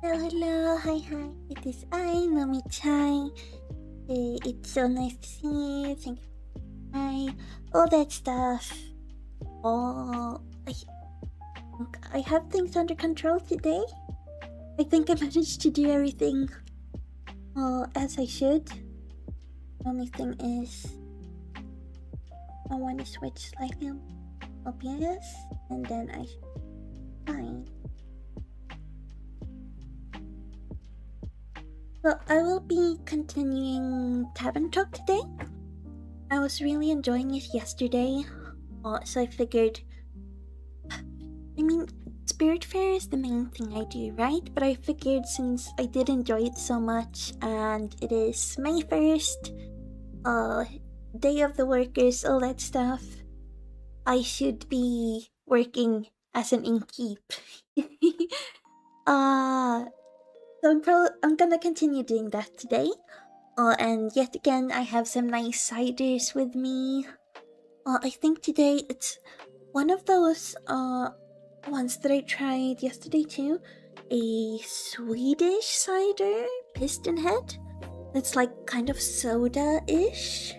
Hello, hello, hi. It is I, Nomi Chai. It's so nice to see you. Thank you. Hi, all that stuff. Oh, I have things under control today. I think I managed to do everything as I should. Only thing is, I want to switch slightly on OBS, and then I should be fine. So I will be continuing Tavern Talk today. I was really enjoying it yesterday, so I figured... I mean, Spirit Fair is the main thing I do, right? But I figured since I did enjoy it so much, and it is May 1st, Day of the Workers, all that stuff, I should be working as an innkeep. So I'm gonna continue doing that today. And yet again, I have some nice ciders with me. I think today it's one of those ones that I tried yesterday too. A Swedish cider, Piston Head. That's like kind of soda-ish.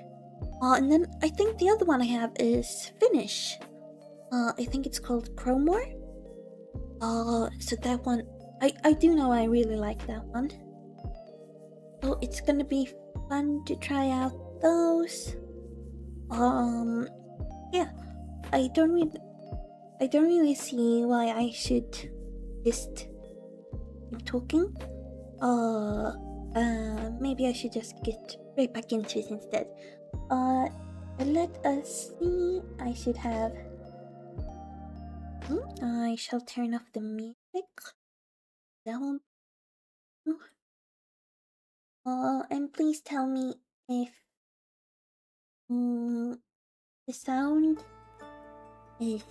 And then I think the other one I have is Finnish. I think it's called Cromore. So that one, I do know I really like that one. So it's gonna be fun to try out those. Yeah, I don't really see why I should just keep talking. Maybe I should just get right back into it instead. Let us see. I should have. I shall turn off the music. That won't. And please tell me if the sound is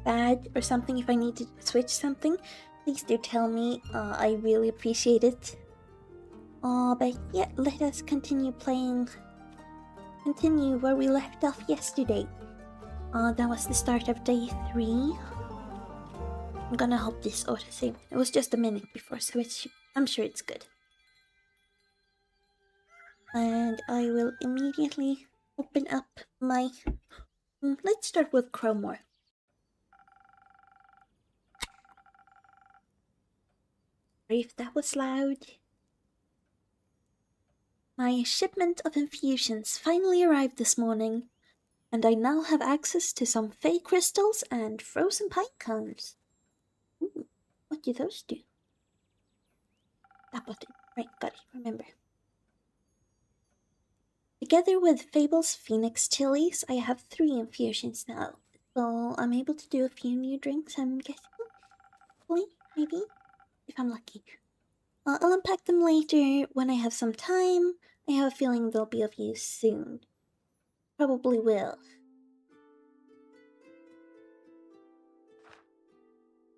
bad or something. If I need to switch something, please do tell me. I really appreciate it. But yeah, let us continue playing. Continue where we left off yesterday. That was the start of day 3. I'm gonna hope this autosave. It was just a minute before, so I'm sure it's good. And I will immediately open up my... let's start with Cromore. Sorry if that was loud. My shipment of infusions finally arrived this morning, and I now have access to some fey crystals and frozen pine cones. Ooh, what do those do? That button. Right, got it, remember. Together with Fable's Phoenix Chilies, I have 3 infusions now, so I'm able to do a few new drinks, I'm guessing. Hopefully, maybe, if I'm lucky. I'll unpack them later when I have some time. I have a feeling they'll be of use soon. Probably will.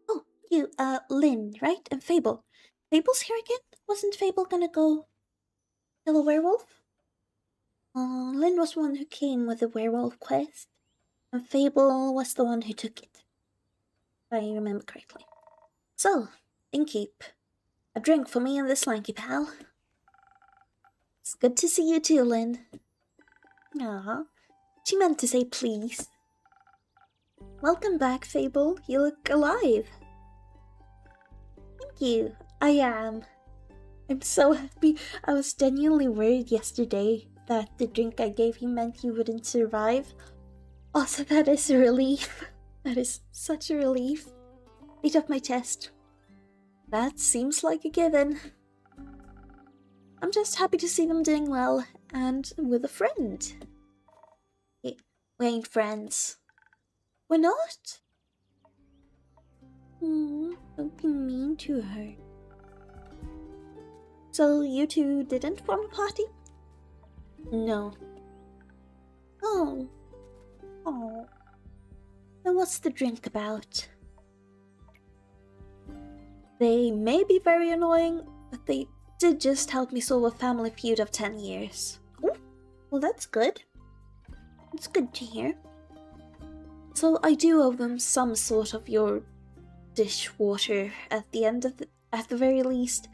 Oh, you, Lynn, right? And Fable. Fable's here again? Wasn't Fable gonna go kill a werewolf? Lynn was one who came with the werewolf quest, and Fable was the one who took it, if I remember correctly. So, innkeep, a drink for me and this lanky pal. It's good to see you too, Lynn. Aww, she meant to say please. Welcome back, Fable. You look alive. Thank you. I am. I'm so happy. I was genuinely worried yesterday that the drink I gave you meant you wouldn't survive. Also, that is a relief. That is such a relief. Beat up my chest. That seems like a given. I'm just happy to see them doing well, and with a friend. We ain't friends. We're not? Don't be mean to her. So you two didn't form a party? No. Oh. Then what's the drink about? They may be very annoying, but they did just help me solve a family feud of 10 years. Oh, well that's good. It's good to hear. So I do owe them some sort of your dishwater at the end at the very least.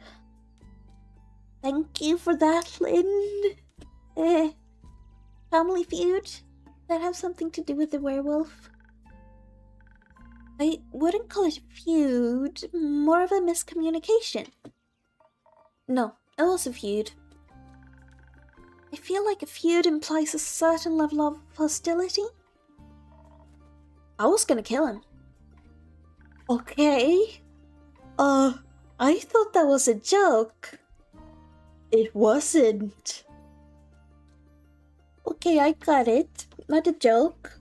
Thank you for that, Lynn. Family feud? That have something to do with the werewolf? I wouldn't call it a feud, more of a miscommunication. No, it was a feud. I feel like a feud implies a certain level of hostility. I was gonna kill him. Okay. I thought that was a joke. It wasn't. Okay, I got it. Not a joke.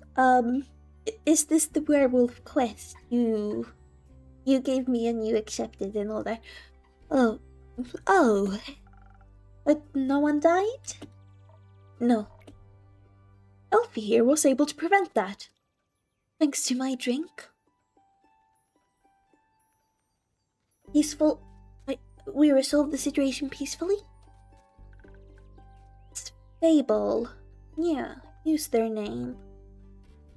Is this the werewolf quest you gave me and you accepted and all that? Oh. But no one died? No. Elfie here was able to prevent that. Thanks to my drink. Peaceful. We resolved the situation peacefully? Fable. Yeah, use their name.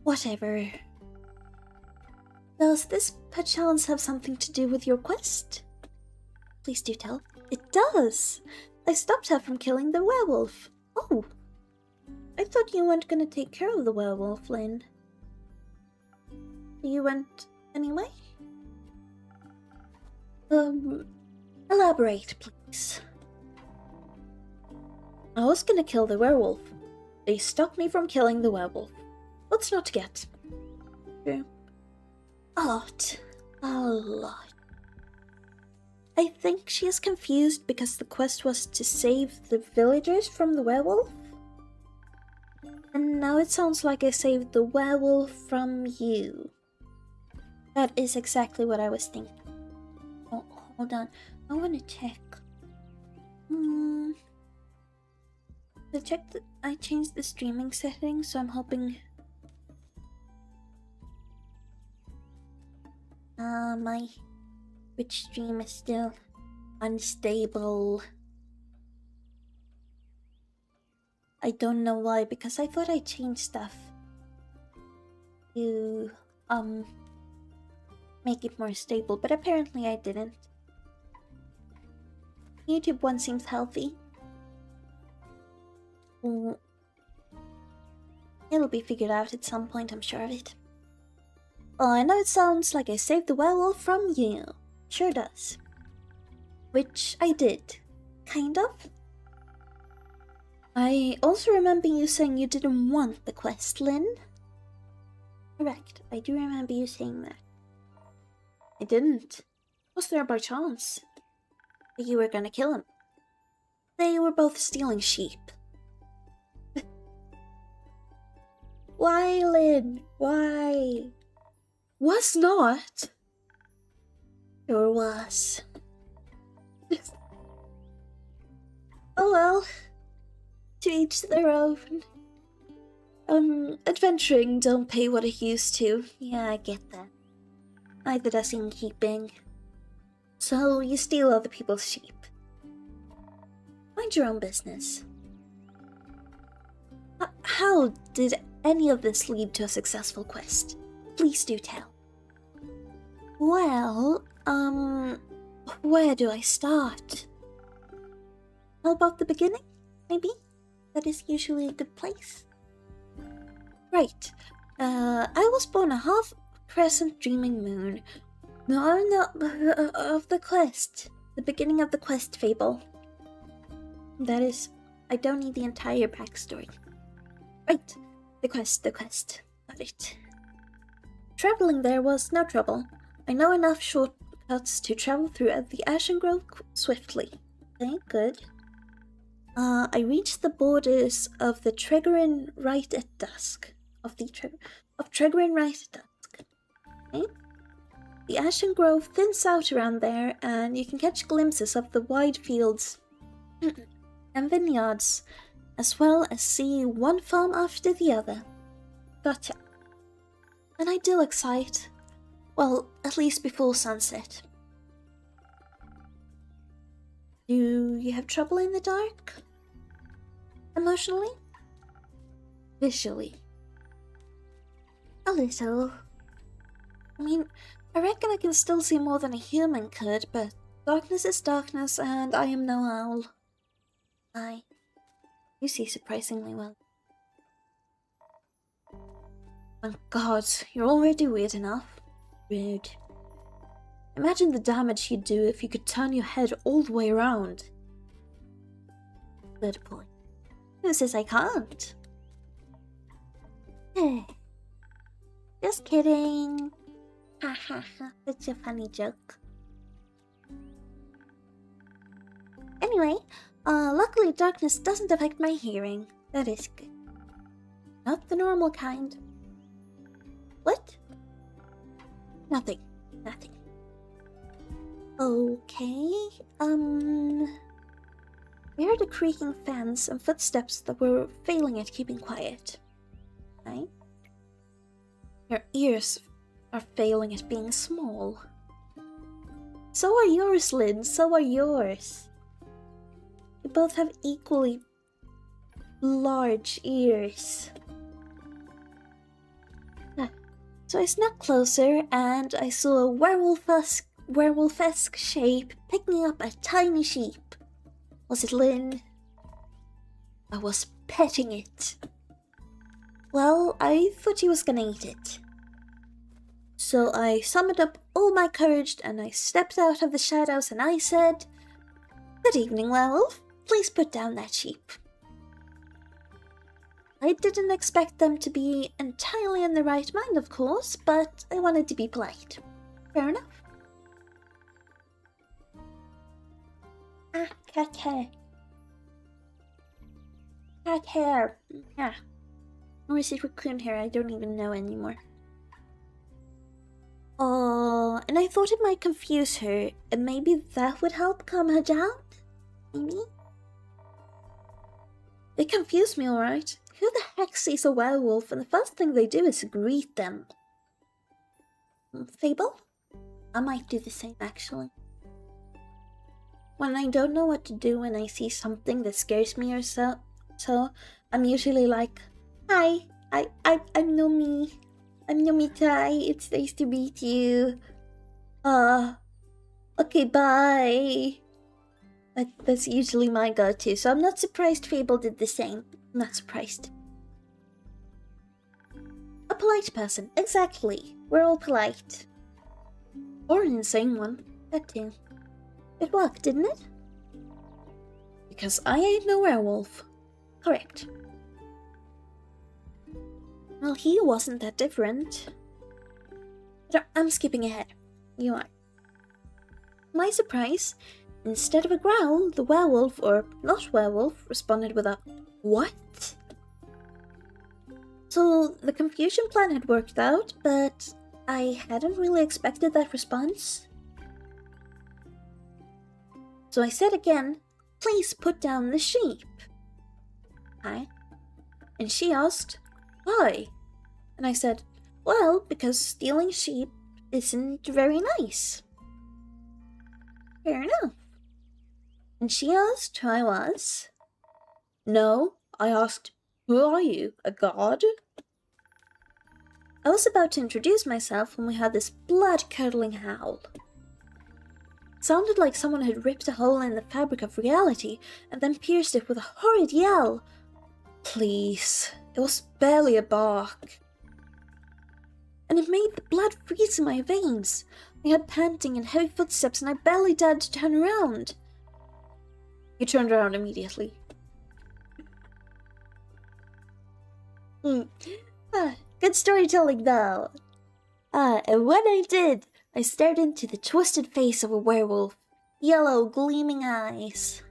Whatever. Does this perchance have something to do with your quest? Please do tell. It does! I stopped her from killing the werewolf. Oh! I thought you weren't gonna take care of the werewolf, Lynn. You went anyway? Elaborate, please. I was gonna kill the werewolf. They stopped me from killing the werewolf. Let's not get... A lot. I think she is confused because the quest was to save the villagers from the werewolf. And now it sounds like I saved the werewolf from you. That is exactly what I was thinking. Oh, hold on. I want to check. To check that I changed the streaming settings, so I'm hoping... my Twitch stream is still unstable. I don't know why, because I thought I changed stuff to make it more stable, but apparently I didn't. YouTube one seems healthy. It'll be figured out at some point, I'm sure of it. Oh, I know it sounds like I saved the werewolf from you. Sure does. Which I did. Kind of. I also remember you saying you didn't want the quest, Lynn. Correct, I do remember you saying that. I didn't. Was there by chance? That you were gonna kill him. They were both stealing sheep. Why, Lynn? Why? Was not. Sure was. Oh well. To each their own. Adventuring don't pay what it used to. Yeah, I get that. Neither does innkeeping. So you steal other people's sheep. Mind your own business. How did any of this lead to a successful quest? Please do tell. Well, where do I start? How about the beginning, maybe? That is usually a good place. Right. I was born a half-crescent dreaming moon. No, of the quest. The beginning of the quest fable. That is, I don't need the entire backstory. Right. The quest. Got it. Traveling there was no trouble. I know enough shortcuts to travel through the Ashen Grove swiftly. Okay, good. I reached the borders of the Tregorin right at dusk. Of Tregorin right at dusk. Okay? The Ashen Grove thins out around there, and you can catch glimpses of the wide fields and vineyards, as well as see one farm after the other. Gotcha. An idyllic sight. Well, at least before sunset. Do you have trouble in the dark? Emotionally? Visually? A little. I mean, I reckon I can still see more than a human could, but Darkness is darkness, and I am no owl. You see surprisingly well. Oh God, you're already weird enough. Rude. Imagine the damage you'd do if you could turn your head all the way around. Good point. Who says I can't? Hey. Just kidding. Ha ha ha, such a funny joke. Anyway, luckily darkness doesn't affect my hearing. That is good. Not the normal kind. What? Nothing. Okay, we heard a creaking fans and footsteps that were failing at keeping quiet. Right? Your ears are failing at being small. So are yours, Lynn, so are yours. You both have equally large ears. So I snuck closer and I saw a werewolf-esque shape picking up a tiny sheep. Was it Lynn? I was petting it. Well, I thought he was gonna eat it. So I summoned up all my courage and I stepped out of the shadows and I said, "Good evening, werewolf. Please put down that sheep." I didn't expect them to be entirely in the right mind, of course, but I wanted to be polite. Fair enough. Ah, cat hair. Cat hair. Yeah. Or is it raccoon hair? I don't even know anymore. Oh, and I thought it might confuse her, and maybe that would help calm her down? Maybe? It confused me, alright. Who the heck sees a werewolf and the first thing they do is greet them? Fable? I might do the same, actually. When I don't know what to do when I see something that scares me or so I'm usually like, "Hi, I'm Nomi. I'm Nomi Chai. It's nice to meet you. Okay, bye." That's usually my go-to, so I'm not surprised Fable did the same. I'm not surprised. A polite person, exactly. We're all polite. Or an insane one, that too. It worked, didn't it? Because I ain't no werewolf. Correct. Well, he wasn't that different. But I'm skipping ahead. You are. To my surprise, instead of a growl, the werewolf, or not werewolf, responded with a "What?" So the confusion plan had worked out, but I hadn't really expected that response. So I said again, "Please put down the sheep." Hi. And she asked, "Why?" And I said, "Well, because stealing sheep isn't very nice." Fair enough. And she asked who I was. No, I asked, "Who are you, a god?" I was about to introduce myself when we heard this blood-curdling howl. It sounded like someone had ripped a hole in the fabric of reality and then pierced it with a horrid yell. Please, it was barely a bark. And it made the blood freeze in my veins. I heard panting and heavy footsteps and I barely dared to turn around. He turned around immediately. Good storytelling though. And when I did, I stared into the twisted face of a werewolf. Yellow, gleaming eyes.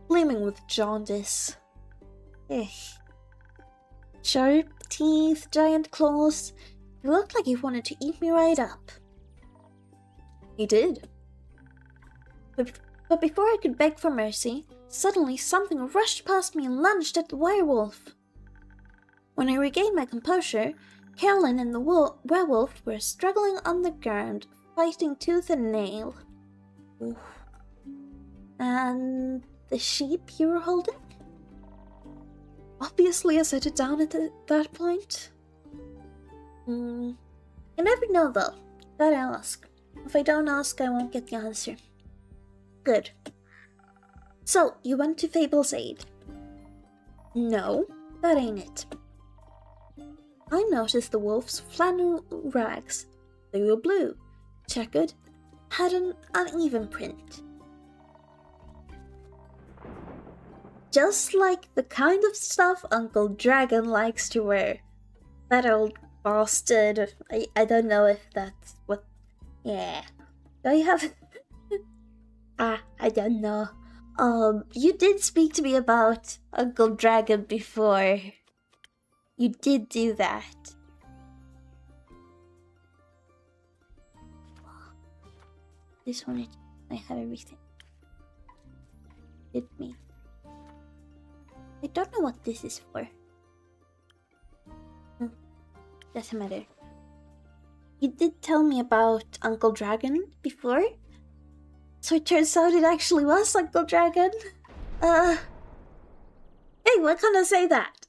Gleaming with jaundice. Sharp teeth, giant claws. He looked like he wanted to eat me right up. He did. But before I could beg for mercy, suddenly something rushed past me and lunged at the werewolf. When I regained my composure, Carolyn and the werewolf were struggling on the ground, fighting tooth and nail. Oof. And the sheep you were holding? Obviously I set it down at that point. You never know though. Gotta ask. If I don't ask, I won't get the answer. Good. So, you went to Fable's aid? No, that ain't it. I noticed the wolf's flannel rags. They were blue, checkered, had an uneven print. Just like the kind of stuff Uncle Dragon likes to wear. That old bastard. I don't know if that's what... Yeah. Do you have... I don't know. You did speak to me about Uncle Dragon before. You did do that. This one, I have everything. Hit me. I don't know what this is for. Doesn't matter. You did tell me about Uncle Dragon before? So it turns out it actually was Uncle Dragon? Hey, why can't I say that?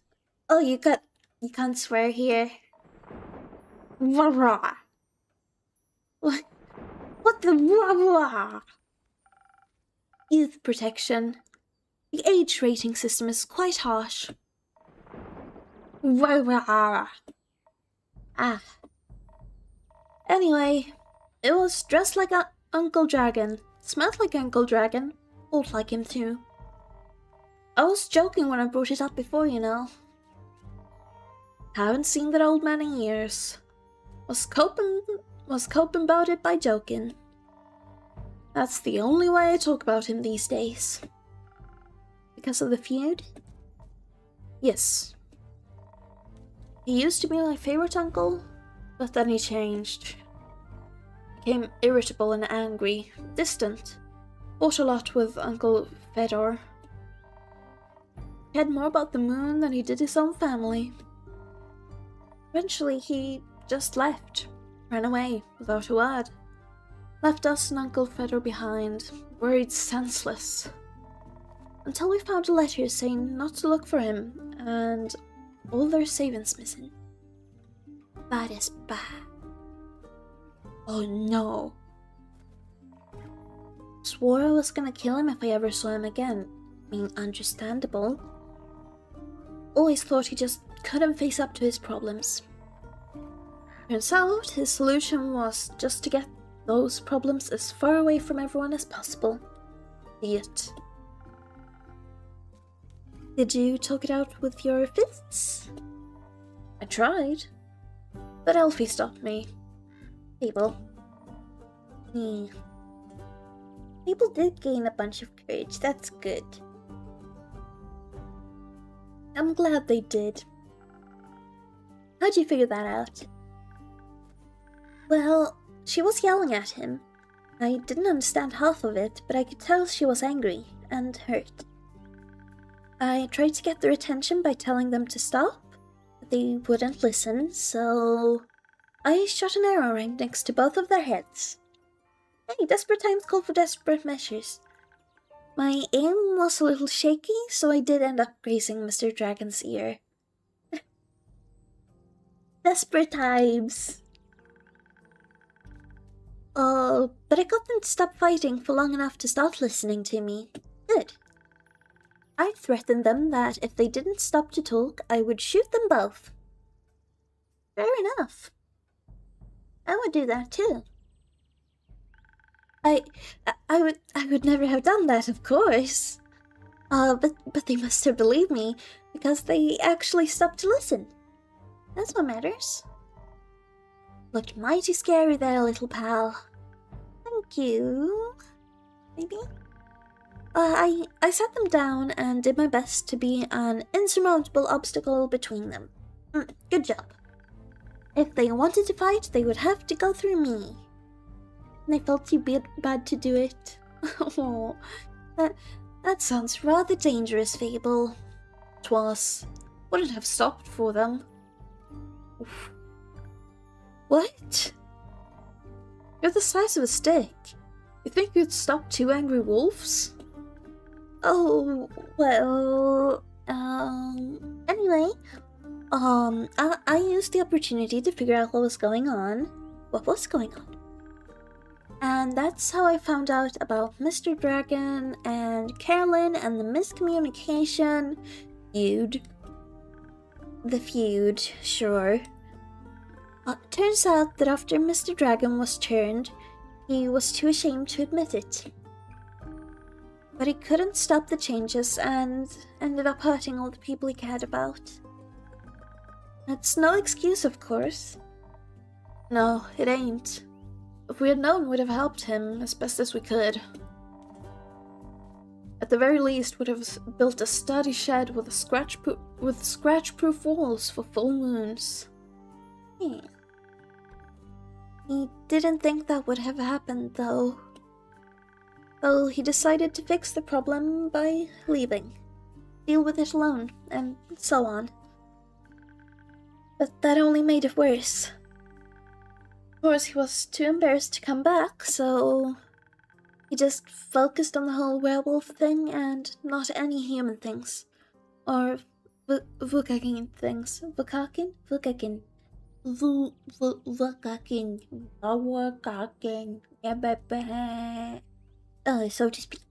Oh, you can't swear here. Rah-rah. What the rah-rah? Youth protection. The age rating system is quite harsh. Rah-rah. Ah. Anyway, it was dressed like Uncle Dragon, smelled like Uncle Dragon, old like him too. I was joking when I brought it up before, you know. Haven't seen that old man in years. Was coping about it by joking. That's the only way I talk about him these days. Because of the feud? Yes. He used to be my favorite uncle, but then he changed. Became irritable and angry, distant. Fought a lot with Uncle Fedor. Cared more about the moon than he did his own family. Eventually he just left, ran away without a word. Left us and Uncle Fedor behind, worried senseless. Until we found a letter saying not to look for him, and all their savings missing. That is bad. Oh no. Swore I was gonna kill him if I ever saw him again. Being understandable. Always thought he just couldn't face up to his problems. Turns out his solution was just to get those problems as far away from everyone as possible. Idiot. Did you talk it out with your fists? I tried, but Elfie stopped me. Fable. Fable did gain a bunch of courage, that's good. I'm glad they did. How'd you figure that out? Well, she was yelling at him. I didn't understand half of it, but I could tell she was angry and hurt. I tried to get their attention by telling them to stop, but they wouldn't listen, so I shot an arrow right next to both of their heads. Hey, desperate times call for desperate measures. My aim was a little shaky, so I did end up grazing Mr. Dragon's ear. Desperate times. But I got them to stop fighting for long enough to start listening to me. Good. I threatened them that if they didn't stop to talk, I would shoot them both. Fair enough. I would do that too. I would never have done that, of course. But they must have believed me, because they actually stopped to listen. That's what matters. Looked mighty scary there, little pal. Thank you. Maybe? I sat them down and did my best to be an insurmountable obstacle between them. Good job. If they wanted to fight, they would have to go through me. And I felt too bad to do it. Oh, that sounds rather dangerous, Fable. 'Twas. Wouldn't have stopped for them. Oof. What? You're the size of a stick. You think you'd stop two angry wolves? Oh, well, anyway, I used the opportunity to figure out what was going on. What was going on? And that's how I found out about Mr. Dragon and Carolyn and the miscommunication feud. The feud, sure. Turns out that after Mr. Dragon was turned, he was too ashamed to admit it. But he couldn't stop the changes and ended up hurting all the people he cared about. That's no excuse, of course. No, it ain't. If we had known, we'd have helped him as best as we could. At the very least, we'd have built a sturdy shed with scratch-proof walls for full moons. Yeah. He didn't think that would have happened, though. So he decided to fix the problem by leaving, deal with it alone, and so on. But that only made it worse. Of course, he was too embarrassed to come back, so he just focused on the whole werewolf thing and not any human things. Or Vukakin things. Vukakin? Vukakin. Vukakin. Vukakin. So to speak.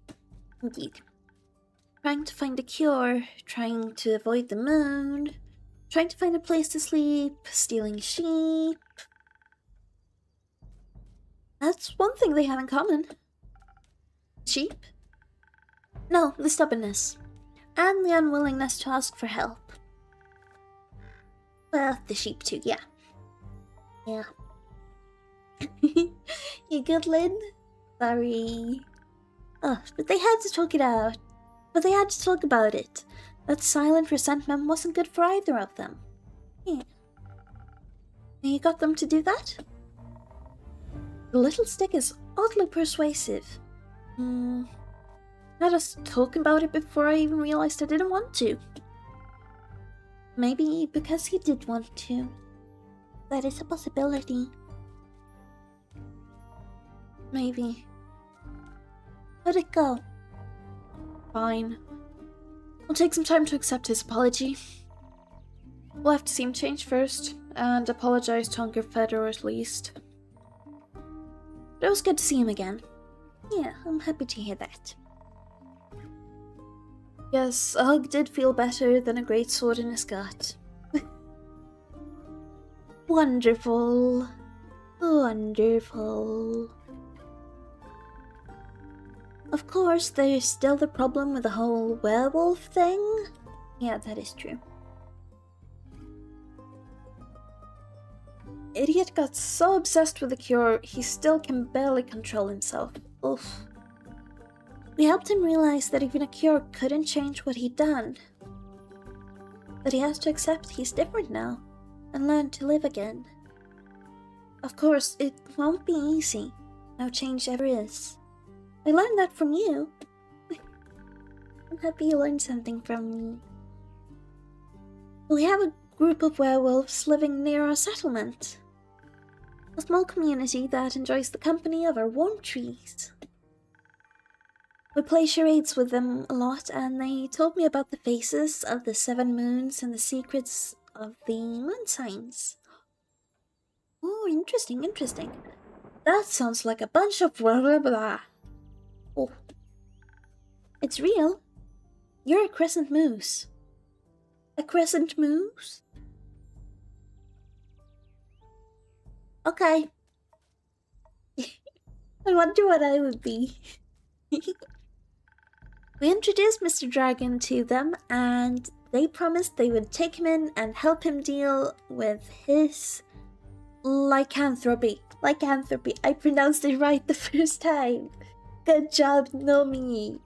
Indeed. Trying to find a cure, trying to avoid the moon, trying to find a place to sleep, stealing sheep. That's one thing they have in common. Sheep? No, the stubbornness. And the unwillingness to ask for help. Well, the sheep too, yeah. Yeah. You good, Lynn? Sorry. Oh, but they had to talk it out. But they had to talk about it. That silent resentment wasn't good for either of them. Yeah. And you got them to do that? The little stick is oddly persuasive. Had us talking about it before I even realized I didn't want to. Maybe because he did want to. That is a possibility. Maybe. How'd it go? Fine. I'll take some time to accept his apology. We'll have to see him change first, and apologize to Hunger Feder at least. But it was good to see him again. Yeah, I'm happy to hear that. Yes, a hug did feel better than a great sword in his gut. Wonderful. Wonderful. Of course, there's still the problem with the whole werewolf thing. Yeah, that is true. Idiot got so obsessed with the cure, he still can barely control himself. Oof. We helped him realize that even a cure couldn't change what he'd done. But he has to accept he's different now, and learn to live again. Of course, it won't be easy. No change ever is. I learned that from you. I'm happy you learned something from me. We have a group of werewolves living near our settlement. A small community that enjoys the company of our warm trees. We play charades with them a lot, and they told me about the faces of the 7 moons and the secrets of the moon signs. Oh, interesting, interesting. That sounds like a bunch of blah blah blah. Oh. It's real. You're a crescent moose. A crescent moose? Okay. I wonder what I would be. We introduced Mr. Dragon to them, and they promised they would take him in and help him deal with his lycanthropy. Lycanthropy. I pronounced it right the first time. Good job, Nomi.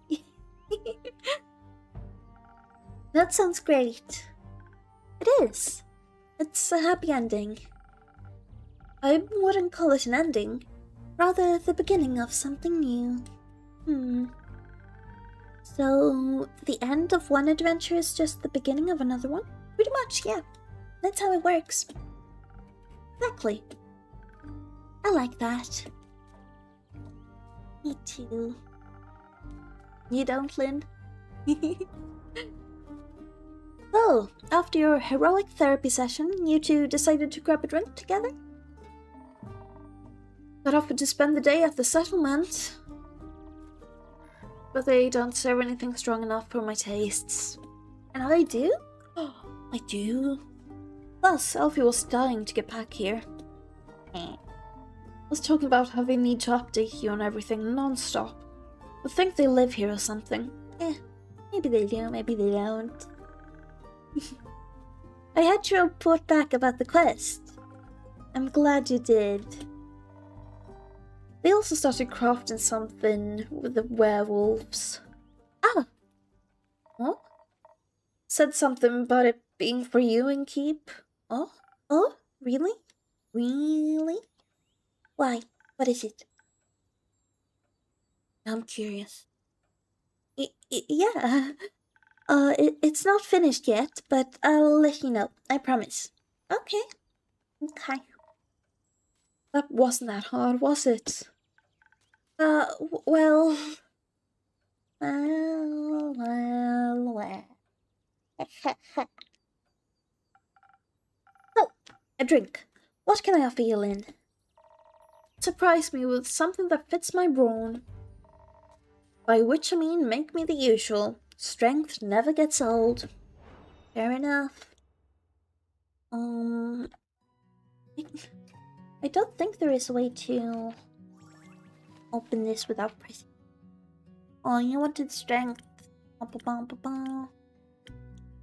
That sounds great. It is. It's a happy ending. I wouldn't call it an ending. Rather, the beginning of something new. So, the end of one adventure is just the beginning of another one? Pretty much, yeah. That's how it works. Exactly. I like that. Me too. You don't, Lynn? So, after your heroic therapy session, you two decided to grab a drink together? Got offered to spend the day at the settlement, but they don't serve anything strong enough for my tastes. And I do? I do. Plus, Elfie was dying to get back here. I was talking about how they need to update you on everything non-stop. I think they live here or something. Maybe they do, maybe they don't. I had to report back about the quest. I'm glad you did. They also started crafting something with the werewolves. Ah! Oh? Said something about it being for you and keep. Oh? Oh? Really? Really? Why? What is it? I'm curious. Yeah. It's not finished yet, but I'll let you know. I promise. Okay. Okay. That wasn't that hard, was it? Well... Well... Oh, a drink. What can I offer you, Lynn? Surprise me with something that fits my brawn. By which I mean make me the usual. Strength never gets old. Fair enough. I don't think there is a way to open this without pressing. Oh, you wanted strength.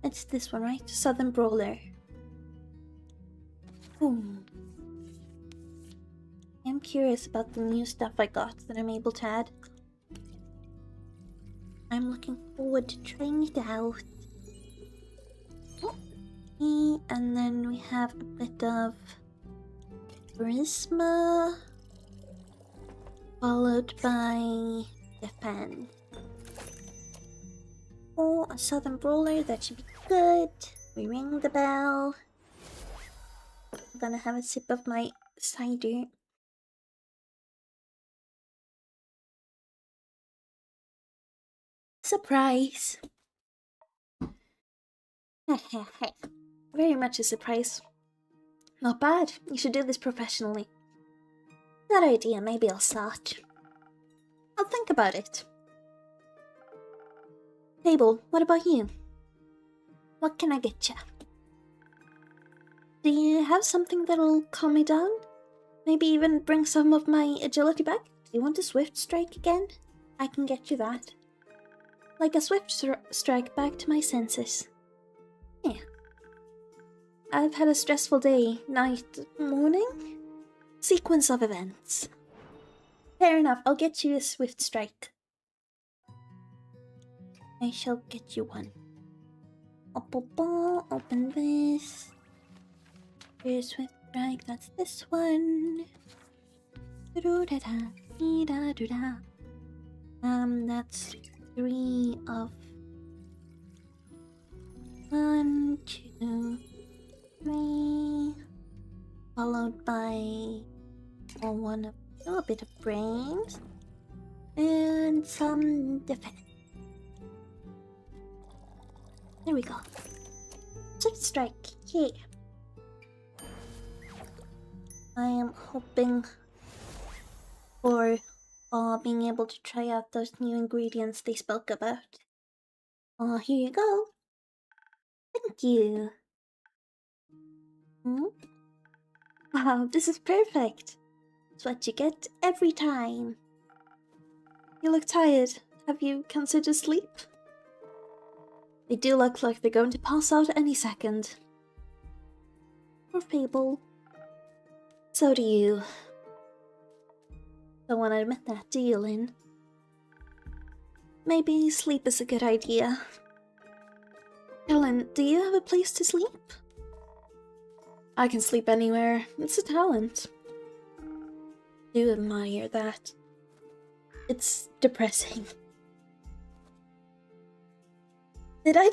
It's this one, right? Southern Brawler. I'm curious about the new stuff I got that I'm able to add. I'm looking forward to trying it out. And then we have a bit of charisma, followed by defense. Oh, a Southern Brawler, that should be good. We ring the bell. I'm gonna have a sip of my cider. Surprise! Very much a surprise. Not bad. You should do this professionally. That idea, maybe I'll start. I'll think about it. Fable, what about you? What can I get you? Do you have something that'll calm me down? Maybe even bring some of my agility back? Do you want a swift strike again? I can get you that. Like a swift strike back to my senses. Yeah. I've had a stressful day, night, morning? Sequence of events. Fair enough, I'll get you a swift strike. I shall get you one. Open this. Here's swift strike, that's this one. That's 3 of 1, 2, 3, followed by a bit of brains and some defense. There we go. Swift strike, yeah. I am hoping for being able to try out those new ingredients they spoke about. Here you go. Thank you. Wow, this is perfect. It's what you get every time. You look tired. Have you considered sleep? They do look like they're going to pass out any second. Poor Fable. So do you. Don't want to admit that, do you, Lynn? Maybe sleep is a good idea. Helen, do you have a place to sleep? I can sleep anywhere. It's a talent. Do admire that. It's depressing. Did I?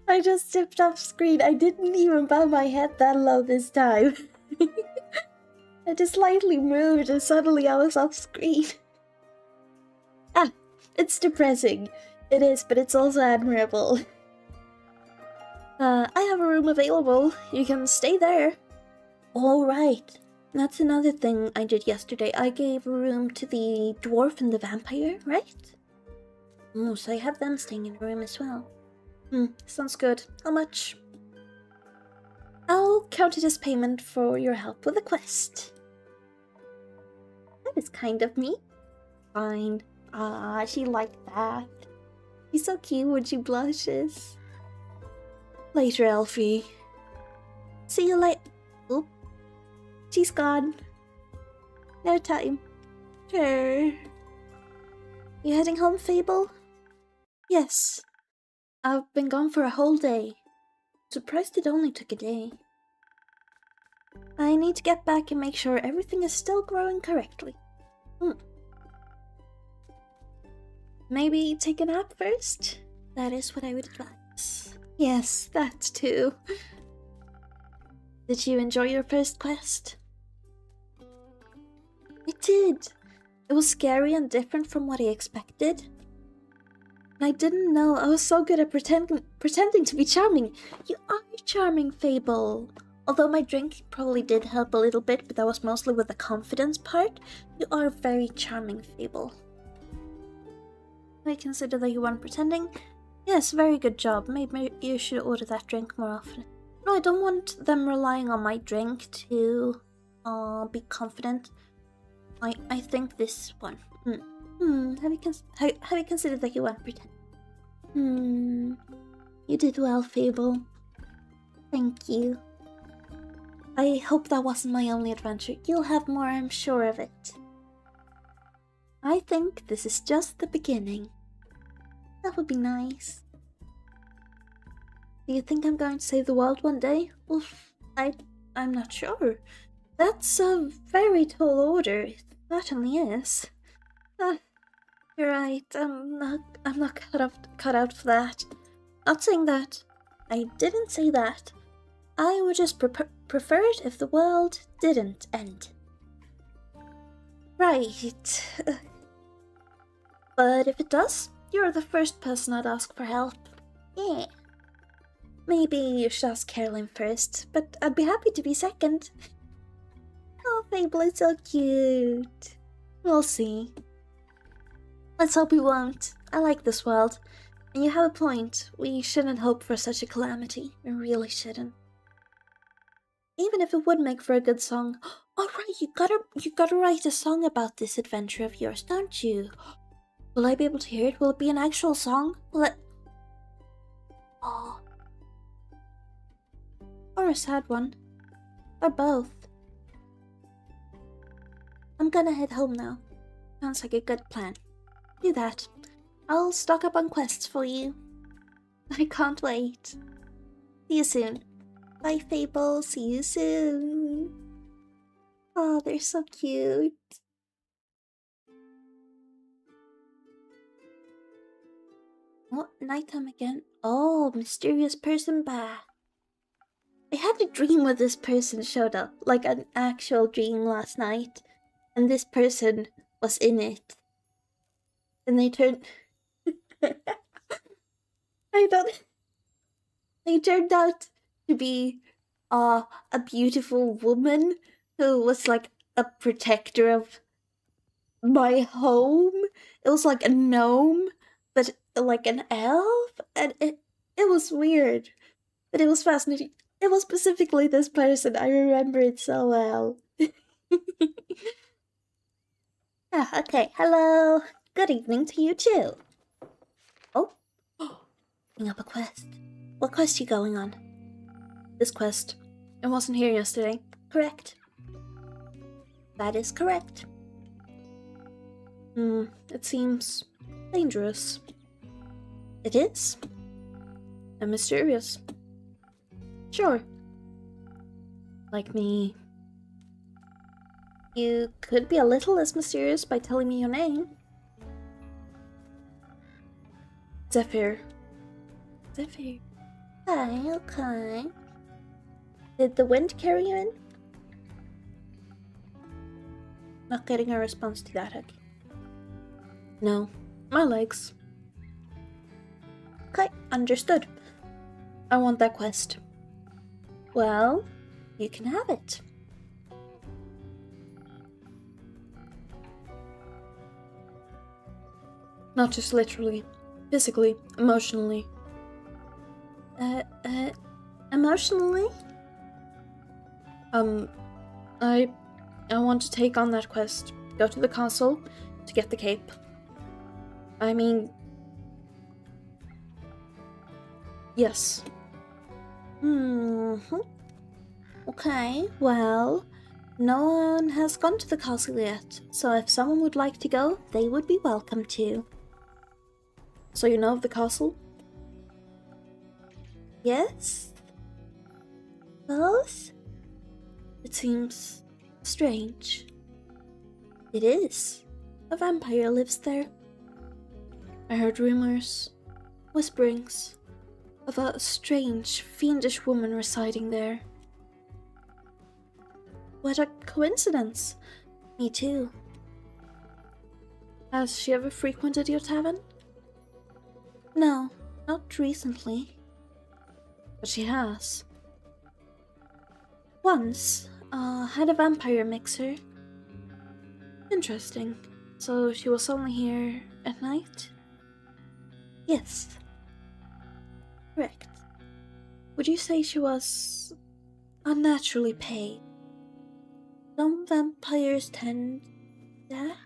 I just tipped off screen. I didn't even bow my head that low this time. I just slightly moved and suddenly I was off screen. Ah, it's depressing. It is, but it's also admirable. I have a room available. You can stay there. Alright. that's another thing I did yesterday. I gave a room to the dwarf and the vampire, right? Oh, so I have them staying in a room as well. Sounds good. How much? I'll count it as payment for your help with the quest. That is kind of me. Fine. Ah, she liked that. She's so cute when she blushes. Later, Elfie. See you later. Oop. She's gone. No time. Sure. You heading home, Fable? Yes. I've been gone for a whole day. Surprised it only took a day. I need to get back and make sure everything is still growing correctly. Maybe take a nap first? That is what I would advise. Yes, that too. Did you enjoy your first quest? I did. It was scary and different from what I expected. And I didn't know I was so good at pretending to be charming. You are charming, Fable. Although my drink probably did help a little bit, but that was mostly with the confidence part. You are very charming, Fable. I consider that you weren't pretending. Yes, very good job. Maybe you should order that drink more often. No, I don't want them relying on my drink to be confident. I think this one. Have you considered that you weren't pretending? You did well, Fable. Thank you. I hope that wasn't my only adventure. You'll have more, I'm sure of it. I think this is just the beginning. That would be nice. Do you think I'm going to save the world one day? Oof, I'm not sure. That's a very tall order. It certainly is. You're right. I'm not cut out for that. Not saying that. I didn't say that. I would just prefer it if the world didn't end. Right. But if it does, you're the first person I'd ask for help. Yeah. Maybe you should ask Caroline first, but I'd be happy to be second. Oh, Fable is so cute. We'll see. Let's hope we won't. I like this world. And you have a point. We shouldn't hope for such a calamity. We really shouldn't. Even if it would make for a good song. Oh right, you gotta write a song about this adventure of yours, don't you? Will I be able to hear it? Will it be an actual song? Will it... Oh. Or a sad one. Or both. I'm gonna head home now. Sounds like a good plan. Do that. I'll stock up on quests for you. I can't wait. See you soon. Bye, Fable. See you soon. Oh, they're so cute. Oh, nighttime again. Oh, mysterious person back. I had a dream where this person showed up, like an actual dream last night, and this person was in it. And they turned... They turned out to be a beautiful woman who was like a protector of my home. It was like a gnome, but like an elf, and it was weird, but it was fascinating. It was specifically this person. I remember it so well. Okay. Hello. Good evening to you too. Oh, picking up a quest. What quest are you going on? This quest. It wasn't here yesterday. Correct. That is correct. It seems dangerous. It is. And mysterious. Sure. Like me. You could be a little less mysterious by telling me your name. Zephyr. Zephyr. Hi, okay. Did the wind carry you in? Not getting a response to that, okay. No, my legs. Okay, understood. I want that quest. Well, you can have it. Not just literally. Physically. Emotionally. Emotionally? I want to take on that quest. Go to the castle to get the cape. I mean... Yes. Okay, well, no one has gone to the castle yet, so if someone would like to go, they would be welcome to. So you know of the castle? Yes? Both? It seems strange. It is. A vampire lives there. I heard rumors, whisperings, of a strange, fiendish woman residing there. What a coincidence. Me too. Has she ever frequented your tavern? No, not recently. But she has. Once, had a vampire mixer. Interesting. So she was only here at night? Yes. Correct. Would you say she was unnaturally pale? Some vampires tend that.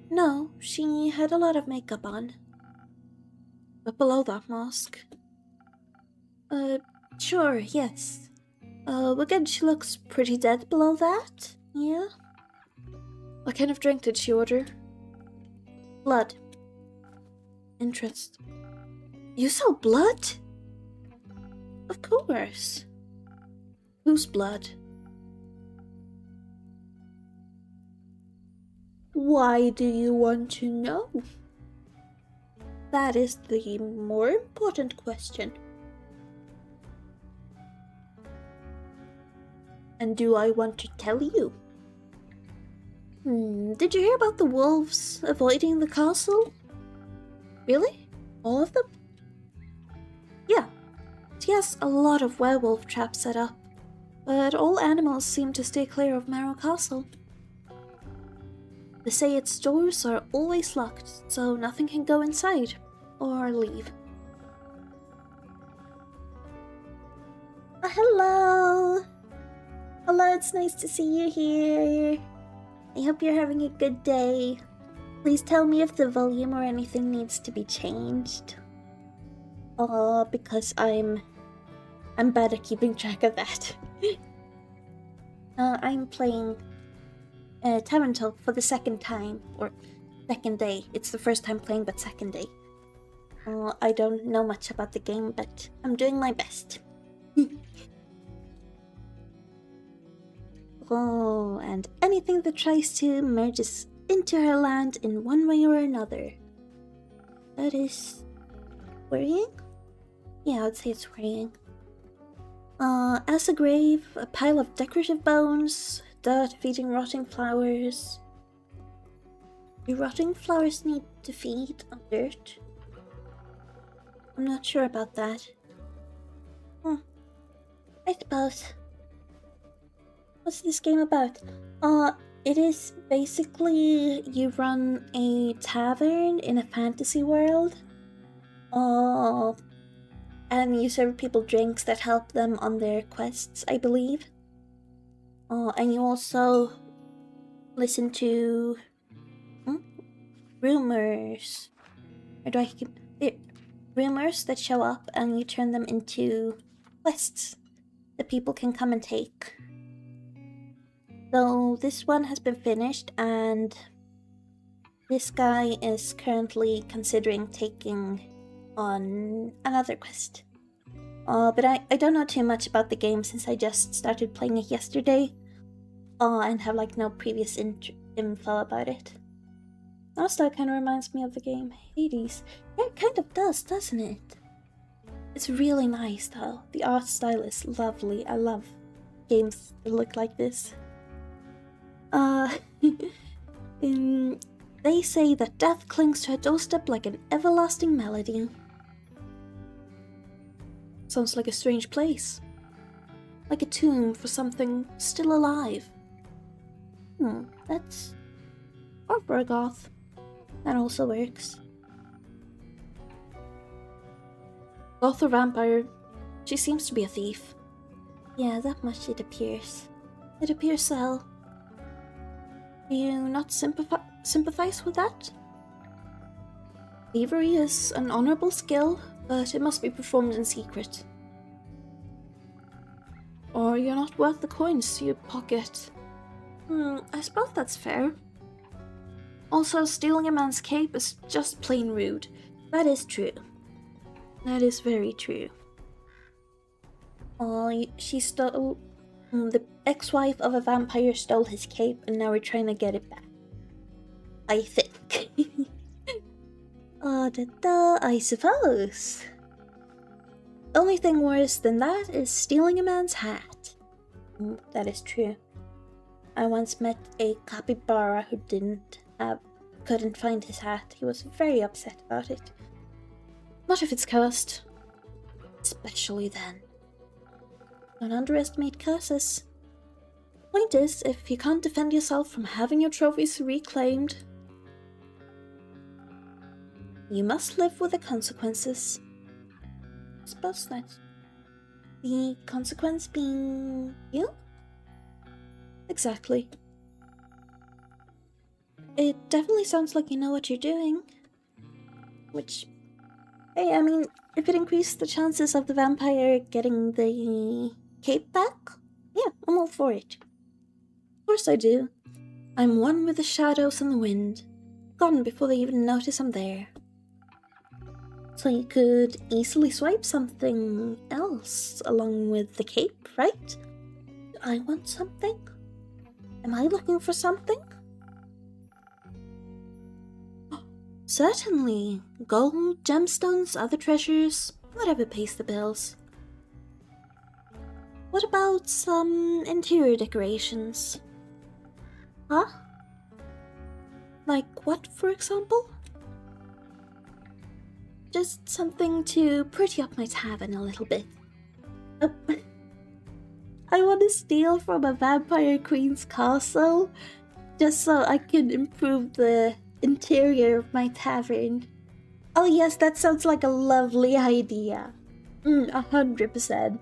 No, she had a lot of makeup on. But below that mask? Sure, yes. Again, she looks pretty dead below that, yeah? What kind of drink did she order? Blood. Interest. You sell blood? Of course. Whose blood? Why do you want to know? That is the more important question. And do I want to tell you? Did you hear about the wolves avoiding the castle? Really? All of them? Yeah. She has a lot of werewolf traps set up, but all animals seem to stay clear of Marrow Castle. They say its doors are always locked, so nothing can go inside or leave. Hello! Hello, it's nice to see you here. I hope you're having a good day. Please tell me if the volume or anything needs to be changed. Because I'm bad at keeping track of that. I'm playing Tavern Talk for the second time, or second day. It's the first time playing, but second day. I don't know much about the game, but I'm doing my best. Oh, and anything that tries to merge us into her land in one way or another. That is worrying? Yeah, I'd say it's worrying. As a grave, a pile of decorative bones, dirt feeding rotting flowers. Do rotting flowers need to feed on dirt? I'm not sure about that. I suppose. What's this game about? It is basically you run a tavern in a fantasy world. And you serve people drinks that help them on their quests, I believe. And you also listen to rumors. Or do I keep rumors that show up and you turn them into quests that people can come and take. So this one has been finished, and this guy is currently considering taking on another quest. But I don't know too much about the game since I just started playing it yesterday. And have like no previous info about it. Also, it kind of reminds me of the game Hades. Yeah, it kind of does, doesn't it? It's really nice though. The art style is lovely. I love games that look like this. They say that death clings to her doorstep like an everlasting melody. Sounds like a strange place. Like a tomb for something still alive. That's... or for a goth. That also works. Both a vampire. She seems to be a thief. Yeah, that much it appears. It appears so. Do you not sympathize with that? Thievery is an honorable skill, but it must be performed in secret. Or you're not worth the coins you pocket. I suppose that's fair. Also, stealing a man's cape is just plain rude. That is true. That is very true. She stole... the ex-wife of a vampire stole his cape, and now we're trying to get it back. I think. I suppose. Only thing worse than that is stealing a man's hat. That is true. I once met a capybara who couldn't find his hat. He was very upset about it. Not if it's cursed. Especially then. Don't underestimate curses. Point is, if you can't defend yourself from having your trophies reclaimed, you must live with the consequences. I suppose that. The consequence being you? Exactly. It definitely sounds like you know what you're doing. Which, hey, I mean, if it increased the chances of the vampire getting the cape back, yeah, I'm all for it. Of course I do. I'm one with the shadows and the wind. Gone before they even notice I'm there. So you could easily swipe something else along with the cape, right? Do I want something? Am I looking for something? Certainly. Gold, gemstones, other treasures, whatever pays the bills. What about some interior decorations? Huh? Like what, for example? Just something to pretty up my tavern a little bit. I want to steal from a vampire queen's castle just so I can improve the interior of my tavern. Oh yes, that sounds like a lovely idea. 100%.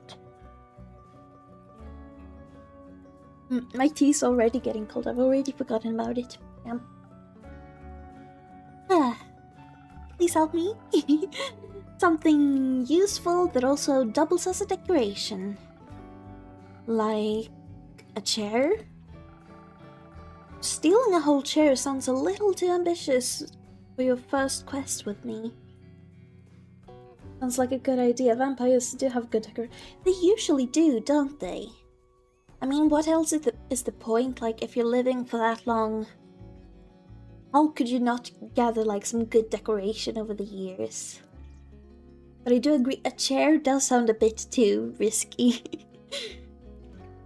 My tea's already getting cold. I've already forgotten about it. Please help me. Something useful that also doubles as a decoration. Like a chair? Stealing a whole chair sounds a little too ambitious for your first quest with me. Sounds like a good idea. Vampires do have good decor. They usually do, don't they? I mean, what else is the point? Like, if you're living for that long, how could you not gather, like, some good decoration over the years? But I do agree, a chair does sound a bit too risky.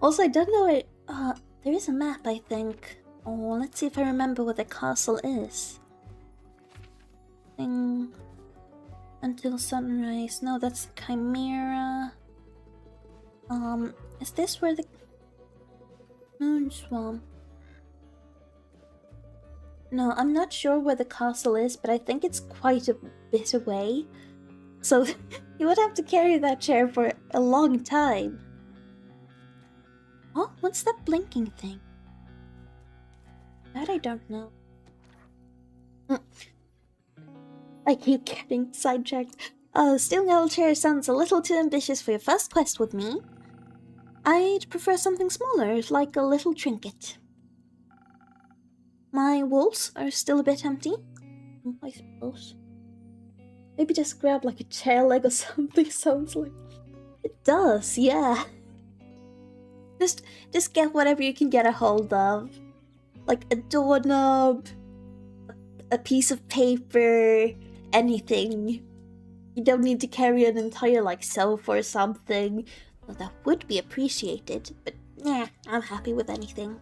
Also, I don't know it. There is a map, I think. Oh, let's see if I remember where the castle is. Until sunrise. No, that's the Chimera. Is this where the Moon Swamp? No, I'm not sure where the castle is, but I think it's quite a bit away. So you would have to carry that chair for a long time. Oh, what's that blinking thing? That I don't know. I keep getting sidetracked. Stealing a whole chair sounds a little too ambitious for your first quest with me. I'd prefer something smaller, like a little trinket. My walls are still a bit empty, I suppose. Maybe just grab like a chair leg or something, sounds like. It does, yeah. Just get whatever you can get a hold of. Like a doorknob, a piece of paper, anything. You don't need to carry an entire like sofa or something. Well, that would be appreciated, but yeah, I'm happy with anything.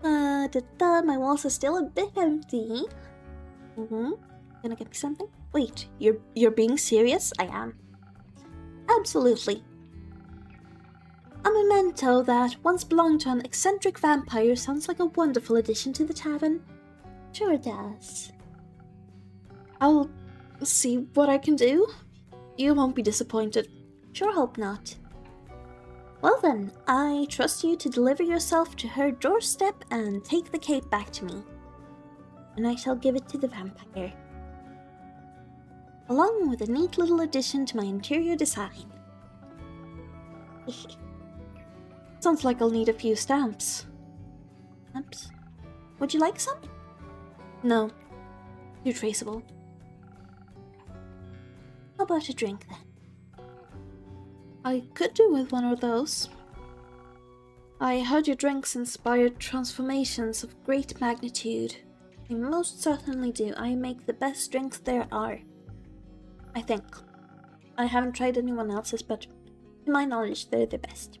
My walls are still a bit empty. Gonna get me something? Wait, you're being serious? I am. Absolutely. A memento that once belonged to an eccentric vampire sounds like a wonderful addition to the tavern. Sure does. I'll see what I can do. You won't be disappointed. Sure hope not. Well then, I trust you to deliver yourself to her doorstep and take the cape back to me. And I shall give it to the vampire. Along with a neat little addition to my interior design. Sounds like I'll need a few stamps. Stamps? Would you like some? No. Too traceable. How about a drink then? I could do with one of those. I heard your drinks inspired transformations of great magnitude. They most certainly do. I make the best drinks there are. I think. I haven't tried anyone else's, but to my knowledge, they're the best.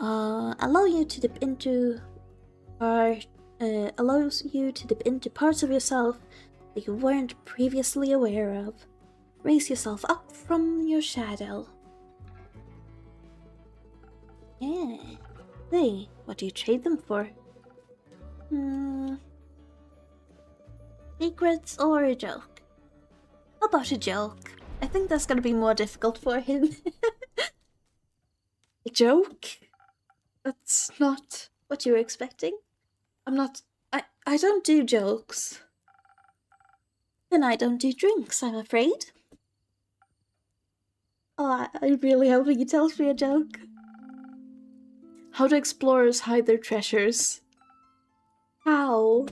Allows you to dip into parts of yourself that you weren't previously aware of. Raise yourself up from your shadow. Yeah. Hey, what do you trade them for? Secrets or a joke? How about a joke? I think that's gonna be more difficult for him. A joke? That's not what you were expecting? I don't do jokes. Then I don't do drinks, I'm afraid. Oh, I really hope he tells me a joke. How do explorers hide their treasures? How?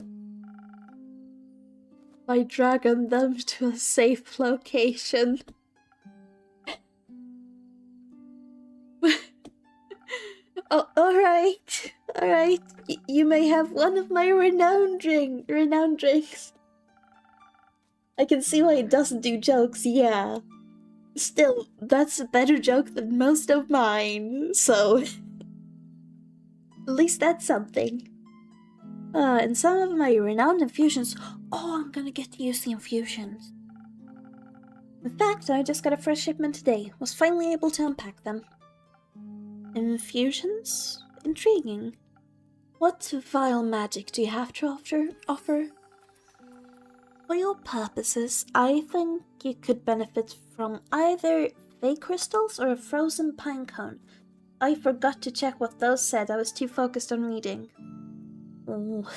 By dragging them to a safe location. Oh, alright. You may have one of my renowned drinks. I can see why it doesn't do jokes, yeah. Still, that's a better joke than most of mine, so... At least that's something. And some of my renowned infusions... Oh, I'm gonna get to use the infusions. In fact, I just got a fresh shipment today. Was finally able to unpack them. Infusions? Intriguing. What vile magic do you have to offer? For your purposes, I think you could benefit from either fake crystals or a frozen pine cone. I forgot to check what those said. I was too focused on reading. Oh.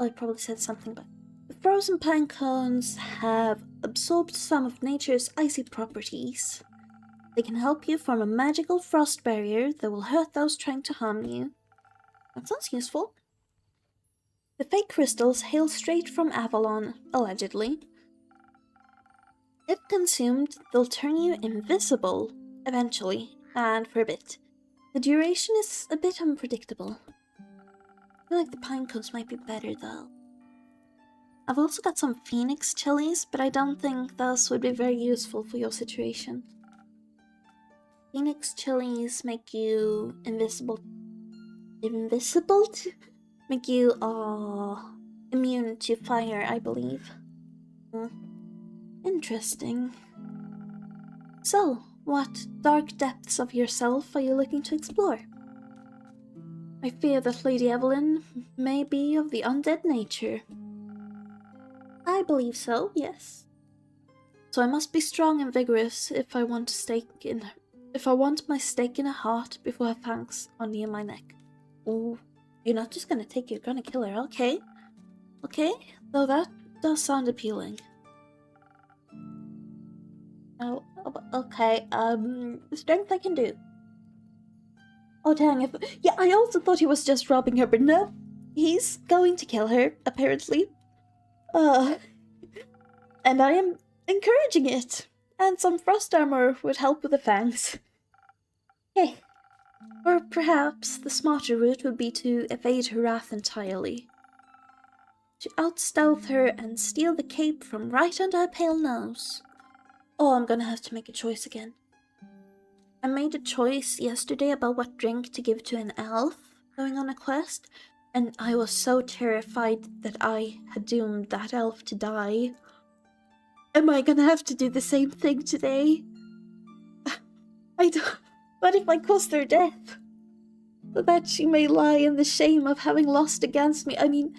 I probably said something, but the frozen pine cones have absorbed some of nature's icy properties. They can help you form a magical frost barrier that will hurt those trying to harm you. That sounds useful. The fake crystals hail straight from Avalon, allegedly. If consumed, they'll turn you invisible, eventually, and for a bit. The duration is a bit unpredictable. I feel like the pine cones might be better though. I've also got some phoenix chilies, but I don't think those would be very useful for your situation. Phoenix chilies make you invisible? Make you, immune to fire, I believe. Interesting. So, what dark depths of yourself are you looking to explore? I fear that Lady Evelyn may be of the undead nature. I believe so, yes. So I must be strong and vigorous if I want my stake in her heart before her fangs are near my neck. Ooh, you're not just gonna kill her, okay? Okay, though that does sound appealing. Oh, okay, strength I can do. Oh dang, yeah, I also thought he was just robbing her, but no. He's going to kill her, apparently. And I am encouraging it. And some frost armor would help with the fangs. Hey. Or perhaps the smarter route would be to evade her wrath entirely. To outstealth her and steal the cape from right under her pale nose. Oh, I'm gonna have to make a choice again. I made a choice yesterday about what drink to give to an elf going on a quest, and I was so terrified that I had doomed that elf to die. Am I gonna have to do the same thing today? I don't... What if I cause their death? so that she may lie in the shame of having lost against me. I mean,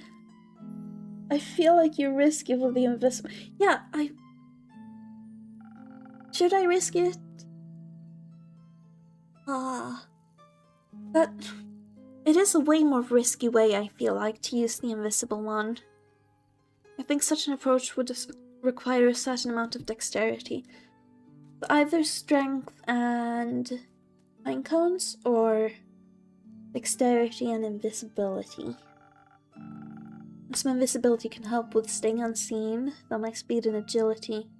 I feel like you risk it with the invisible. Yeah, should I risk it? That... It is a way more risky way, I feel like, to use the invisible one. I think such an approach would require a certain amount of dexterity. Either strength and pine cones, or dexterity and invisibility. Some invisibility can help with staying unseen, though my speed and agility...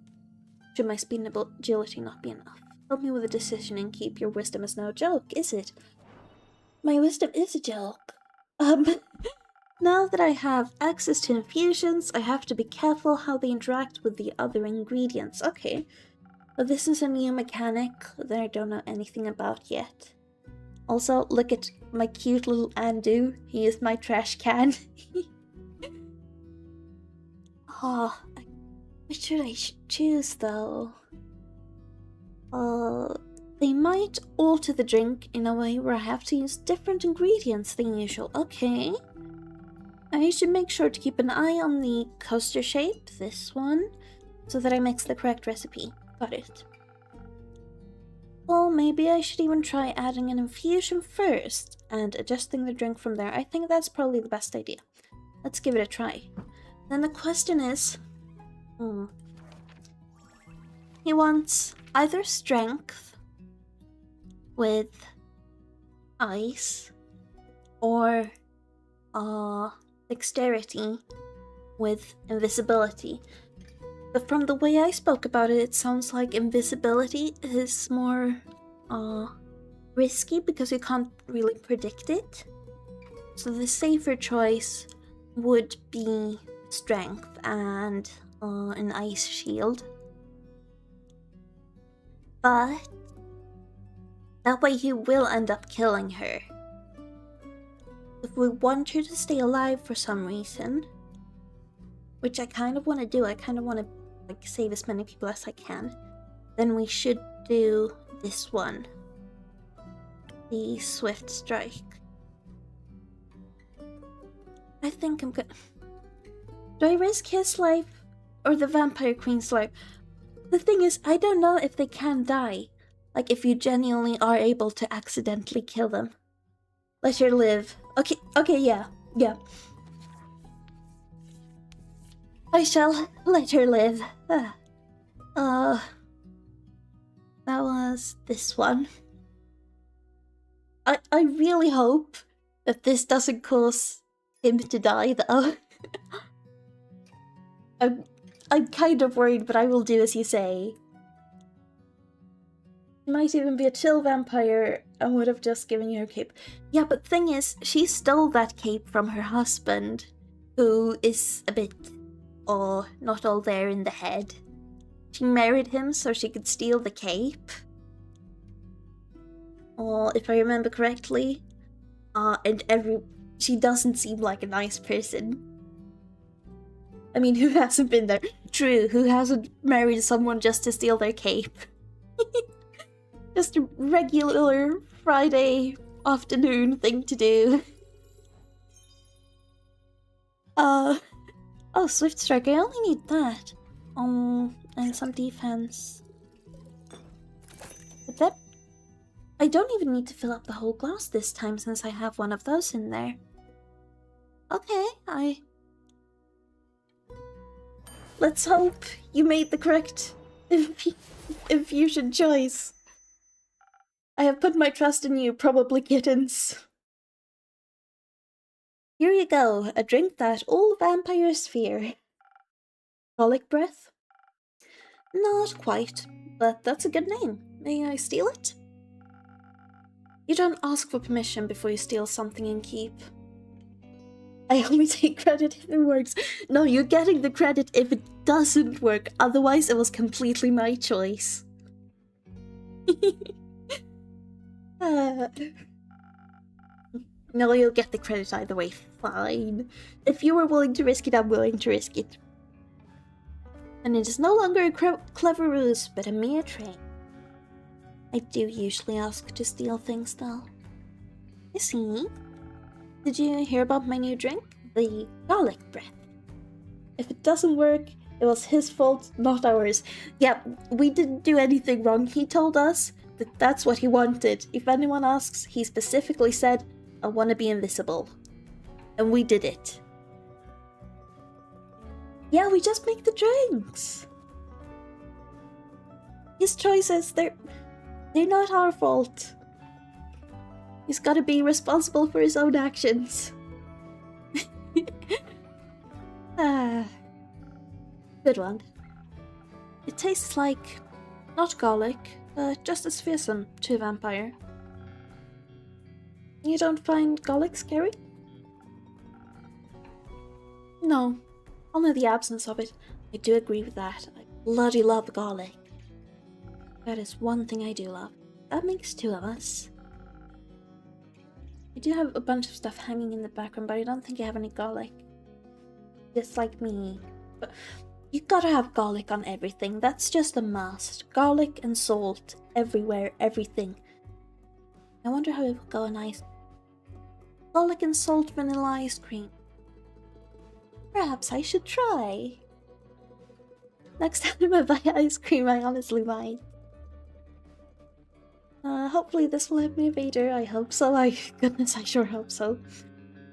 Should my speed and agility not be enough? Help me with a decision and keep your wisdom is no joke, is it? My wisdom is a joke. Now that I have access to infusions, I have to be careful how they interact with the other ingredients. Okay. But this is a new mechanic that I don't know anything about yet. Also, look at my cute little Andu. He is my trash can. Which should I choose though? They might alter the drink in a way where I have to use different ingredients than usual. Okay. I should make sure to keep an eye on the coaster shape, this one, so that I mix the correct recipe. Got it. Well, maybe I should even try adding an infusion first and adjusting the drink from there. I think that's probably the best idea. Let's give it a try. Then the question is... He wants either strength with ice or dexterity with invisibility. But from the way I spoke about it, it sounds like invisibility is more risky because you can't really predict it. So the safer choice would be strength and an ice shield. But that way he will end up killing her. If we want her to stay alive for some reason, which I kind of want to do, I kind of want to like save as many people as I can, then we should do this one. The Swift Strike. I think I'm gonna... Do I risk his life or the Vampire Queen's life? The thing is, I don't know if they can die. Like, if you genuinely are able to accidentally kill them. Let her live. Okay, yeah. I shall let her live. That was this one. I really hope that this doesn't cause him to die, though. I'm kind of worried, but I will do as you say. She might even be a chill vampire and would have just given you her cape. Yeah, but thing is, she stole that cape from her husband, who is a bit, not all there in the head. She married him so she could steal the cape. If I remember correctly. She doesn't seem like a nice person. I mean, who hasn't been there? True, who hasn't married someone just to steal their cape? Just a regular Friday afternoon thing to do. Oh, Swift Strike, I only need that. And some defense. But that... I don't even need to fill up the whole glass this time since I have one of those in there. Okay, Let's hope you made the correct infusion choice. I have put my trust in you, probably kittens. Here you go, a drink that all vampires fear. Colic breath? Not quite, but that's a good name. May I steal it? You don't ask for permission before you steal something and keep. I only take credit if it works. No, you're getting the credit if it doesn't work. Otherwise, it was completely my choice. No, you'll get the credit either way. Fine. If you were willing to risk it, I'm willing to risk it. And it is no longer a clever ruse, but a mere trick. I do usually ask to steal things, though. I see. Did you hear about my new drink? The garlic breath. If it doesn't work, it was his fault, not ours. Yeah, we didn't do anything wrong. He told us that that's what he wanted. If anyone asks, he specifically said, I want to be invisible. And we did it. Yeah, we just make the drinks. His choices, they're not our fault. He's gotta be responsible for his own actions. Good one. It tastes like, not garlic, but just as fearsome to a vampire. You don't find garlic scary? No, only the absence of it. I do agree with that. I bloody love garlic. That is one thing I do love. That makes two of us. I do have a bunch of stuff hanging in the background, but I don't think I have any garlic. Just like me. But you gotta have garlic on everything. That's just a must. Garlic and salt everywhere, everything. I wonder how it would go on ice. Garlic and salt vanilla ice cream. Perhaps I should try. Next time I buy ice cream, I honestly might. Hopefully this will help me Vader. I hope so. Goodness, I sure hope so.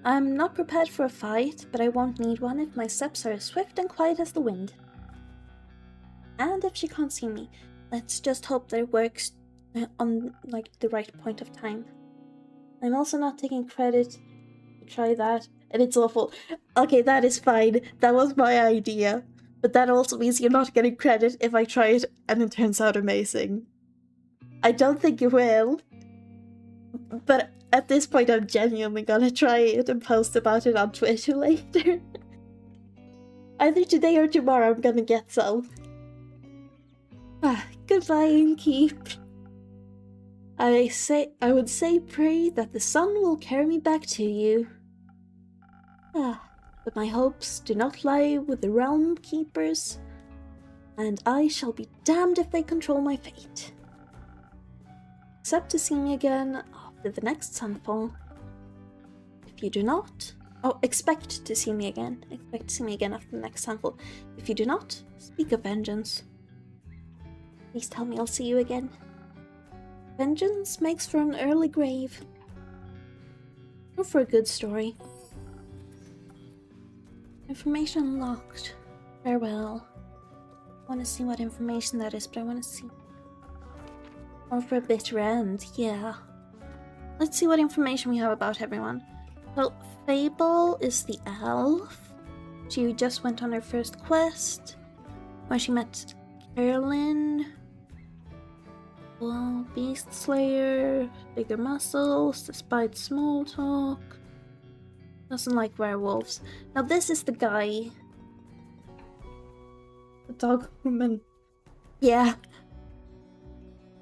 I'm not prepared for a fight, but I won't need one if my steps are as swift and quiet as the wind. And if she can't see me, let's just hope that it works on, like, the right point of time. I'm also not taking credit. Try that, and it's awful. Okay, that is fine. That was my idea. But that also means you're not getting credit if I try it and it turns out amazing. I don't think you will. But at this point, I'm genuinely gonna try it and post about it on Twitter later. Either today or tomorrow, I'm gonna get some. Goodbye and keep. I would say pray that the sun will carry me back to you. But my hopes do not lie with the realm keepers, and I shall be damned if they control my fate. Except to see me again after the next sunfall. If you do not... Oh, expect to see me again. Expect to see me again after the next sunfall. If you do not, speak of vengeance. Please tell me I'll see you again. Vengeance makes for an early grave. Or for a good story. Information unlocked. Farewell. I want to see what information that is, but I want to see... Or for a bitter end, yeah. Let's see what information we have about everyone. Well, Fable is the elf. She just went on her first quest, where she met Carolyn. Well, Beast Slayer, bigger muscles, despite small talk. Doesn't like werewolves. Now this is the guy. The dog woman. Yeah.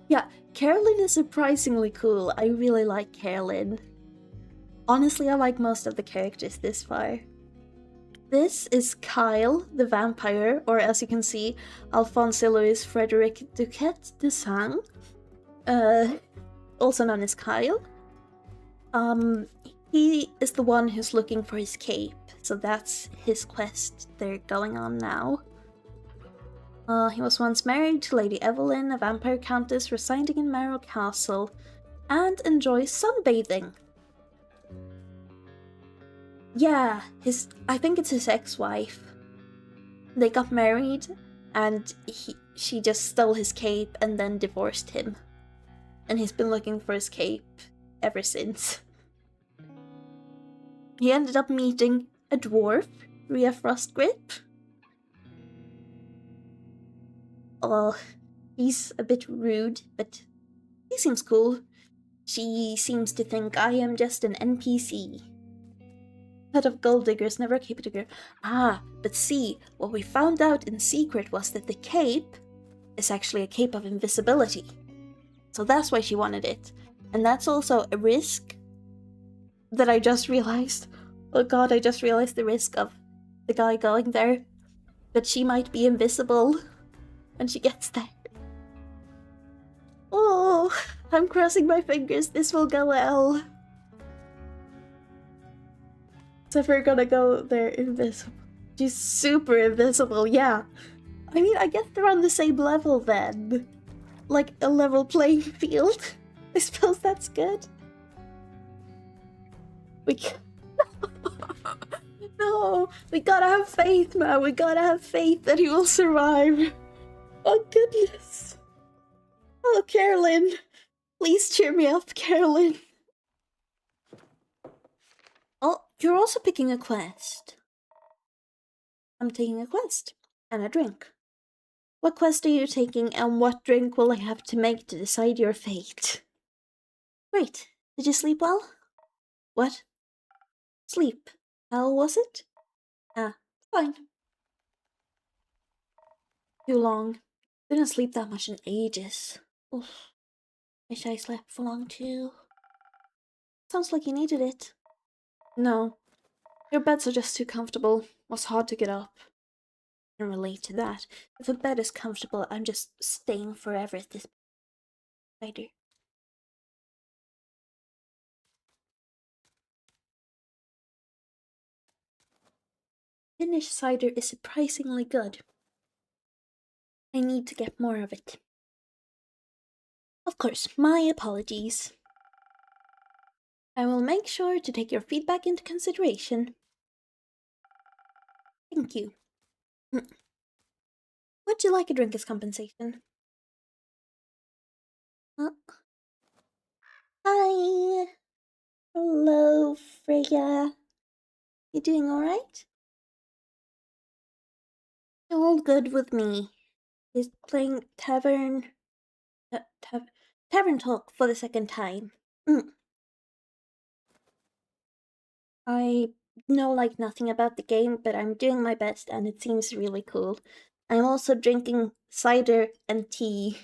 Yeah, Carolyn is surprisingly cool. I really like Carolyn. Honestly, I like most of the characters this far. This is Kyle, the vampire, or as you can see, Alphonse Louis Frederic Duquette de Sang, also known as Kyle. He is the one who's looking for his cape, so that's his quest they're going on now. He was once married to Lady Evelyn, a vampire countess residing in Marrow Castle, and enjoys sunbathing. Yeah, I think it's his ex-wife. They got married, and she just stole his cape and then divorced him. And he's been looking for his cape ever since. He ended up meeting a dwarf, Rhea Frostgrip. Oh, he's a bit rude, but he seems cool. She seems to think I am just an NPC. Head of gold diggers, never a cape digger. But see, what we found out in secret was that the cape is actually a cape of invisibility. So that's why she wanted it. And that's also a risk that I just realized. Oh god, I just realized the risk of the guy going there. That she might be invisible when she gets there. Oh, I'm crossing my fingers, this will go well. So if we're gonna go there invisible. She's super invisible, yeah. I mean, I guess they're on the same level then. Like a level playing field. I suppose that's good. We can No, we gotta have faith, man. We gotta have faith that he will survive. Oh, goodness. Oh, Carolyn. Please cheer me up, Carolyn. Oh, you're also picking a quest. I'm taking a quest. And a drink. What quest are you taking, and what drink will I have to make to decide your fate? Great. Did you sleep well? What? Sleep. How was it? Ah, fine. Too long. Didn't sleep that much in ages. Oof. Wish I slept for long too. Sounds like you needed it. No. Your beds are just too comfortable. Was hard to get up. I can relate to that. If a bed is comfortable, I'm just staying forever at this spider. Finnish cider is surprisingly good. I need to get more of it. Of course, my apologies. I will make sure to take your feedback into consideration. Thank you. Would you like a drink as compensation? Hi! Hello, Freya. You doing alright? All good with me. Is playing Tavern Talk for the second time. I know like nothing about the game, but I'm doing my best and it seems really cool. I'm also drinking cider and tea,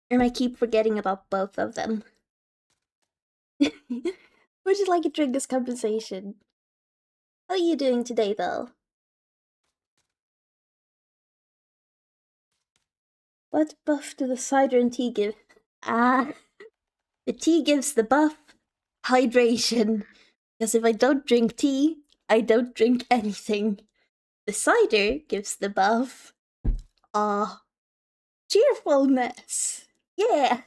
and I keep forgetting about both of them. Would you like a drink as compensation? How are you doing today, though? What buff do the cider and tea give? Ah, the tea gives the buff hydration. Because if I don't drink tea, I don't drink anything. The cider gives the buff cheerfulness. Yeah,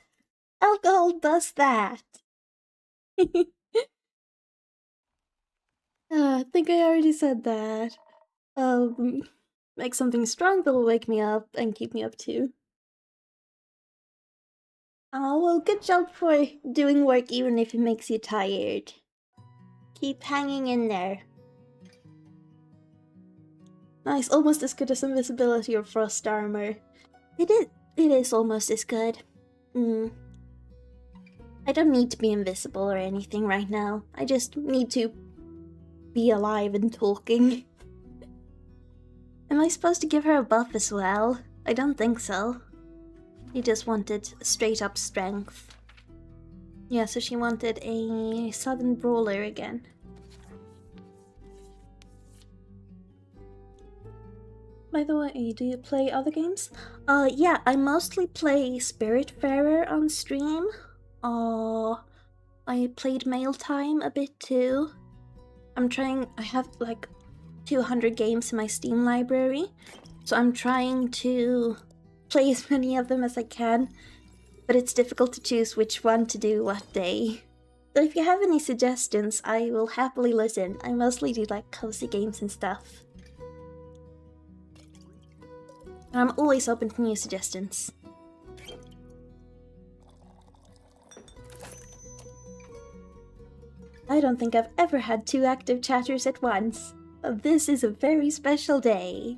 alcohol does that. I think I already said that. Make something strong that will wake me up and keep me up too. Oh, well, good job for doing work even if it makes you tired. Keep hanging in there. Nice, almost as good as invisibility or frost armor. It is almost as good. I don't need to be invisible or anything right now. I just need to be alive and talking. Am I supposed to give her a buff as well? I don't think so. She just wanted straight up strength. Yeah, so she wanted a Southern Brawler again. By the way, do you play other games? Yeah, I mostly play Spiritfarer on stream. I played Mail Time a bit too. I have like 200 games in my Steam library, so I'm trying to play as many of them as I can, but it's difficult to choose which one to do what day. So if you have any suggestions, I will happily listen. I mostly do like cozy games and stuff. And I'm always open to new suggestions. I don't think I've ever had 2 active chatters at once. This is a very special day.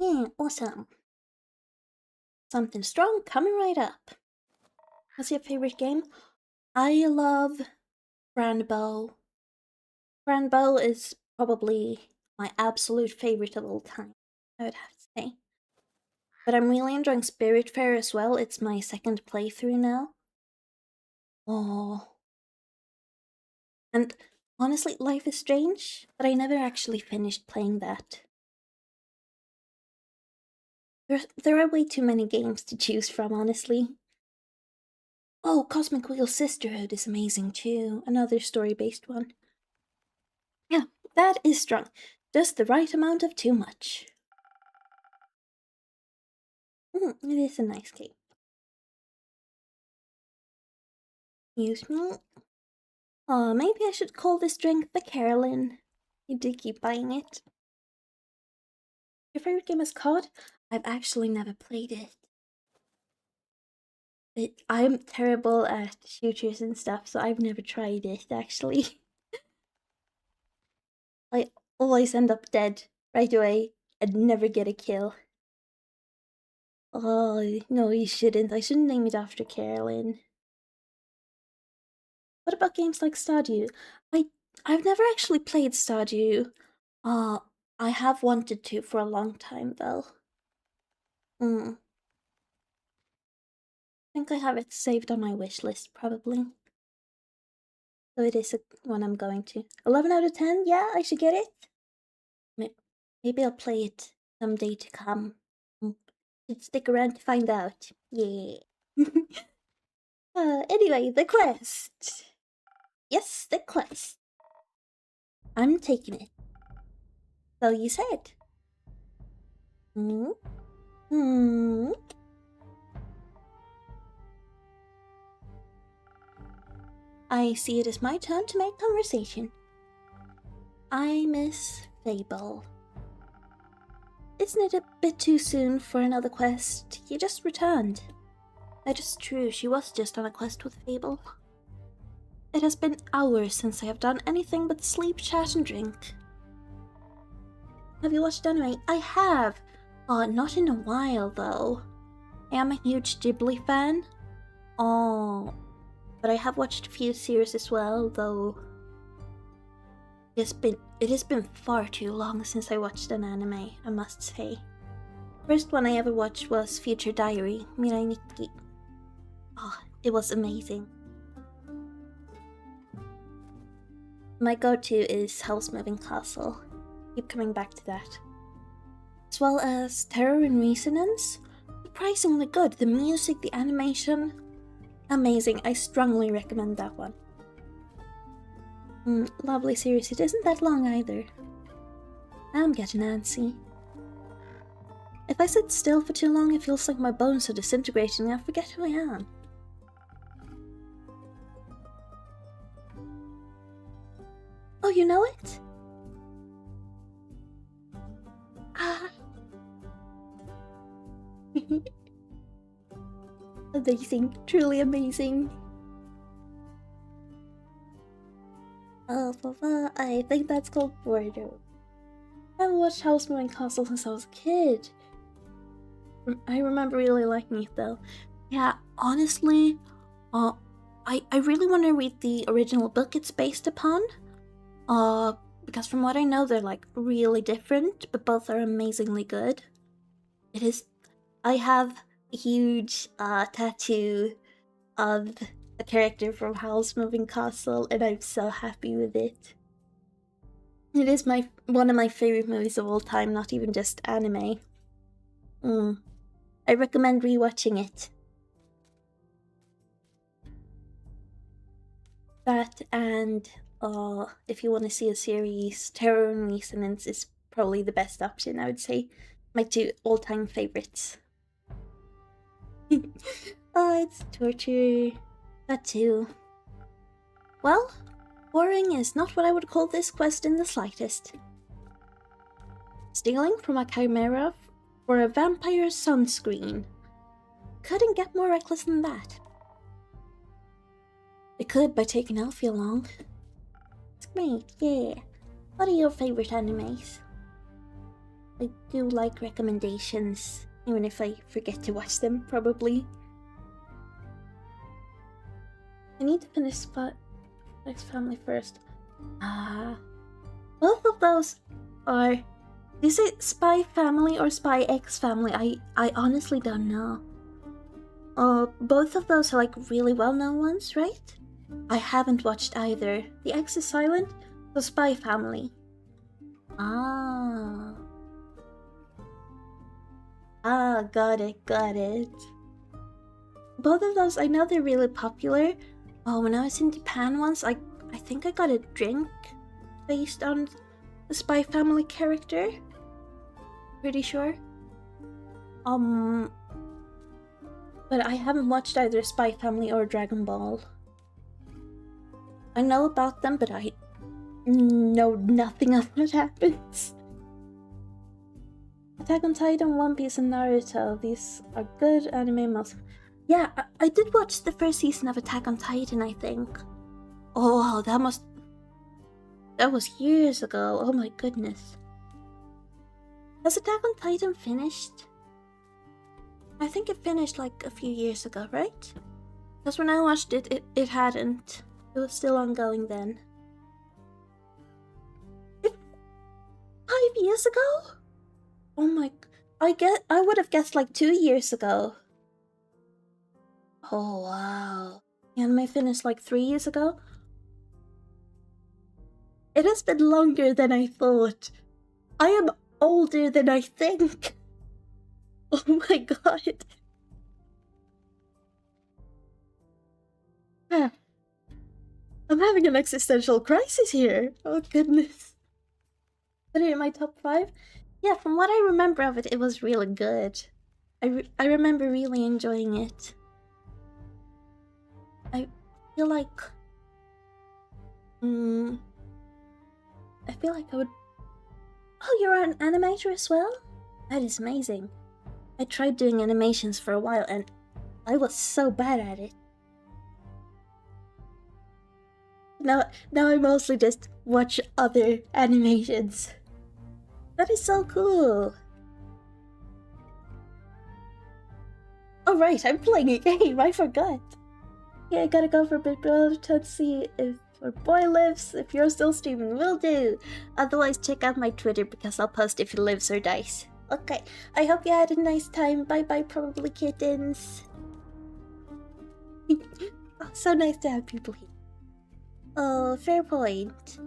Yeah, awesome. Something strong coming right up. What's your favorite game? I love Brandbow. Brandbow is probably my absolute favorite of all time, I would have to say. But I'm really enjoying Spiritfarer as well. It's my second playthrough now. Oh. And honestly, Life is Strange, but I never actually finished playing that. There are way too many games to choose from, honestly. Oh, Cosmic Wheel Sisterhood is amazing too. Another story-based one. Yeah, that is strong. Just the right amount of too much. It is a nice game. Excuse me. Maybe I should call this drink the Carolyn. You do keep buying it. Your favorite game is COD? I've actually never played it. I'm terrible at shooters and stuff, so I've never tried it, actually. I always end up dead right away and never get a kill. Oh, no, you shouldn't. I shouldn't name it after Carolyn. What about games like Stardew? I've never actually played Stardew. Uh, I have wanted to for a long time, though. I think I have it saved on my wish list, probably. So it is one I'm going to. 11 out of 10? Yeah, I should get it. Maybe I'll play it someday to come. Should stick around to find out. Yeah. Anyway, the quest. Yes, the quest. I'm taking it. So you said. I see it as my turn to make conversation. I miss Fable. Isn't it a bit too soon for another quest? You just returned. That is true, she was just on a quest with Fable. It has been hours since I have done anything but sleep, chat, and drink. Have you watched anime? I have! Not in a while, though. I am a huge Ghibli fan. But I have watched a few series as well, though it has been far too long since I watched an anime, I must say. First one I ever watched was Future Diary, Mirai Nikki. It was amazing. My go-to is House Moving Castle. Keep coming back to that. As well as Terror in Resonance. Surprisingly good. The music, the animation. Amazing. I strongly recommend that one. Lovely series. It isn't that long either. I'm getting antsy. If I sit still for too long, it feels like my bones are disintegrating and I forget who I am. Oh, you know it? Amazing. Truly amazing. I think that's called Bordeaux. I haven't watched House Moving Castle since I was a kid. I remember really liking it though. Yeah, honestly, I really want to read the original book it's based upon. Because from what I know, they're like really different, but both are amazingly good. It is. I have a huge tattoo of a character from House Moving Castle, and I'm so happy with it. It is one of my favorite movies of all time, not even just anime. I recommend rewatching it. That and if you want to see a series, Terror and Resonance is probably the best option, I would say. My two all-time favorites. It's torture. That too. Well, boring is not what I would call this quest in the slightest. Stealing from a chimera for a vampire sunscreen. Couldn't get more reckless than that. It could by taking Alfie along. It's great, yeah. What are your favorite animes? I do like recommendations, even if I forget to watch them, probably. I need to finish Spy X Family first. Both of those are... Is it Spy Family or Spy X Family? I honestly don't know. Both of those are like really well-known ones, right? I haven't watched either. The X is silent, so Spy Family. Ah, got it, got it. Both of those, I know they're really popular. Oh, when I was in Japan once, I think I got a drink based on the Spy Family character. Pretty sure. But I haven't watched either Spy Family or Dragon Ball. I know about them, but I know nothing of what happens. Attack on Titan, One Piece, and Naruto. These are good anime most. Yeah, I did watch the first season of Attack on Titan, I think. Oh, that was years ago. Oh my goodness. Has Attack on Titan finished? I think it finished like a few years ago, right? Because when I watched it, it hadn't. It was still ongoing then. 5 years ago? Oh my... I would have guessed like 2 years ago. Oh wow. Anime finished like 3 years ago? It has been longer than I thought. I am older than I think. Oh my god. I'm having an existential crisis here. Oh goodness. Put it in my top 5? Yeah, from what I remember of it, it was really good. I remember really enjoying it. I feel like... I feel like I would... Oh, you're an animator as well? That is amazing. I tried doing animations for a while and I was so bad at it. Now I mostly just watch other animations. That is so cool. Oh right, I'm playing a game, I forgot. Yeah, I gotta go for a bit to see if our boy lives. If you're still streaming, will do. Otherwise, check out my Twitter because I'll post if he lives or dies. Okay, I hope you had a nice time. Bye bye, probably kittens. Oh, so nice to have people here. Oh, fair point.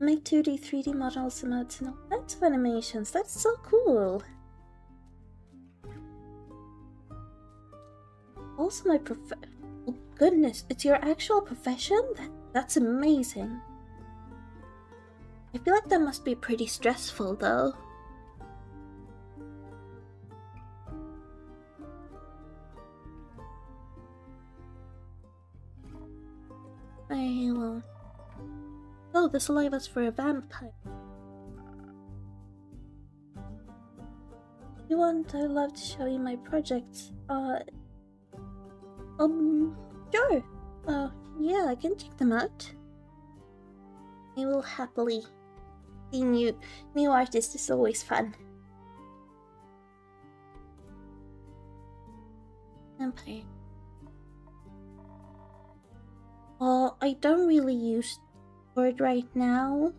Make 2D, 3D models, emotes, and all kinds of animations. That's so cool. Also, my oh goodness, it's your actual profession? That's amazing. I feel like that must be pretty stressful, though. Oh, the saliva's for a vampire. If you want, I'd love to show you my projects. Sure. Yeah, I can check them out. I will happily. Seeing new artists is always fun. Vampire. I don't really use Discord right now.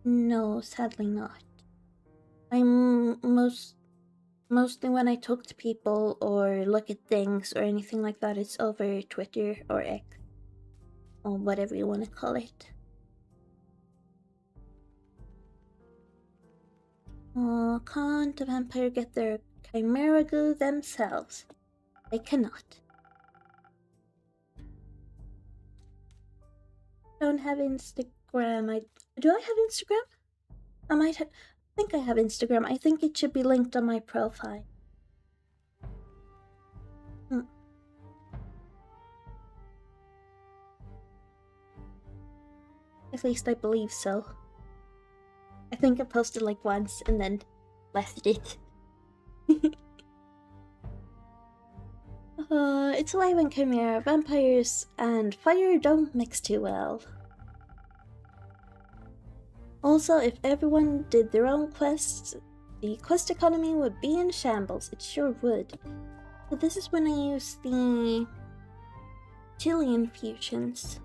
No, sadly not. I'm mostly when I talk to people or look at things or anything like that, it's over Twitter or X or whatever you want to call it. Can't a vampire get their chimera goo themselves? They cannot. Don't have Instagram. Do I have Instagram? I think I have Instagram. I think it should be linked on my profile. At least I believe so. I think I posted like once and then left it. It's alive in Chimera. Vampires and fire don't mix too well. Also, if everyone did their own quests, the quest economy would be in shambles. It sure would. So this is when I use the chili infusions.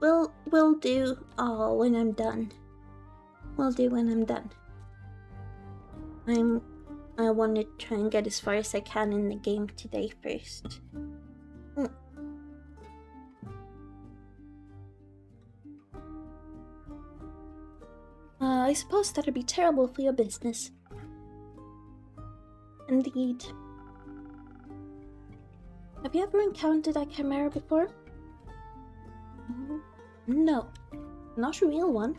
We'll do when I'm done. We'll do when I'm done. I want to try and get as far as I can in the game today first. I suppose that'd be terrible for your business. Indeed. Have you ever encountered a chimera before? No, not a real one.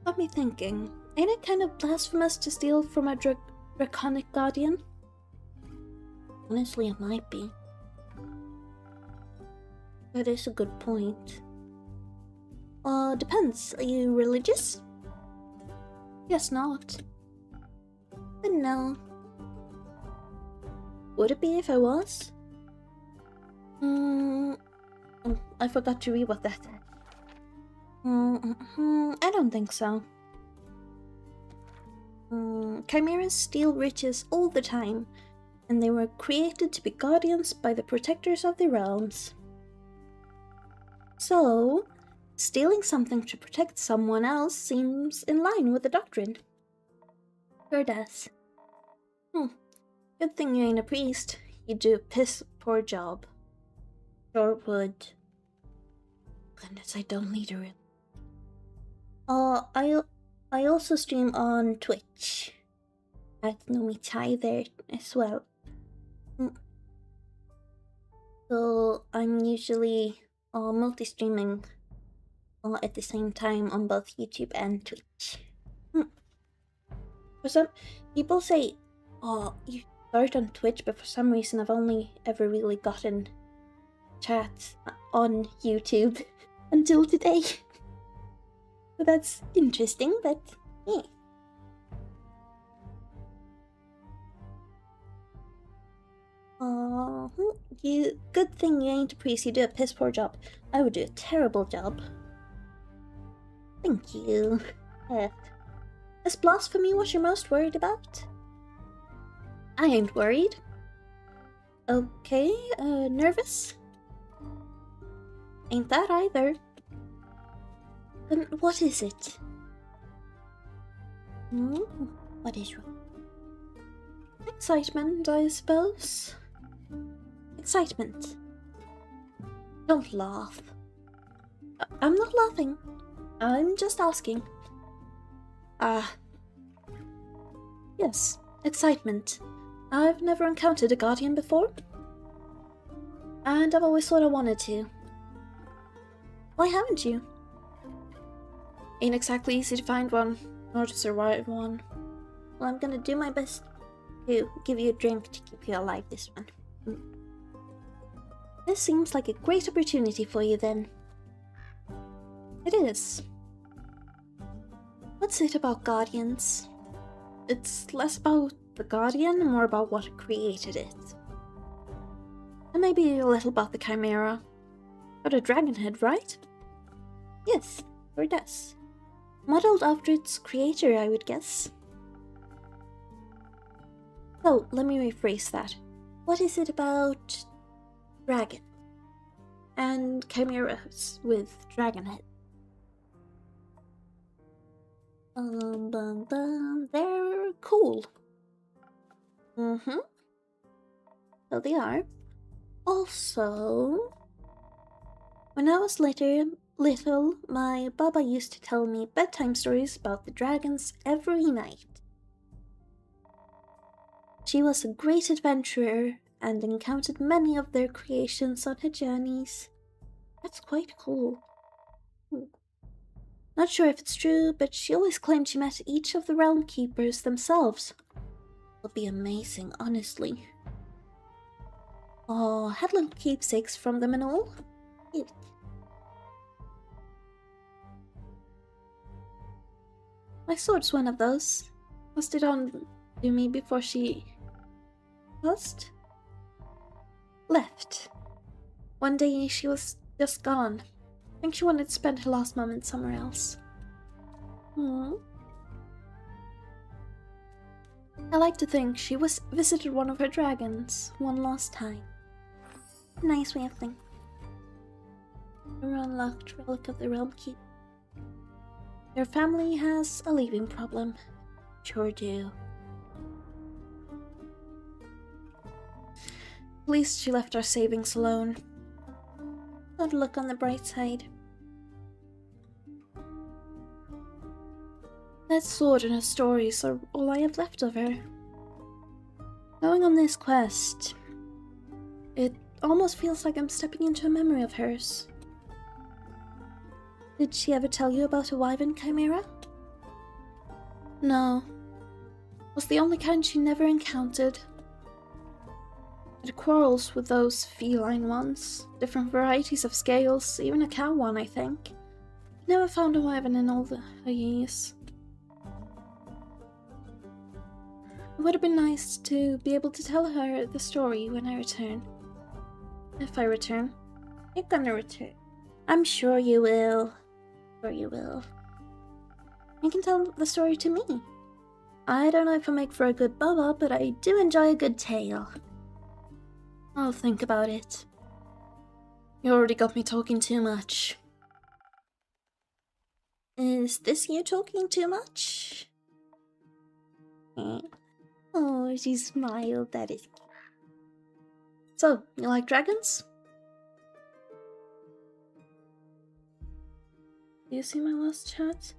Got me thinking, ain't it kind of blasphemous to steal from a draconic guardian? Honestly, it might be. That is a good point. Depends. Are you religious? Guess not. But no. Would it be if I was? I forgot to read what that said. I don't think so. Chimeras steal riches all the time, and they were created to be guardians by the protectors of the realms. So, stealing something to protect someone else seems in line with the doctrine. Sure does. Good thing you ain't a priest. You'd do a piss poor job. Sure would. Goodness, I don't need a real. I also stream on Twitch at Nomi Chai there as well. So I'm usually multi-streaming at the same time on both YouTube and Twitch. For some people say, you start on Twitch, but for some reason I've only ever really gotten chats on YouTube until today. So that's interesting, but yeah. Good thing you ain't a priest, you do a piss poor job. I would do a terrible job. Thank you. Is blasphemy what you're most worried about? I ain't worried. Okay, nervous? Ain't that either. Then what is it? What is wrong? Excitement, I suppose. Excitement. Don't laugh. I'm not laughing. I'm just asking. Yes, excitement. I've never encountered a guardian before, and I've always thought I wanted to. Why haven't you? Ain't exactly easy to find one, nor to survive one. Well, I'm gonna do my best to give you a drink to keep you alive this one. This seems like a great opportunity for you then. It is. What's it about guardians? It's less about the guardian and more about what created it. And maybe a little about the chimera. Got a dragon head, right? Yes, or does. Modeled after its creator, I would guess. So, let me rephrase that. What is it about dragon and chimeras with dragon head? They're cool. So they are. Also, when I was little, my Baba used to tell me bedtime stories about the dragons every night. She was a great adventurer and encountered many of their creations on her journeys. That's quite cool. Not sure if it's true, but she always claimed she met each of the realm keepers themselves. Would be amazing, honestly. Had little keepsakes from them and all. Cute. My sword's one of those. Passed it on to me before she passed. Left. One day she was just gone. I think she wanted to spend her last moment somewhere else. I like to think she visited one of her dragons one last time. Nice way of thinking. A unlocked relic of the realm keep. Your family has a leaving problem. Sure do. At least she left our savings alone. Gotta look on the bright side. That sword and her stories are all I have left of her. Going on this quest, it almost feels like I'm stepping into a memory of hers. Did she ever tell you about a wyvern chimera? No. It was the only kind she never encountered. It quarrels with those feline ones, different varieties of scales, even a cow one, I think. Never found a wyvern in all her years. It would have been nice to be able to tell her the story when I return. If I return. You're gonna return. I'm sure you will. Sure you will. You can tell the story to me. I don't know if I make for a good baba, but I do enjoy a good tale. I'll think about it. You already got me talking too much. Is this you talking too much? Oh, she smiled. That is cute. So, you like dragons? Do you see my last chat?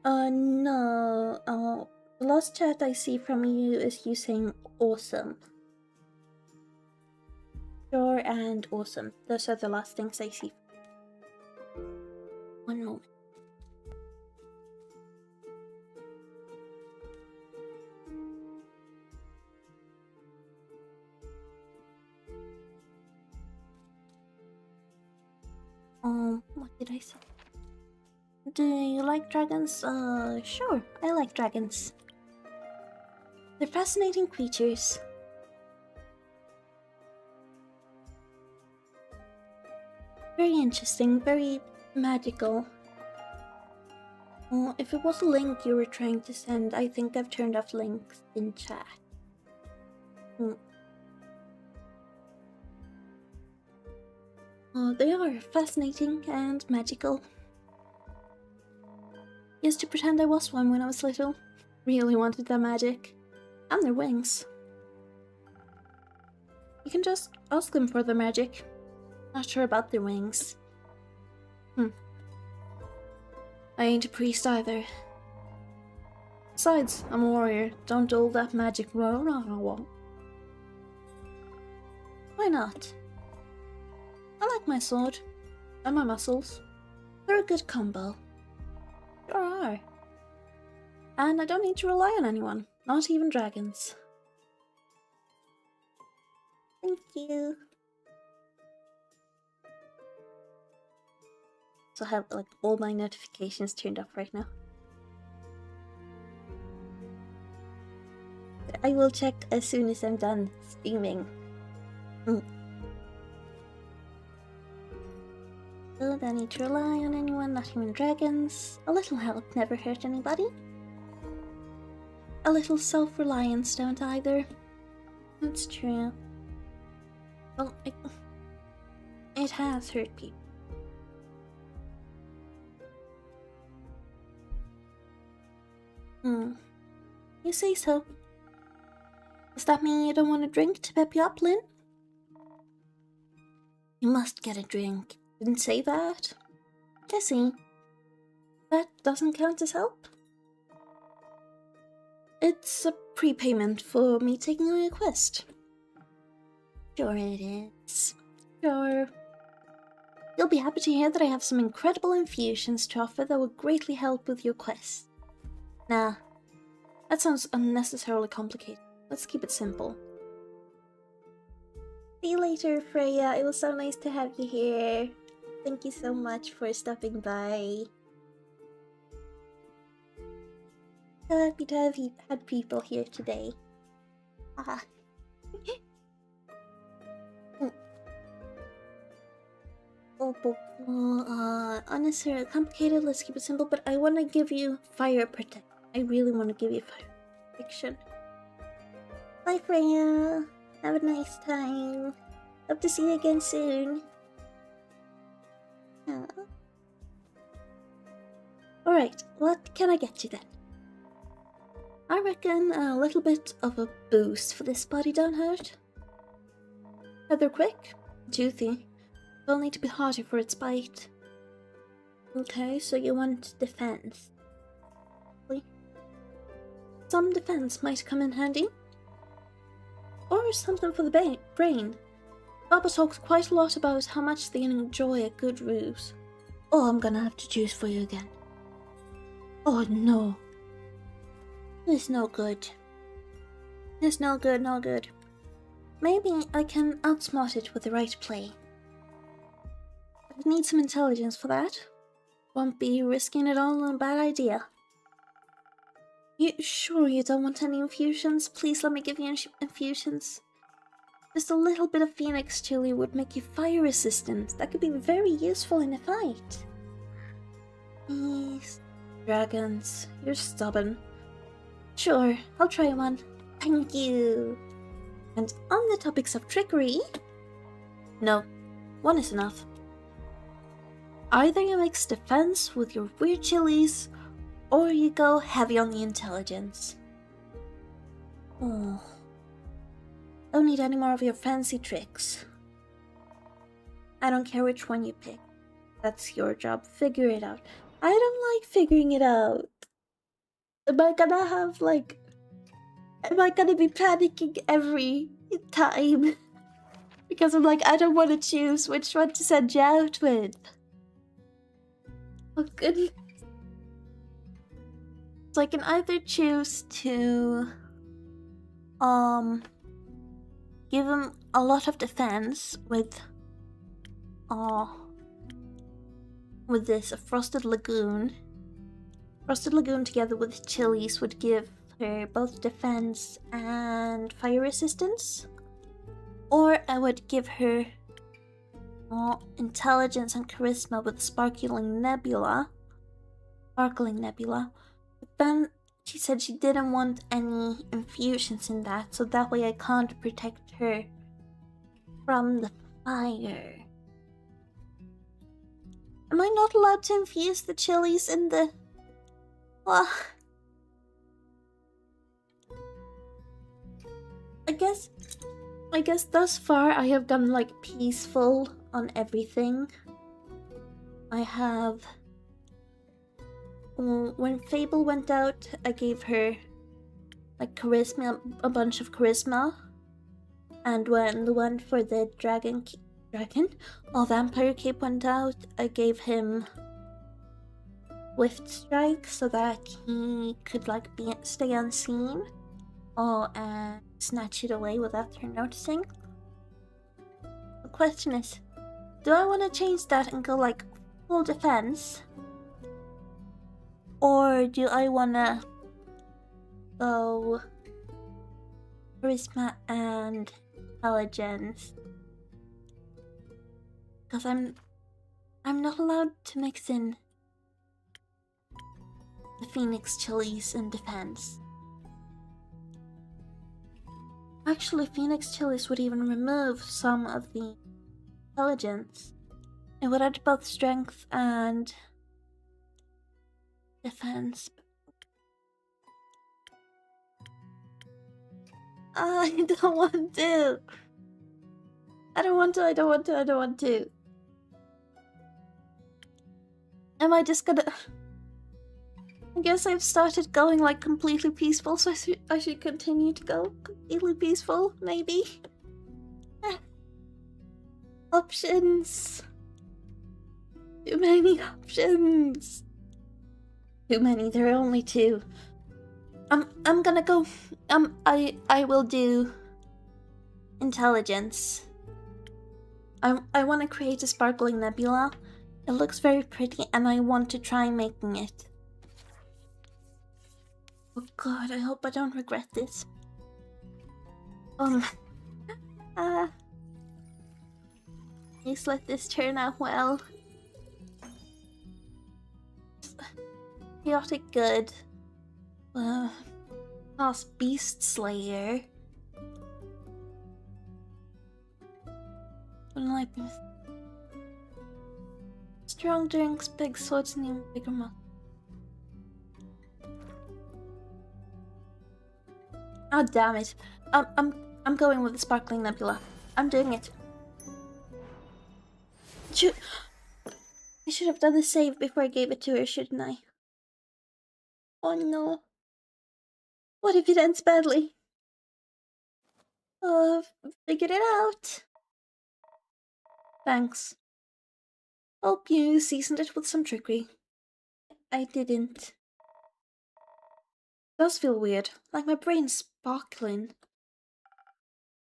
No. The last chat I see from you is you saying awesome. Sure and awesome. Those are the last things I see. One moment. What did I say? Do you like dragons? Sure, I like dragons. They're fascinating creatures. Very interesting, very magical. If it was a link you were trying to send, I think I've turned off links in chat. They are fascinating and magical. Used to pretend I was one when I was little. Really wanted their magic. And their wings. You can just ask them for their magic. Not sure about their wings. I ain't a priest either. Besides, I'm a warrior. Don't do all that magic. Why not? I like my sword. And my muscles. They're a good combo. Sure are. And I don't need to rely on anyone. Not even dragons. Thank you. So I have like all my notifications turned off right now. I will check as soon as I'm done streaming. Don't need to rely on anyone, not even dragons. A little help never hurt anybody. A little self-reliance don't either. That's true. Well, it has hurt people. You say so. Does that mean you don't want a drink to pep you up, Lynn? You must get a drink. Didn't say that. Tessie. That doesn't count as help? It's a prepayment for me taking on your quest. Sure it is. Sure. You'll be happy to hear that I have some incredible infusions to offer that will greatly help with your quest. Nah. That sounds unnecessarily complicated. Let's keep it simple. See you later, Freya. It was so nice to have you here. Thank you so much for stopping by. So happy to have had people here today. Unnecessarily complicated. Let's keep it simple. But I want to give you fire protection. I really want to give you fire protection. Bye, Freya. Have a nice time. Hope to see you again soon. Alright, what can I get you then? I reckon a little bit of a boost for this body don't hurt. They're quick, toothy. They'll need to be harder for its bite. Okay, so you want defense. some defense might come in handy. Or something for the brain. Papa talks quite a lot about how much they enjoy a good ruse. Oh, I'm gonna have to choose for you again. Oh no. It's no good. It's no good, no good. Maybe I can outsmart it with the right play. I need some intelligence for that. Won't be risking it all on a bad idea. You sure you don't want any infusions? Please let me give you infusions. Just a little bit of phoenix chili would make you fire resistant. That could be very useful in a fight. Please. Dragons, you're stubborn. Sure, I'll try one. Thank you. And on the topics of trickery... No, one is enough. Either you mix defense with your weird chilies, or you go heavy on the intelligence. Oh. Don't need any more of your fancy tricks. I don't care which one you pick. That's your job. Figure it out. I don't like figuring it out. Am I gonna be panicking every time? Because I'm like, I don't want to choose which one to send you out with. Oh goodness. So I can either choose to give him a lot of defense with this a frosted lagoon. Frosted lagoon together with chilies would give her both defense and fire resistance. Or I would give her intelligence and charisma with sparkling nebula. But then she said she didn't want any infusions in that, so that way I can't protect her from the fire. Am I not allowed to infuse the chilies in the... I guess thus far I have done like peaceful on everything. I have... When Fable went out, I gave her like charisma, a bunch of charisma. And when the one for the vampire cape went out, I gave him Swift Strike so that he could like stay unseen. And snatch it away without her noticing. The question is, do I want to change that and go like full defense? Or do I want to go charisma and intelligence? Because I'm not allowed to mix in the Phoenix chilies in defense. Actually, Phoenix chilies would even remove some of the intelligence. It would add both strength and defense. I don't want to. I don't want to. Am I just gonna... I guess I've started going like completely peaceful, so I should continue to go completely peaceful, maybe? Options. Too many options. Too many, there are only two. I'm gonna go... I will do... intelligence. I want to create a sparkling nebula. It looks very pretty and I want to try making it. Oh god, I hope I don't regret this. Please let this turn out well. Chaotic good. Past Beast Slayer. Like this. Strong drinks, big swords, and even bigger muscles. Oh damn it! I'm going with the sparkling nebula. I'm doing it. I should have done the save before I gave it to her, shouldn't I? Oh no. What if it ends badly? Figured it out. Thanks. Hope you seasoned it with some trickery. I didn't. Does feel weird, like my brain's sparkling.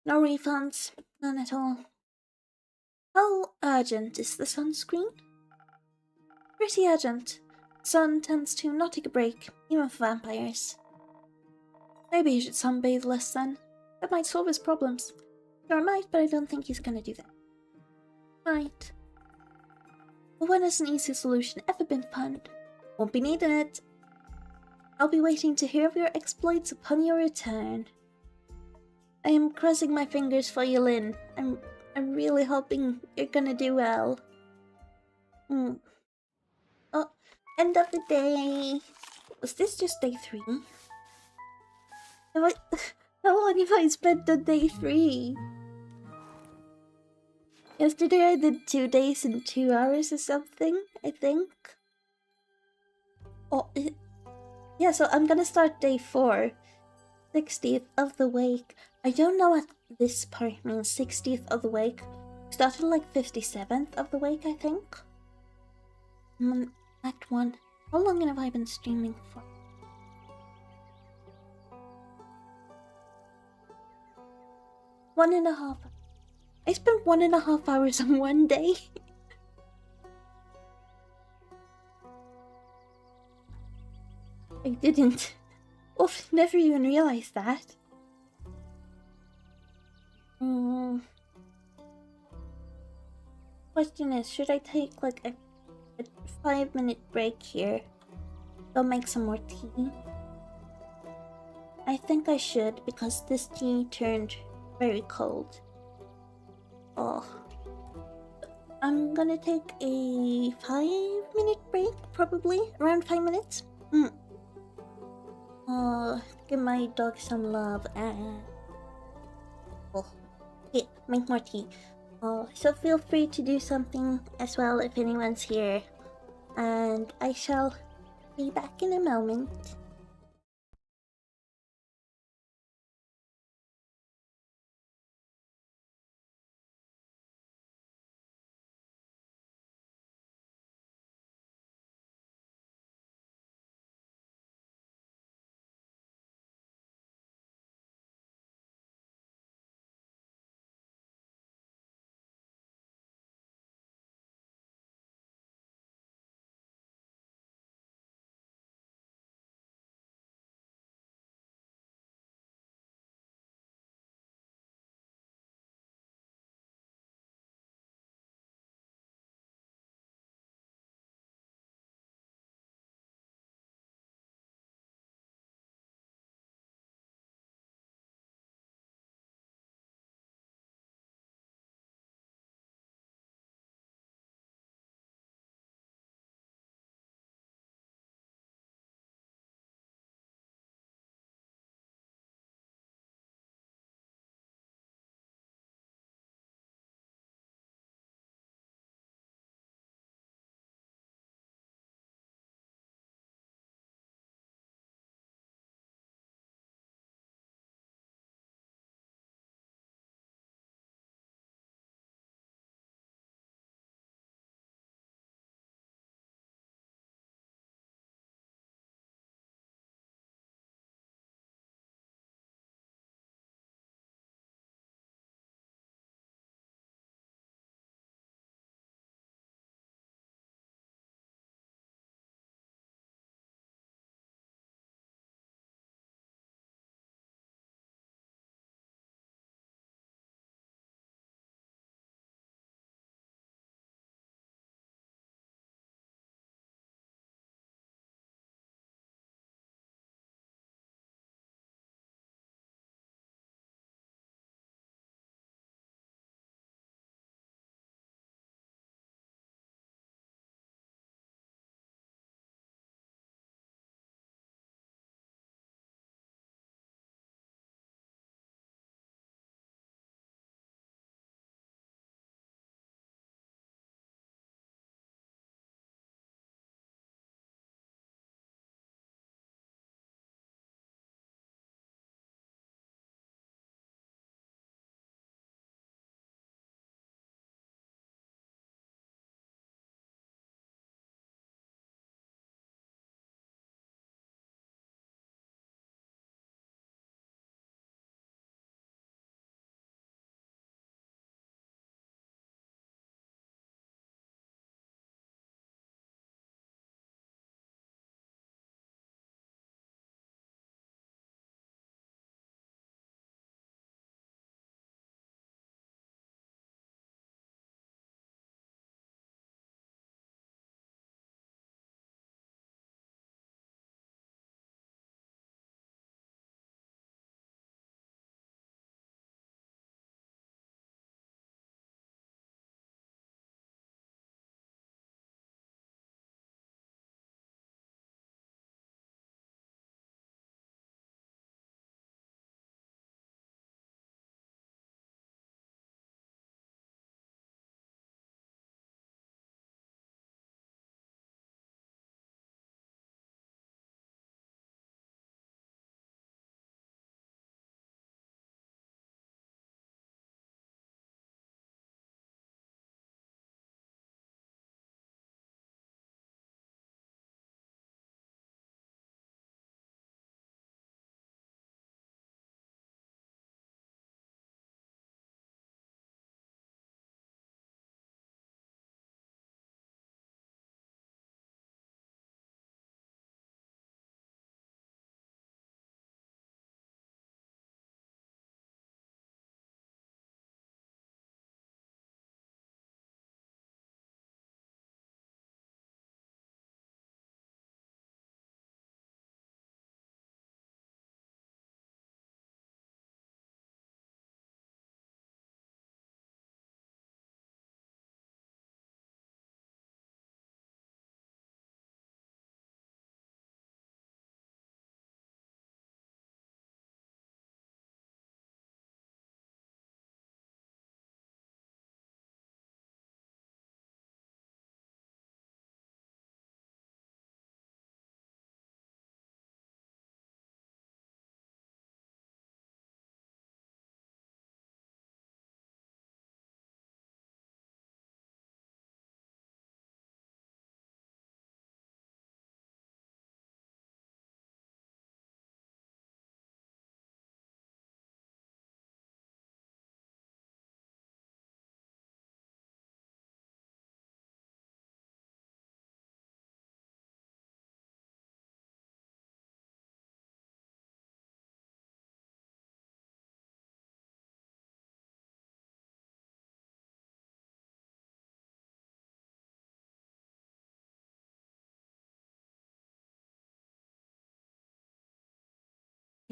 No refunds. None at all. How urgent is the sunscreen? Pretty urgent. Sun tends to not take a break, even for vampires. Maybe he should sunbathe less then. That might solve his problems. Sure might, but I don't think he's gonna do that. Might. But when has an easy solution ever been found? Won't be needing it. I'll be waiting to hear of your exploits upon your return. I am crossing my fingers for you, Lynn. I'm really hoping you're gonna do well. Oh, end of the day. Was this just day 3? How long have I spent on day 3? Yesterday I did 2 days and 2 hours or something, I think. Oh, yeah, so I'm gonna start day 4. 60th of the week. I don't know what this part means, 60th of the week. Started like 57th of the week, I think. Act 1. How long have I been streaming for? One and a half. I spent 1.5 hours on one day. I didn't. Oh, never even realized that. Question is, should I take like a 5-minute break here? Go make some more tea? I think I should, because this tea turned very cold. Oh. I'm gonna take a 5-minute break, probably. Around 5 minutes. Give my dog some love and... Oh. Yeah, make more tea. So feel free to do something as well if anyone's here. And I shall be back in a moment.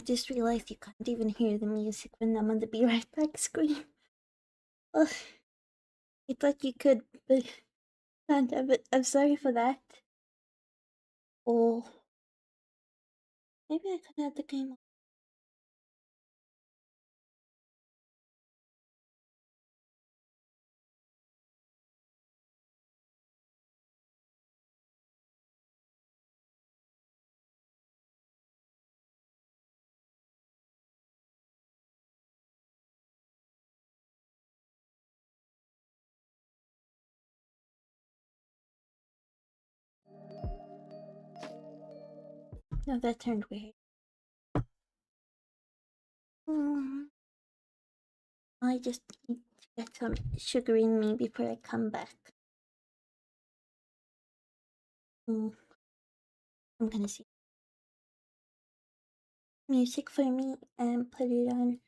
I just realized you can't even hear the music when I'm on the Be Right Back screen. Ugh. I thought you could, but can't. I'm sorry for that. Oh, maybe I can add the game. No, that turned weird. Hmm. I just need to get some sugar in me before I come back. I'm gonna see music for me and put it on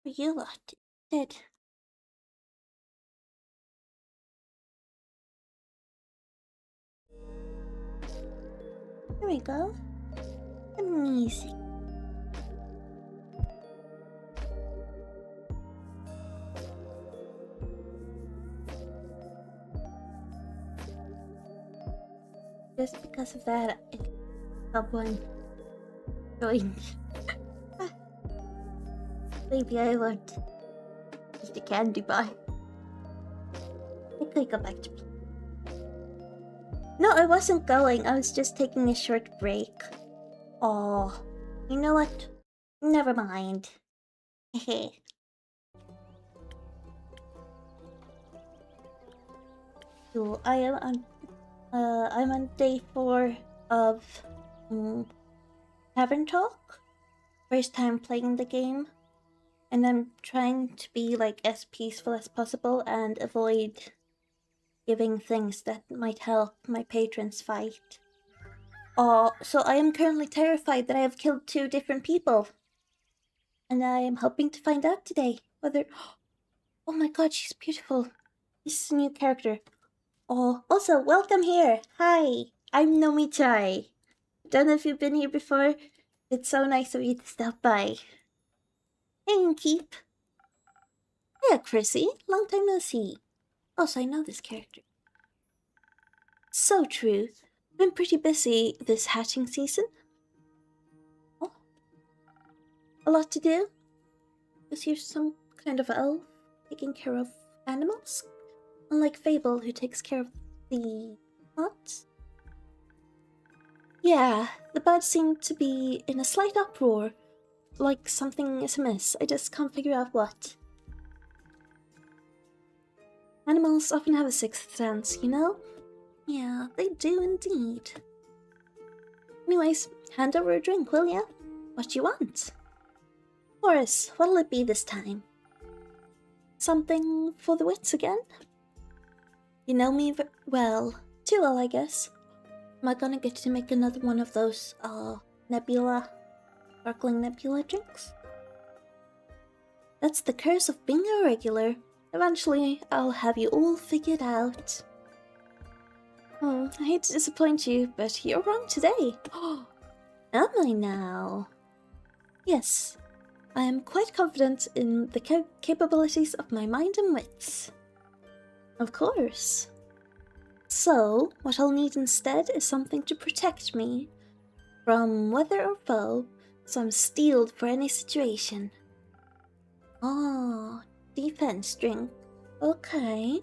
for you lot instead. There we go. The music. Just because of that, it's someone going. Maybe I won't eat a candy bar. I could go back to play. No, I wasn't going. I was just taking a short break. Oh, you know what? Never mind. Hehe. So I'm on day 4 of Tavern Talk. First time playing the game. And I'm trying to be like as peaceful as possible and avoid giving things that might help my patrons fight. Oh, so I am currently terrified that I have killed 2 different people. And I am hoping to find out today whether... Oh my god, she's beautiful. This is a new character. Oh, also, welcome here. Hi, I'm Nomi Chai. Don't know if you've been here before. It's so nice of you to stop by. Hey, Keep. Yeah, Chrissy. Long time no see. Also, I know this character. So true. Been pretty busy this hatching season. Oh, a lot to do. Is here some kind of elf taking care of animals? Unlike Fable, who takes care of the pots. Yeah, the birds seem to be in a slight uproar. Like something is amiss. I just can't figure out what. Animals often have a sixth sense, you know? Yeah, they do indeed. Anyways, hand over a drink, will ya? What you want? Horace, what'll it be this time? Something for the wits again? You know me well. Too well, I guess. Am I gonna get to make another one of those, nebula... sparkling nebula drinks? That's the curse of being a regular. Eventually, I'll have you all figured out. I hate to disappoint you, but you're wrong today. Am I now? Yes, I am quite confident in the capabilities of my mind and wits. Of course. So, what I'll need instead is something to protect me from weather or foe, so I'm steeled for any situation. Oh, defense drink. Okay.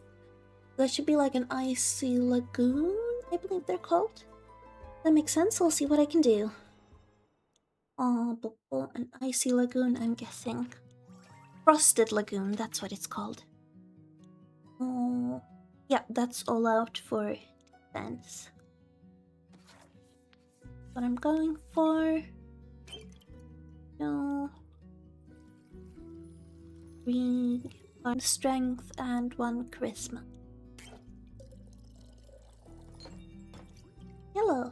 That should be like an icy lagoon, I believe they're called. That makes sense, I'll see what I can do. Oh, an icy lagoon, I'm guessing. Frosted lagoon, that's what it's called. Oh, yeah, that's all out for defense. What I'm going for... No... 3, 1 strength and 1 charisma. Hello.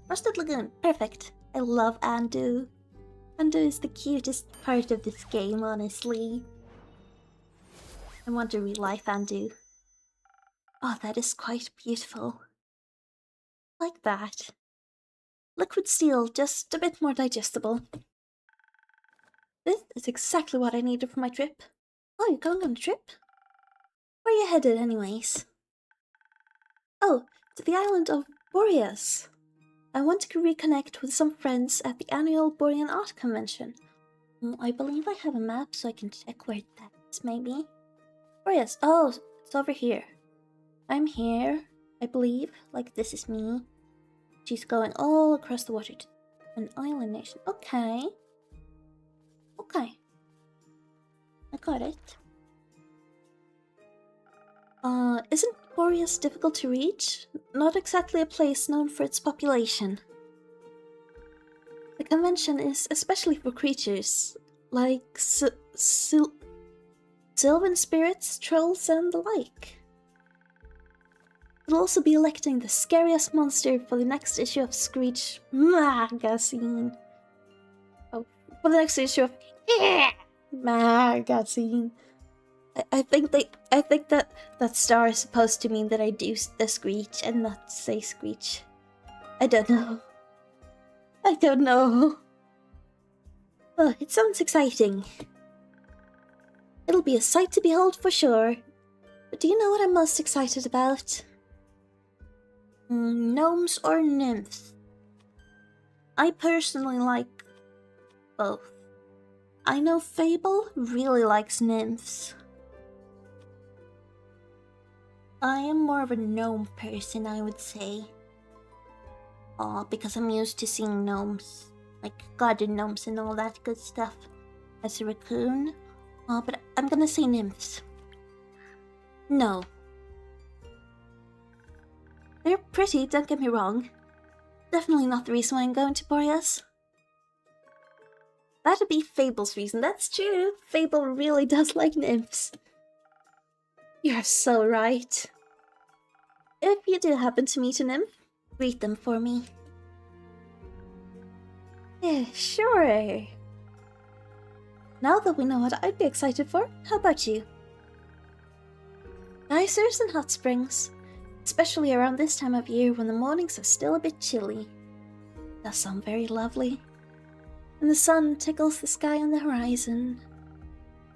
Frosted lagoon, perfect. I love Andu. Andu is the cutest part of this game, honestly. I want to relife Andu. Oh, that is quite beautiful. Like that. liquid steel, just a bit more digestible. This is exactly what I needed for my trip. Oh, you're going on a trip? Where are you headed, anyways? Oh, to the island of Boreas. I want to reconnect with some friends at the annual Borean Art Convention. I believe I have a map, so I can check where that is, maybe. Boreas. Oh, it's over here. I'm here, I believe. Like, this is me. She's going all across the water to an island nation. Okay. Okay. I got it. Isn't Boreas difficult to reach? Not exactly a place known for its population. The convention is especially for creatures like sylvan spirits, trolls, and the like. We'll also be electing the scariest monster for the next issue of Screech Magazine. Oh, for the next issue of Magazine. I think that star is supposed to mean that I do the Screech and not say Screech. I don't know. I don't know. Oh, it sounds exciting. It'll be a sight to behold for sure. But do you know what I'm most excited about? Gnomes or nymphs? I personally like both. I know Fable really likes nymphs. I am more of a gnome person, I would say. Because I'm used to seeing gnomes. Like garden gnomes and all that good stuff. As a raccoon. But I'm gonna say nymphs. No. They're pretty, don't get me wrong. Definitely not the reason why I'm going to Boreas. That'd be Fable's reason, that's true. Fable really does like nymphs. You're so right. If you do happen to meet a nymph, greet them for me. Yeah, sure. Now that we know what I'd be excited for, how about you? Geysers and hot springs. Especially around this time of year when the mornings are still a bit chilly. Does sound very lovely. And the sun tickles the sky on the horizon.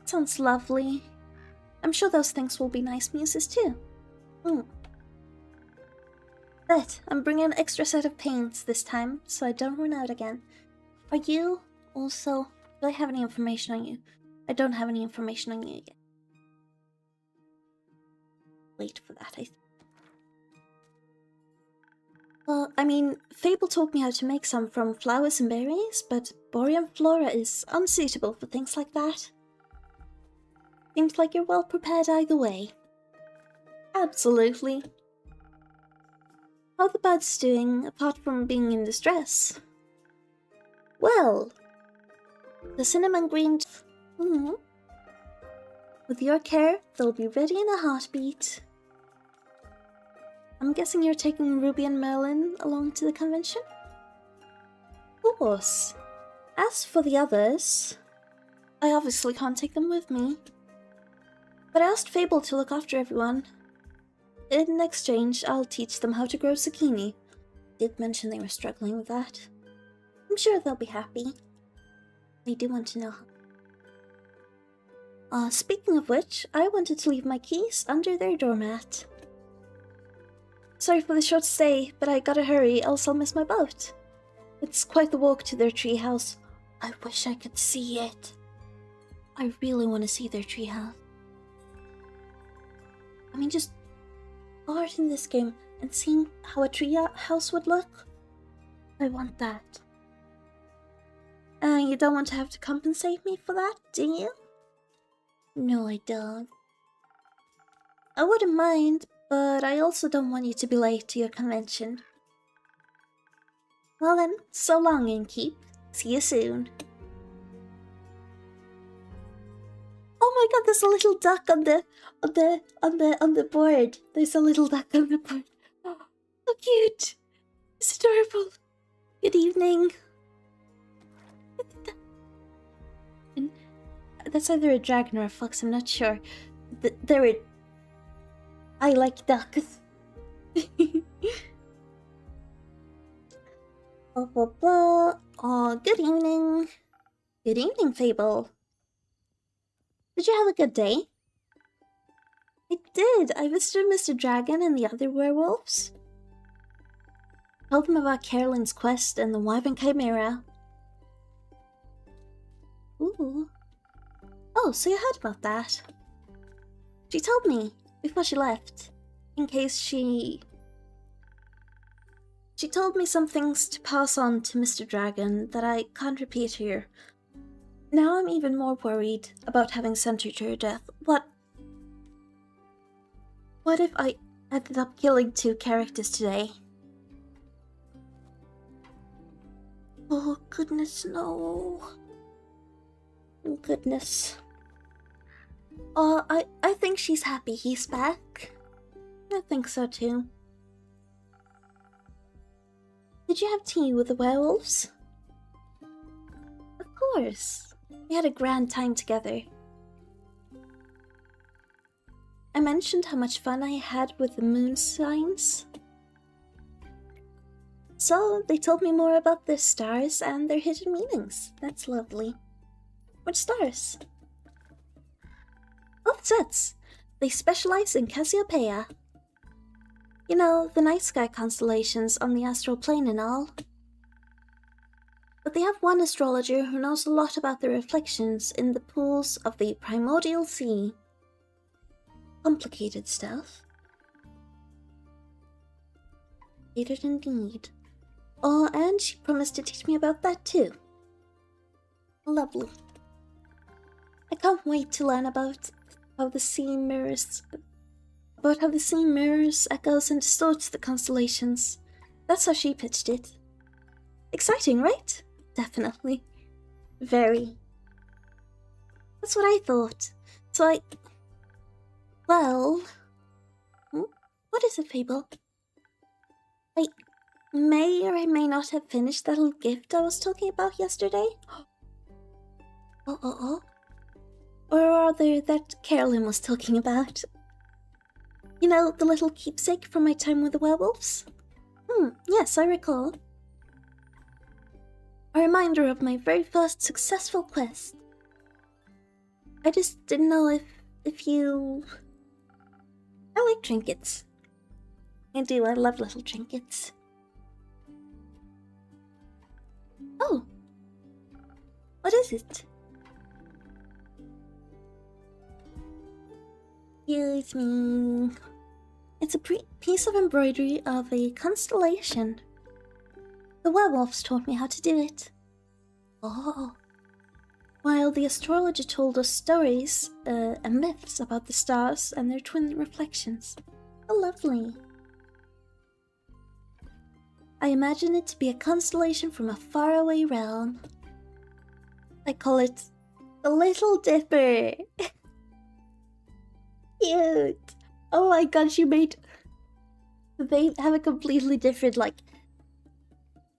Sounds lovely. I'm sure those things will be nice muses too. But I'm bringing an extra set of paints this time, so I don't run out again. Are you also... Do I have any information on you? I don't have any information on you yet. Wait for that, I think. Well, I mean, Fable taught me how to make some from flowers and berries, but Borean flora is unsuitable for things like that. Seems like you're well prepared either way. Absolutely. How are the birds doing, apart from being in distress? Well, the cinnamon green... With your care, they'll be ready in a heartbeat. I'm guessing you're taking Ruby and Merlin along to the convention? Of course. As for the others, I obviously can't take them with me. But I asked Fable to look after everyone. In exchange, I'll teach them how to grow zucchini. Did mention they were struggling with that. I'm sure they'll be happy. They do want to know how. Speaking of which, I wanted to leave my keys under their doormat. Sorry for the short stay, but I gotta hurry, else I'll miss my boat. It's quite the walk to their treehouse. I wish I could see it. I really want to see their treehouse. I mean, just art in this game and seeing how a treehouse would look. I want that. You don't want to have to compensate me for that, do you? No, I don't. I wouldn't mind, but I also don't want you to be late to your convention. Well then, so long, Innkeep. See you soon. Oh my god, there's a little duck on the board. There's a little duck on the board. Oh, so cute. It's adorable. Good evening. And that's either a dragon or a fox, I'm not sure. I like ducks. Blah blah blah. Oh, good evening. Good evening, Fable. Did you have a good day? I did. I visited Mr. Dragon and the other werewolves. Told them about Carolyn's quest and the Wyvern Chimera. Ooh. Oh, so you heard about that? She told me before she left. In case she told me some things to pass on to Mr. Dragon that I can't repeat here. Now I'm even more worried about having sent her to her death. What if I ended up killing 2 characters today? Oh, goodness, no. Oh, goodness. Oh, I think she's happy he's back. I think so too. Did you have tea with the werewolves? Of course. We had a grand time together. I mentioned how much fun I had with the moon signs. So they told me more about the stars and their hidden meanings. That's lovely. Which stars? Oh, that's. They specialize in Cassiopeia. You know, the night sky constellations on the astral plane and all. But they have one astrologer who knows a lot about the reflections in the pools of the primordial sea. Complicated stuff. Complicated indeed. Oh, and she promised to teach me about that too. Lovely. I can't wait to learn about how the sea mirrors... echoes, and distorts the constellations. That's how she pitched it. Exciting, right? Definitely. Very. That's what I thought. So well... What is it, Fable? I may or I may not have finished that little gift I was talking about yesterday. Oh. Or rather, that Carolyn was talking about. You know, the little keepsake from my time with the werewolves? Yes, I recall. A reminder of my very first successful quest. I just didn't know if you... I like trinkets. I do, I love little trinkets. Oh! What is it? Excuse me. It's a piece of embroidery of a constellation. The werewolves taught me how to do it. Oh. While the astrologer told us stories and myths about the stars and their twin reflections. How lovely. I imagine it to be a constellation from a faraway realm. I call it the Little Dipper. Cute. Oh my god, she made... They have a completely different, like,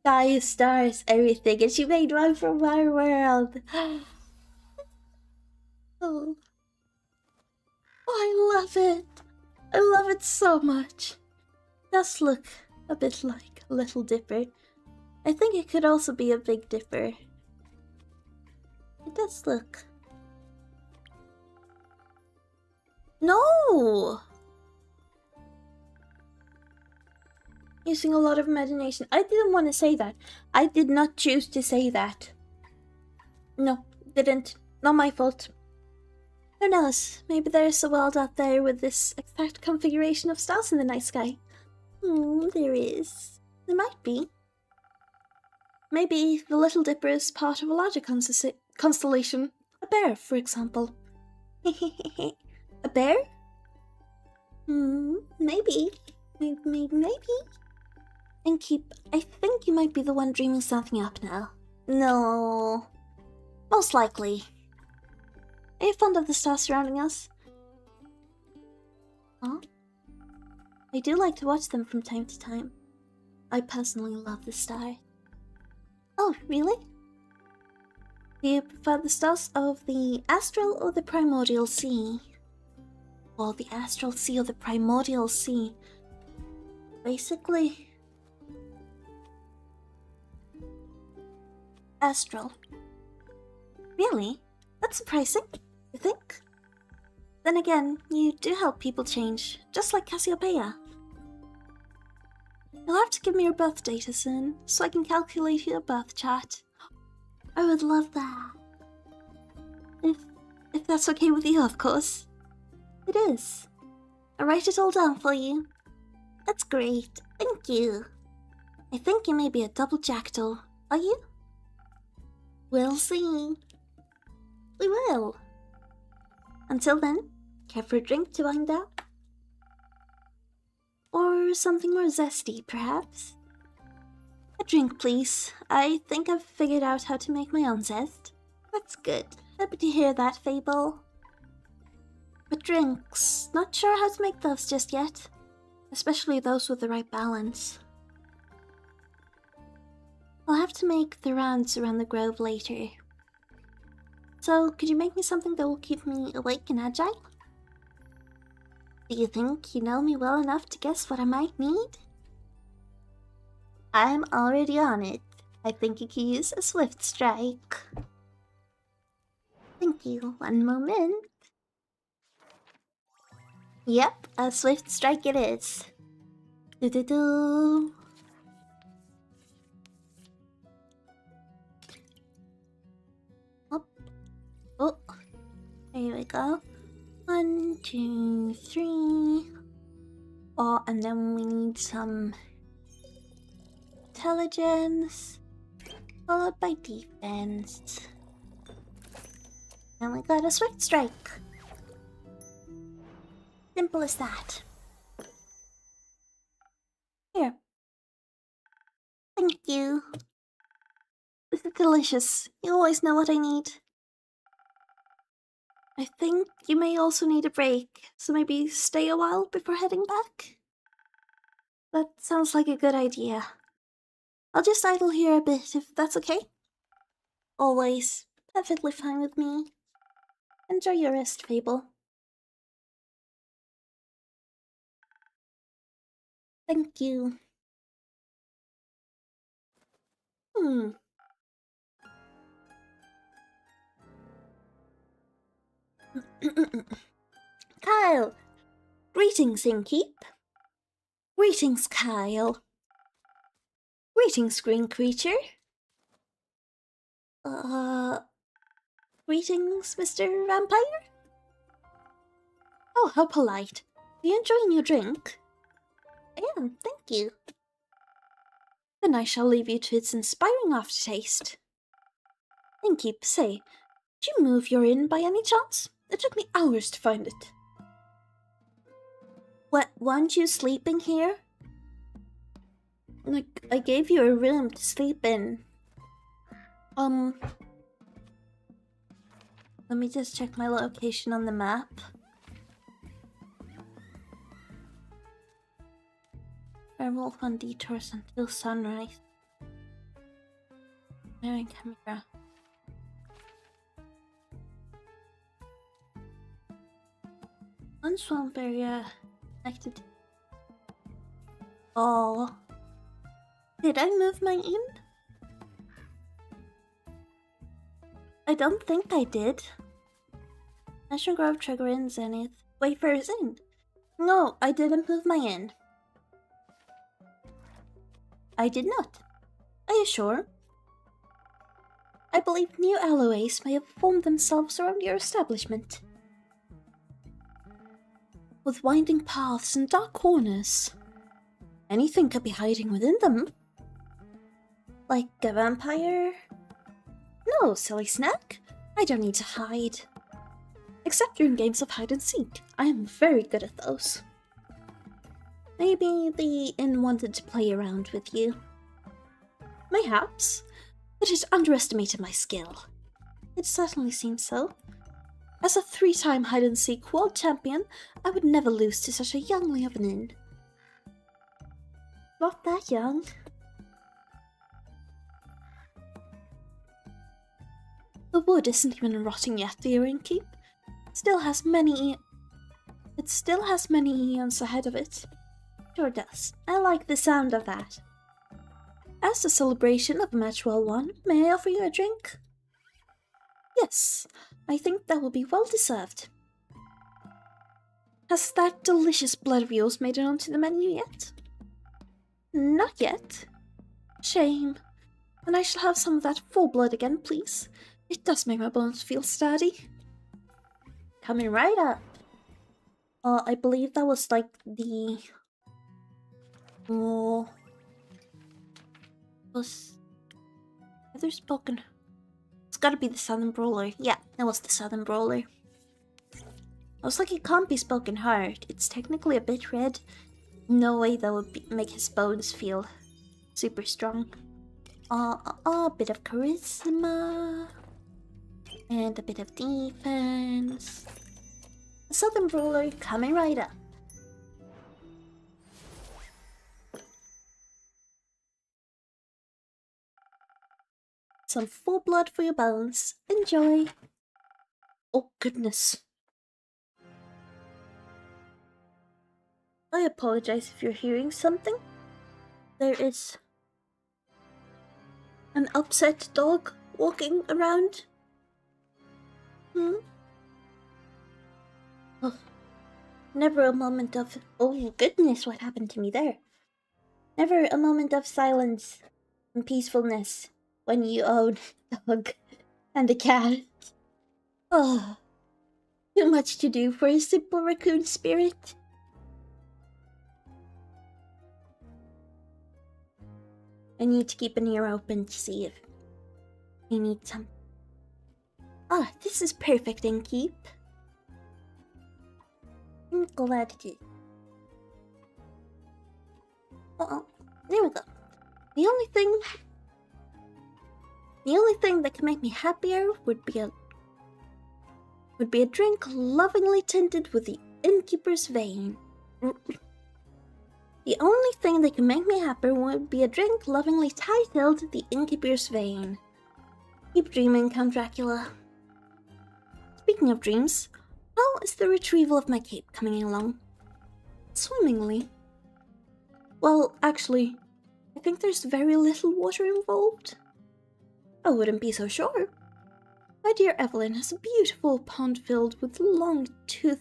sky, stars, everything, and she made one from our world. Oh, I love it. I love it so much. It does look a bit like a Little Dipper. I think it could also be a Big Dipper. It does look... No! Using a lot of imagination. I didn't want to say that. I did not choose to say that. No, didn't. Not my fault. Who knows? Maybe there's a world out there with this exact configuration of stars in the night sky. There is. There might be. Maybe the Little Dipper is part of a larger constellation. A bear, for example. A bear? Maybe. Maybe. And I think you might be the one dreaming something up now. No. Most likely. Are you fond of the stars surrounding us? Huh? I do like to watch them from time to time. I personally love the stars. Oh, really? Do you prefer the stars of the astral or the primordial sea? Well, the astral sea or the primordial sea. Basically... Astral. Really? That's surprising, you think? Then again, you do help people change, just like Cassiopeia. You'll have to give me your birth data soon, so I can calculate your birth chart. I would love that. If that's okay with you, of course. It is. I'll write it all down for you. That's great, thank you. I think you may be a double jackdaw, are you? We'll see. We will. Until then, care for a drink to wind down? Or something more zesty, perhaps? A drink, please. I think I've figured out how to make my own zest. That's good. Happy to hear that, Fable. But drinks, not sure how to make those just yet. Especially those with the right balance. I'll have to make the rounds around the grove later. So, could you make me something that will keep me awake and agile? Do you think you know me well enough to guess what I might need? I'm already on it. I think you could use a swift strike. Thank you. One moment. Yep, a swift strike it is. Do-do-do. Oh, here we go. 1, 2, 3. Oh, and then we need some intelligence, followed by defense. And we got a swift strike. Simple as that. Here. Thank you. This is delicious. You always know what I need. I think you may also need a break, so maybe stay a while before heading back? That sounds like a good idea. I'll just idle here a bit if that's okay. Always. Perfectly fine with me. Enjoy your rest, Fable. Thank you. Kyle! Greetings, Innkeep. Greetings, Kyle. Greetings, green creature. Greetings, Mr. Vampire? Oh, how polite. Are you enjoying your drink? I am, thank you. Then I shall leave you to its inspiring aftertaste. Innkeep, say, did you move your inn by any chance? It took me hours to find it. What, weren't you sleeping here? Like, I gave you a room to sleep in. Let me just check my location on the map. Werewolf on detours until sunrise. Wearing camera. One swamp area connected. Oh. Did I move my inn? I don't think I did. National Grove, Trigger Inn, Zenith, Wayfarer's Inn. No, I didn't move my inn. I did not. Are you sure? I believe new alloys may have formed themselves around your establishment. With winding paths and dark corners. Anything could be hiding within them. Like a vampire? No, silly snack. I don't need to hide. Except during games of hide and seek. I am very good at those. Maybe the inn wanted to play around with you. Mayhaps, but it underestimated my skill. It certainly seems so. As a 3-time hide-and-seek world champion, I would never lose to such a youngling of an inn. Not that young. The wood isn't even rotting yet, dear Innkeep. It still has many eons ahead of it. Sure does. I like the sound of that. as a celebration of a match well won, may I offer you a drink? Yes, I think that will be well deserved. Has that delicious blood of yours made it onto the menu yet? Not yet. Shame. And I shall have some of that full blood again, please. It does make my bones feel sturdy. Coming right up. I believe that was like the... Oh... Was... Other spoken... It's gotta be the Southern Brawler. Yeah, that was the Southern Brawler. I was like, it can't be spoken hard. It's technically a bit red. No way that would make his bones feel super strong. A bit of charisma. And a bit of defense. The Southern Brawler coming right up. Some full blood for your bones. Enjoy. Oh goodness. I apologize if you're hearing something. There is an upset dog walking around. Oh, never a moment of... Oh goodness, what happened to me there? Never a moment of silence and peacefulness when you own a dog and a cat. Oh, too much to do for a simple raccoon spirit. I need to keep an ear open to see if I need some. Ah, this is perfect in keep. I'm glad it is. Oh, there we go. The only thing that can make me happier would be a drink lovingly tinted with the innkeeper's vein. The only thing that can make me happier would be a drink lovingly titled The Innkeeper's Vein. Keep dreaming, Count Dracula. Speaking of dreams, how is the retrieval of my cape coming along? Swimmingly. Well, actually, I think there's very little water involved. I wouldn't be so sure. My dear Evelyn has a beautiful pond filled with long-toothed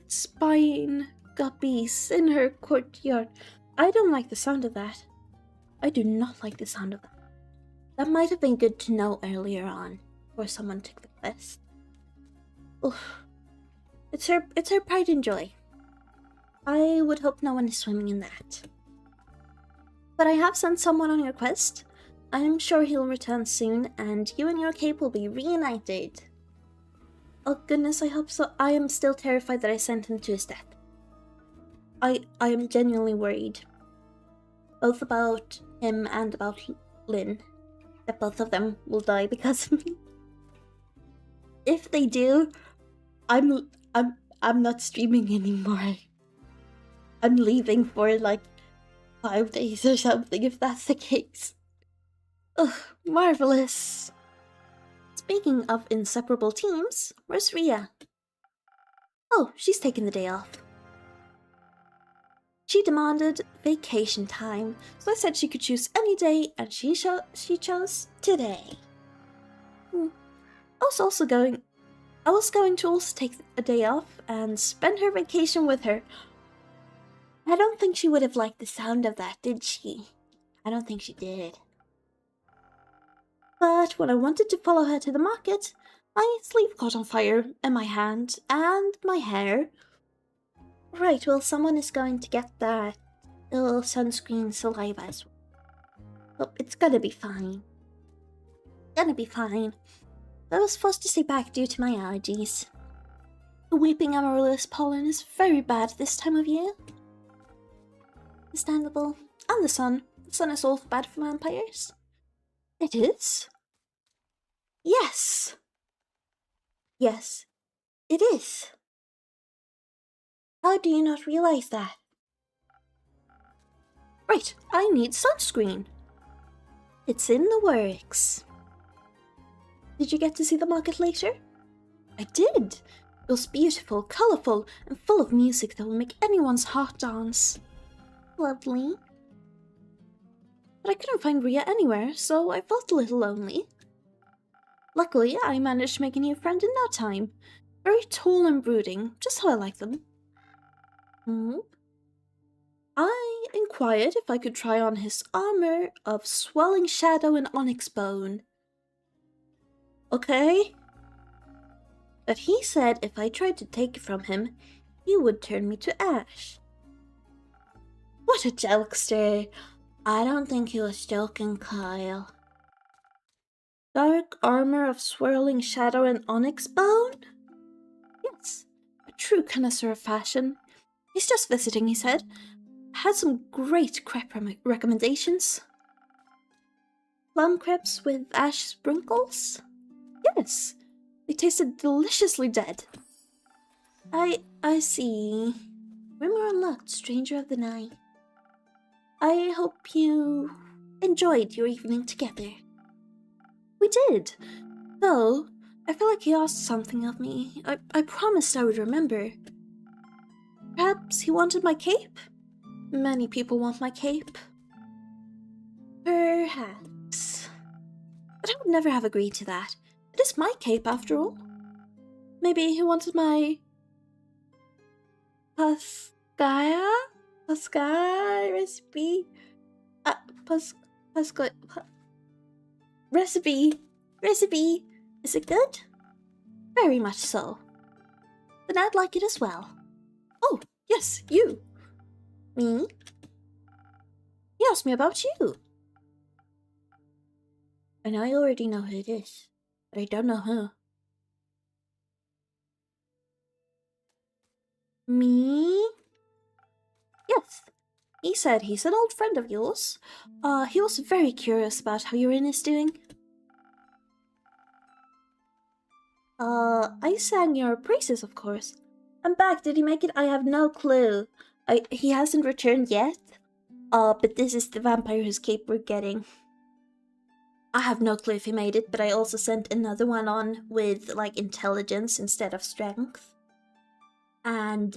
spine guppies in her courtyard. I don't like the sound of that. I do not like the sound of that. That might have been good to know earlier on, before someone took the quest. Ugh. It's her pride and joy. I would hope no one is swimming in that. But I have sent someone on your quest. I'm sure he'll return soon, and you and your cape will be reunited. Oh goodness, I hope so. I am still terrified that I sent him to his death. I am genuinely worried. Both about him and about Lynn. That both of them will die because of me. If they do, I'm not streaming anymore. I'm leaving for like 5 days or something if that's the case. Ugh, marvelous. Speaking of inseparable teams, where's Rhea? Oh, she's taking the day off. She demanded vacation time, so I said she could choose any day, and she chose today. I was going to also take a day off and spend her vacation with her. I don't think she would have liked the sound of that, did she? I don't think she did. But when I wanted to follow her to the market, my sleeve caught on fire, and my hand, and my hair. Right, well, someone is going to get that little sunscreen saliva as well. Well, it's gonna be fine. Gonna be fine. I was forced to stay back due to my allergies. The weeping amaryllis pollen is very bad this time of year. Understandable. And the sun. The sun is also bad for vampires. It is? Yes. Yes, it is. How do you not realize that? Right, I need sunscreen. It's in the works. Did you get to see the market later? I did. It was beautiful, colourful, and full of music that will make anyone's heart dance. Lovely. but I couldn't find Ria anywhere, so I felt a little lonely. Luckily, I managed to make a new friend in no time. Very tall and brooding, just how I like them. I inquired if I could try on his armor of swelling shadow and onyx bone. Okay. But he said if I tried to take it from him, he would turn me to ash. What a jokester! I don't think he was joking, Kyle. Dark armor of swirling shadow and onyx bone? Yes, a true connoisseur of fashion. He's just visiting, he said. Had some great crepe recommendations. Plum crepes with ash sprinkles? Yes, they tasted deliciously dead. I see. Rumor unlocked, stranger of the night. I hope you enjoyed your evening together. We did. Though, I feel like he asked something of me. I promised I would remember. Perhaps he wanted my cape? Many people want my cape. Perhaps. But I would never have agreed to that. It is my cape, after all. Maybe he wanted my... Pascaya? Pascaya recipe? Recipe. Is it good? Very much so. Then I'd like it as well. Oh, yes, you. Me? He asked me about you. And I already know who it is, but I don't know who. Me? Yes. He said he's an old friend of yours. He was very curious about how Urin is doing. I sang your praises, of course. I'm back. Did he make it? I have no clue. He hasn't returned yet. But this is the vampire whose cape we're getting. I have no clue if he made it, but I also sent another one on with, like, intelligence instead of strength. And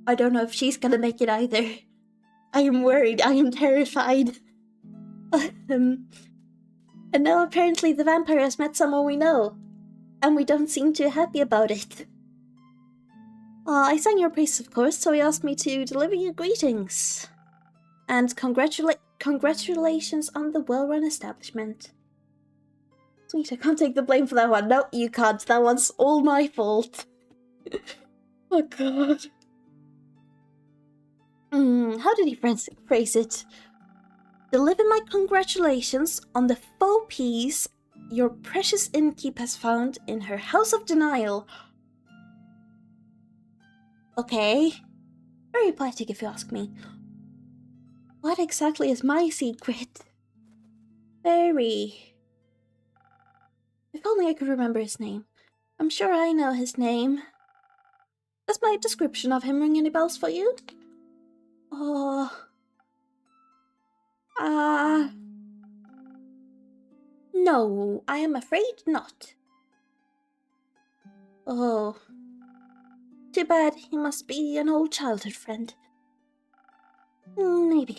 I don't know if she's gonna make it either. I am worried. I am terrified. And now apparently the vampire has met someone we know. And we don't seem too happy about it. I sang your praises, of course, so he asked me to deliver you greetings. And congratulations on the well-run establishment. Sweet, I can't take the blame for that one. No, you can't. That one's all my fault. Oh god. How did he phrase it? Deliver my congratulations on the faux peace your precious innkeep has found in her house of denial. Okay. Very poetic if you ask me. What exactly is my secret? Very. If only I could remember his name. I'm sure I know his name. Does my description of him ring any bells for you? No, I am afraid not. Oh. Too bad, he must be an old childhood friend. Maybe.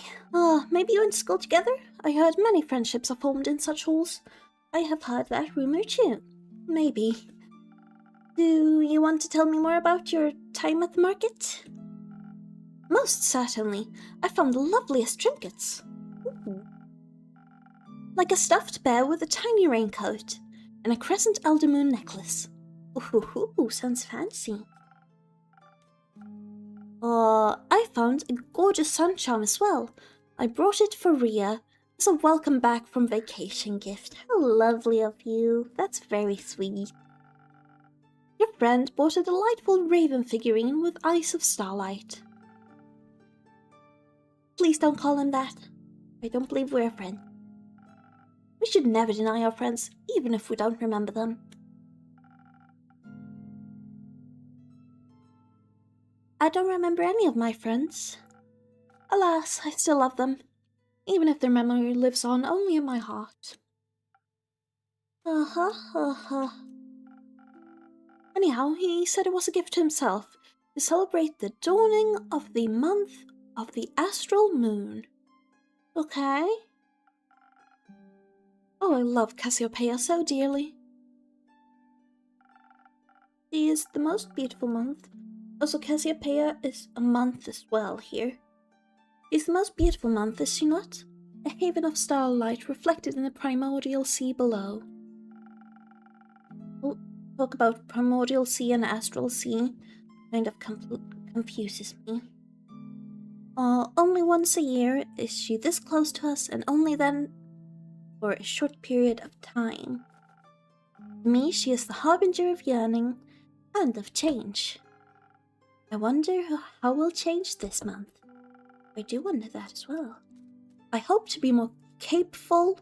Maybe you went to school together? I heard many friendships are formed in such halls. I have heard that rumor too. Maybe. Do you want to tell me more about your time at the market? Most certainly. I found the loveliest trinkets. Ooh. Like a stuffed bear with a tiny raincoat and a crescent elder moon necklace. Ooh, sounds fancy. I found a gorgeous sun charm as well. I brought it for Ria as a welcome back from vacation gift. How lovely of you. That's very sweet. Your friend bought a delightful raven figurine with eyes of starlight. Please don't call him that. I don't believe we're a friend. We should never deny our friends, even if we don't remember them. I don't remember any of my friends. Alas, I still love them, even if their memory lives on only in my heart. Anyhow, he said it was a gift to himself, to celebrate the dawning of the month of the astral moon. Okay. Oh, I love Cassiopeia so dearly. She is the most beautiful month. Also, Cassiopeia is a month as well here. She's the most beautiful month, is she not? A haven of starlight reflected in the primordial sea below. We'll talk about primordial sea and astral sea. Kind of confuses me. Only once a year is she this close to us, and only then for a short period of time. To me, she is the harbinger of yearning and of change. I wonder how we'll change this month. I do wonder that as well. I hope to be more capeful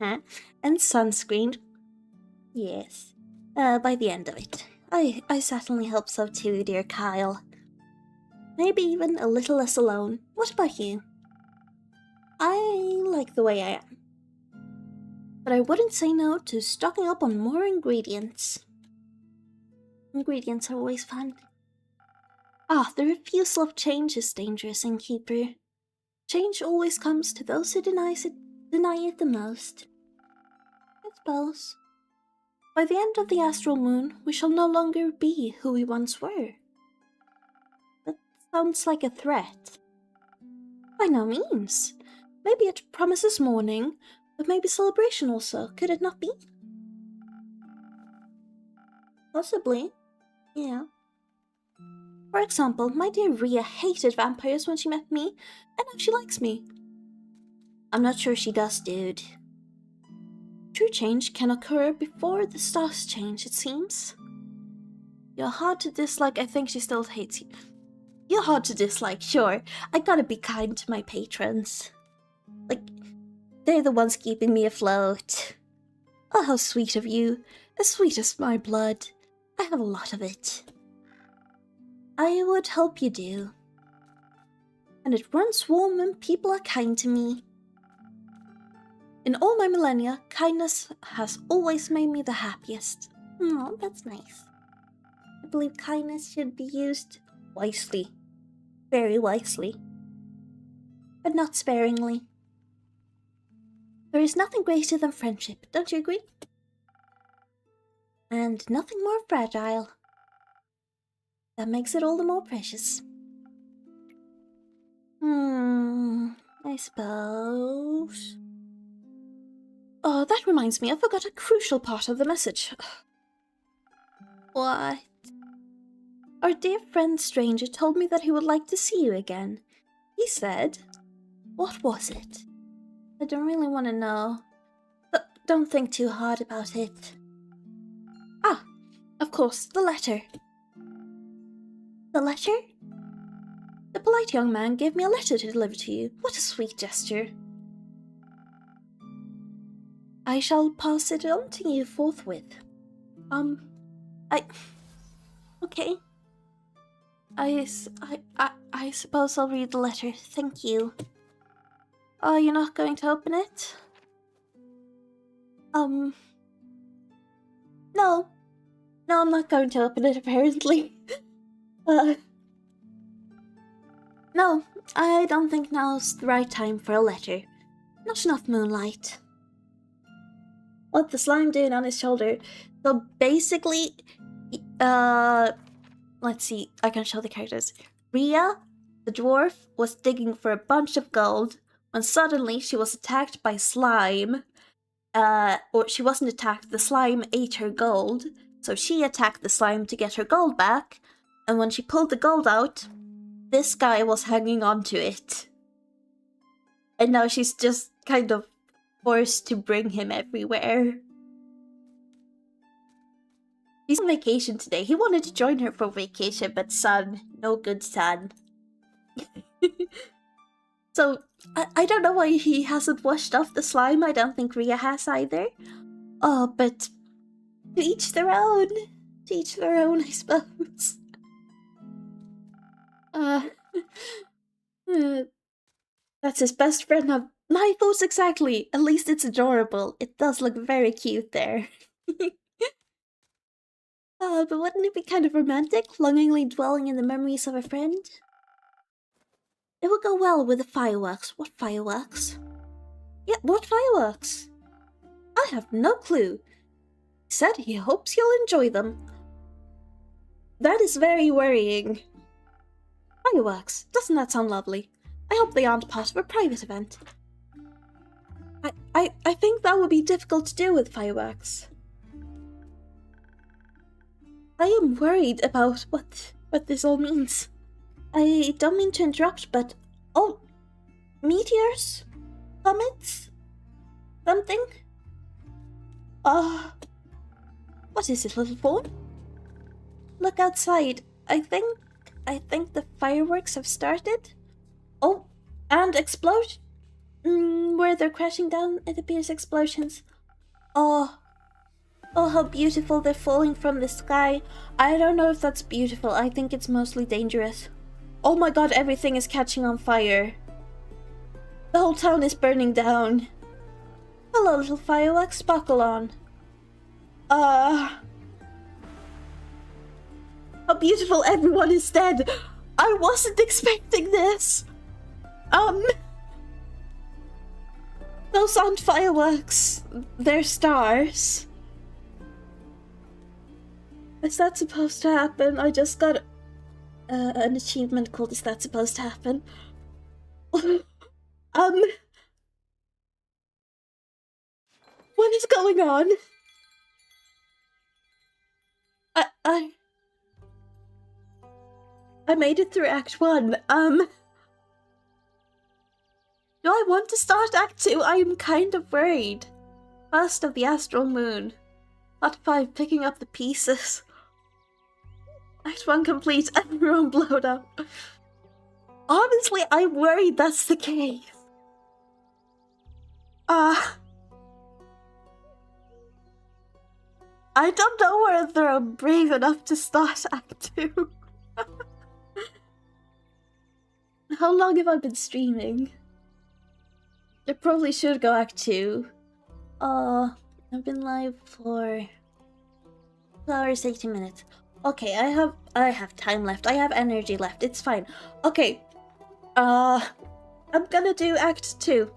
and sunscreened. Yes, by the end of it. I certainly hope so too, dear Kyle. Maybe even a little less alone. What about you? I like the way I am. But I wouldn't say no to stocking up on more ingredients. Ingredients are always fun. The refusal of change is dangerous, Innkeeper. Change always comes to those who deny it the most. I suppose. By the end of the astral moon, we shall no longer be who we once were. That sounds like a threat. By no means. Maybe it promises mourning, but maybe celebration also, could it not be? Possibly, yeah. For example, my dear Rhea hated vampires when she met me, and now she likes me. I'm not sure she does, dude. True change can occur before the stars change, it seems. You're hard to dislike, I think she still hates you. You're hard to dislike, sure. I gotta be kind to my patrons. Like, they're the ones keeping me afloat. Oh, how sweet of you. As sweet as my blood. I have a lot of it. I would hope you do. And it runs warm when people are kind to me. In all my millennia, kindness has always made me the happiest. Oh, that's nice. I believe kindness should be used wisely. Very wisely. But not sparingly. There is nothing greater than friendship, don't you agree? And nothing more fragile. That makes it all the more precious. I suppose. Oh, that reminds me, I forgot a crucial part of the message. What? Our dear friend stranger told me that he would like to see you again. He said... What was it? I don't really want to know. But don't think too hard about it. Of course, the letter. The letter? The polite young man gave me a letter to deliver to you. What a sweet gesture. I shall pass it on to you forthwith. Okay. I suppose I'll read the letter. Thank you. Oh, you're not going to open it? No. No, I'm not going to open it, apparently. No, I don't think now's the right time for a letter. Not enough moonlight. What the slime doing on his shoulder? So basically, let's see, I can show the characters. Rhea, the dwarf, was digging for a bunch of gold when suddenly she was attacked by slime. Or she wasn't attacked, the slime ate her gold, so she attacked the slime to get her gold back, and when she pulled the gold out, this guy was hanging on to it. And now she's just kind of forced to bring him everywhere. He's on vacation today. He wanted to join her for vacation, but son, no good son. So, I don't know why he hasn't washed off the slime. I don't think Rhea has either. Oh, but to each their own. To each their own, I suppose. That's his best friend now. My thoughts exactly. At least it's adorable. It does look very cute there. But wouldn't it be kind of romantic, longingly dwelling in the memories of a friend? It would go well with the fireworks. What fireworks? Yeah, what fireworks? I have no clue. He said he hopes you'll enjoy them. That is very worrying. Fireworks, doesn't that sound lovely? I hope they aren't part of a private event. I think that would be difficult to do with fireworks. I am worried about what this all means. I don't mean to interrupt, but... Oh, meteors? Comets? Something? What is it, little phone? Look outside. I think the fireworks have started. Oh, and explosion. Where they're crashing down, it appears explosions. Oh, how beautiful they're falling from the sky. I don't know if that's beautiful. I think it's mostly dangerous. Oh my god, everything is catching on fire. The whole town is burning down. Hello, little fireworks, sparkle on. How beautiful, everyone is dead. I wasn't expecting this. Those aren't fireworks. They're stars. Is that supposed to happen? I just got an achievement called Is That Supposed to Happen? What is going on? I made it through Act 1. Do I want to start Act 2? I am kind of worried. First of the Astral Moon. Part 5, picking up the pieces. Act 1 complete, everyone blown up. Honestly, I'm worried that's the case. I don't know whether I'm brave enough to start Act 2. How long have I been streaming? I probably should go Act 2. I've been live for 2 hours, 18 minutes. Okay, I have time left. I have energy left. It's fine. Okay. I'm gonna do Act 2.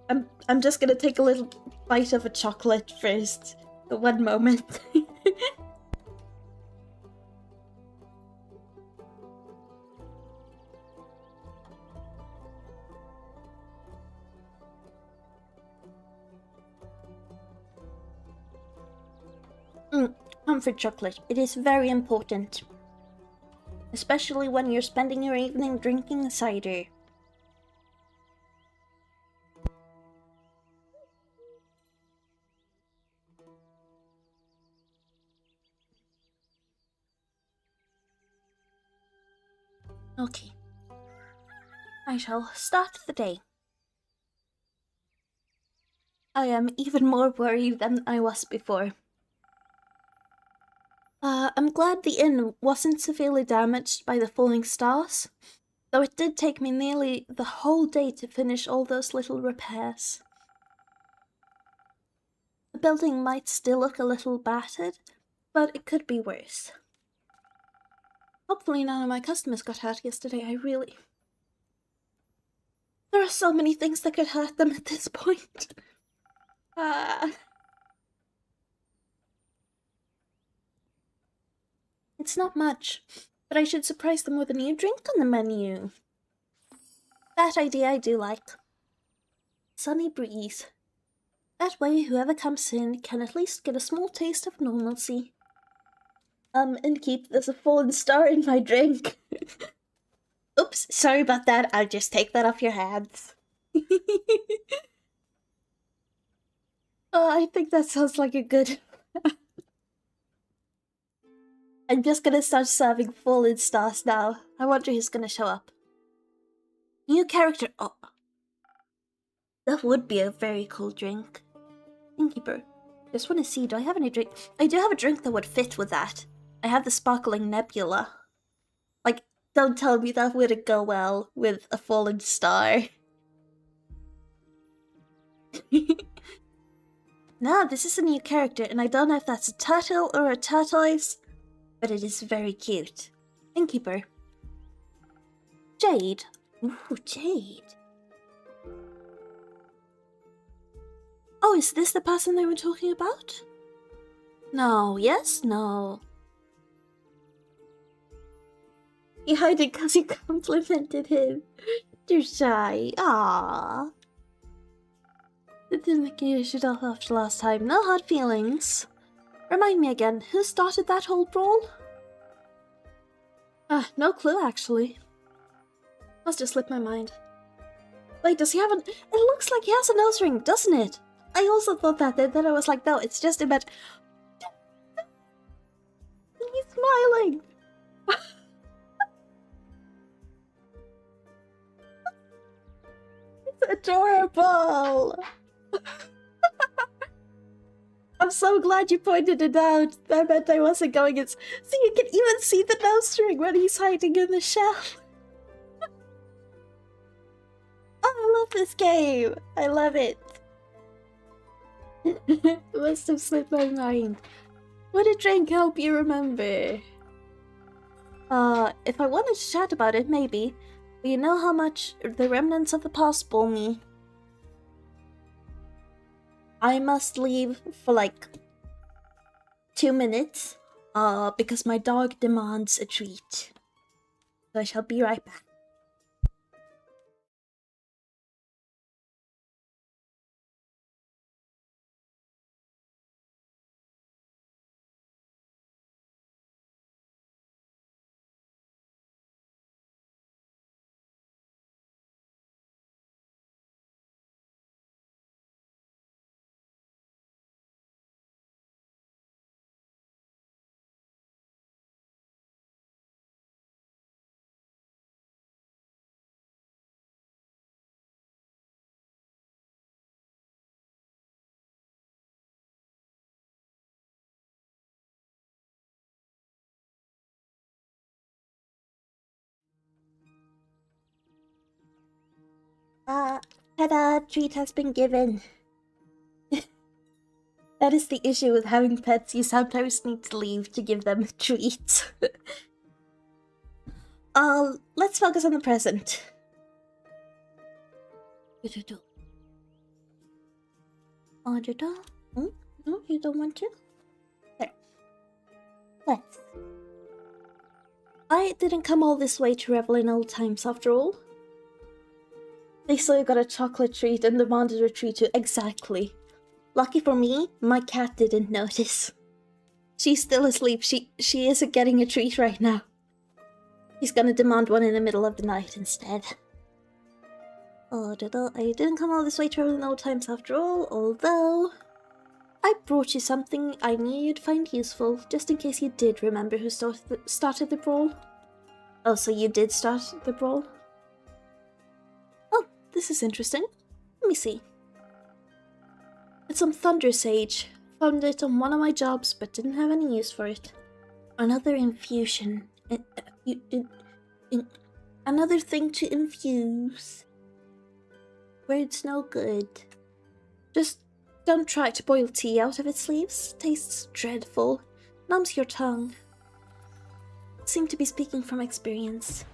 I'm just gonna take a little bite of a chocolate first. One moment. Comfort chocolate. It is very important. Especially when you're spending your evening drinking cider. Okay. I shall start the day. I am even more worried than I was before. I'm glad the inn wasn't severely damaged by the falling stars, though it did take me nearly the whole day to finish all those little repairs. The building might still look a little battered, but it could be worse. Hopefully none of my customers got hurt yesterday. There are so many things that could hurt them at this point. It's not much, but I should surprise them with a new drink on the menu. That idea I do like. Sunny breeze. That way whoever comes in can at least get a small taste of normalcy. And keep there's a fallen star in my drink. Oops, sorry about that. I'll just take that off your hands. I think that sounds like a good... I'm just gonna start serving fallen stars now. I wonder who's gonna show up. New character. Oh. That would be a very cool drink. Innkeeper. Just wanna see, do I have any drink? I do have a drink that would fit with that. I have the sparkling nebula. Like, don't tell me that wouldn't go well with a fallen star. No, this is a new character, and I don't know if that's a turtle or a tortoise, but it is very cute. Innkeeper. Jade. Ooh, Jade. Oh, is this the person they were talking about? No, yes, no. He hiding because you complimented him. You're shy. Aww. It didn't make you shoot off after last time. No hard feelings. Remind me again, who started that whole brawl? No clue actually. Must have slipped my mind. Wait, does he have an... It looks like he has a nose ring, doesn't it? I also thought that, then I was like, no, it's just a bit... He's smiling! It's adorable! I'm so glad you pointed it out. I bet I wasn't going... So you can even see the nose ring when he's hiding in the shell. Oh, I love this game! I love it! It must have slipped my mind. Would a drink help you remember? If I wanted to chat about it, maybe. But you know how much the remnants of the past bore me. I must leave for like 2 minutes, because my dog demands a treat. So I shall be right back. Ta-da! Treat has been given. That is the issue with having pets, you sometimes need to leave to give them treats. Let's focus on the present. No, you don't want to? There. Let's. I didn't come all this way to revel in old times after all. They saw you got a chocolate treat and demanded a treat too. Exactly. Lucky for me, my cat didn't notice. She's still asleep. She isn't getting a treat right now. He's gonna demand one in the middle of the night instead. I didn't come all this way to revel in old times after all, although... I brought you something I knew you'd find useful, just in case you did remember who started the brawl. Oh, so you did start the brawl? Oh, this is interesting. Let me see. It's some Thunder Sage. Found it on one of my jobs, but didn't have any use for it. Another infusion. Another thing to infuse. Where it's no good. Just don't try to boil tea out of its leaves. Tastes dreadful. Numbs your tongue. Seem to be speaking from experience.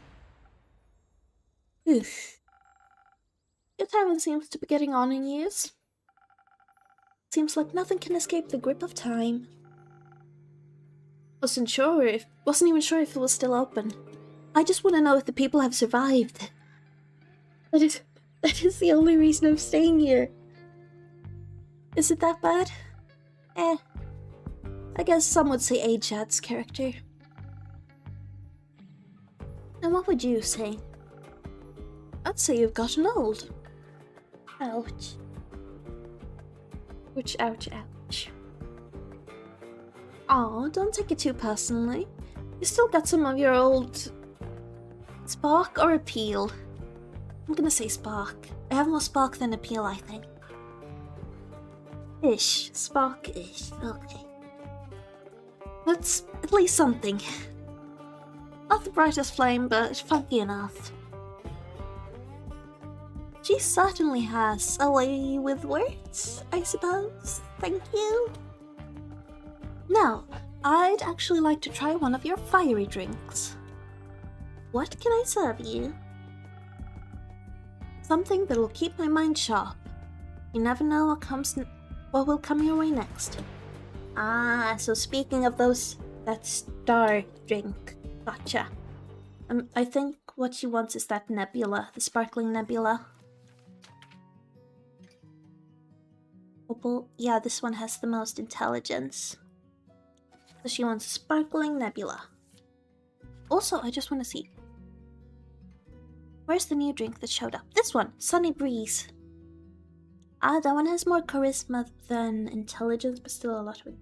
Oof. Your Tavern seems to be getting on in years. Seems like nothing can escape the grip of time. Wasn't even sure if it was still open. I just want to know if the people have survived. That is the only reason I'm staying here. Is it that bad? I guess some would say age adds character. And what would you say? I'd say you've gotten old. Ouch. Ouch, ouch, ouch. Aw, don't take it too personally. You still got some of your old... spark or appeal? I'm gonna say spark. I have more spark than appeal, I think. Ish. Spark-ish. Okay. That's at least something. Not the brightest flame, but funky enough. She certainly has a way with words, I suppose. Thank you. Now, I'd actually like to try one of your fiery drinks. What can I serve you? Something that'll keep my mind sharp. You never know what comes what will come your way next. Ah, so speaking of that star drink, gotcha. I think what she wants is that nebula, the sparkling nebula. Opal, yeah, this one has the most intelligence. So she wants a sparkling nebula. Also, I just want to see. Where's the new drink that showed up? This one, Sunny Breeze. Ah, that one has more charisma than intelligence, but still a lot of it.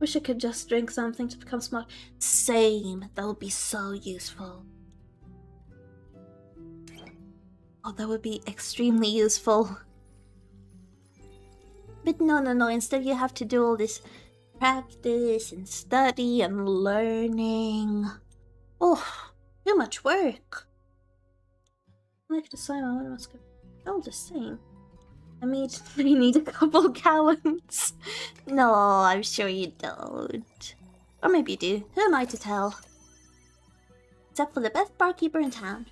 Wish I could just drink something to become smart. Same, that would be so useful. Oh, that would be extremely useful. But no, instead you have to do all this practice and study and learning. Oh, too much work. Like the Simon must go all the same. I mean, you need a couple gallons. No, I'm sure you don't. Or maybe you do. Who am I to tell? Except for the best barkeeper in town.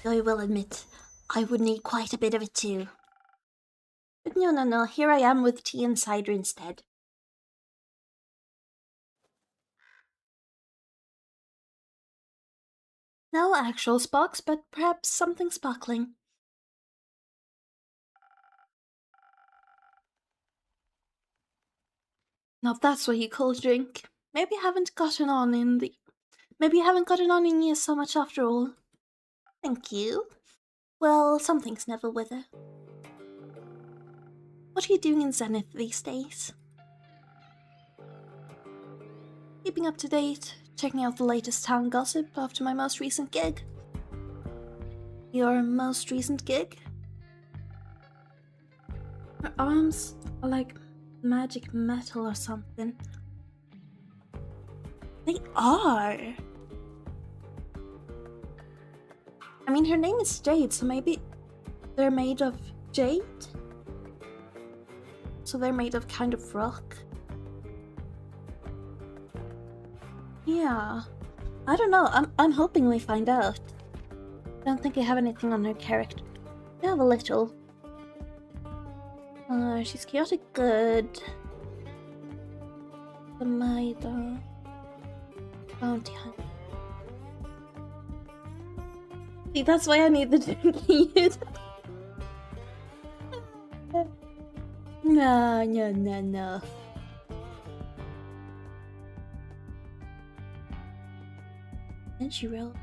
Though I will admit, I would need quite a bit of it too. But no, here I am with tea and cider instead. No actual sparks, but perhaps something sparkling. Now that's what you call a drink. Maybe you haven't gotten on in years so much after all. Thank you. Well, some things never wither. What are you doing in Zenith these days? Keeping up to date, checking out the latest town gossip after my most recent gig. Your most recent gig? Her arms are like magic metal or something. They are! I mean, her name is Jade, so maybe they're made of jade? So they're made of kind of rock? Yeah. I don't know, I'm hoping we find out. Don't think I have anything on her character. I have a little. She's chaotic good. The Maida. Bounty hunt. See, that's why I need the drinking unit. No. And she rolled.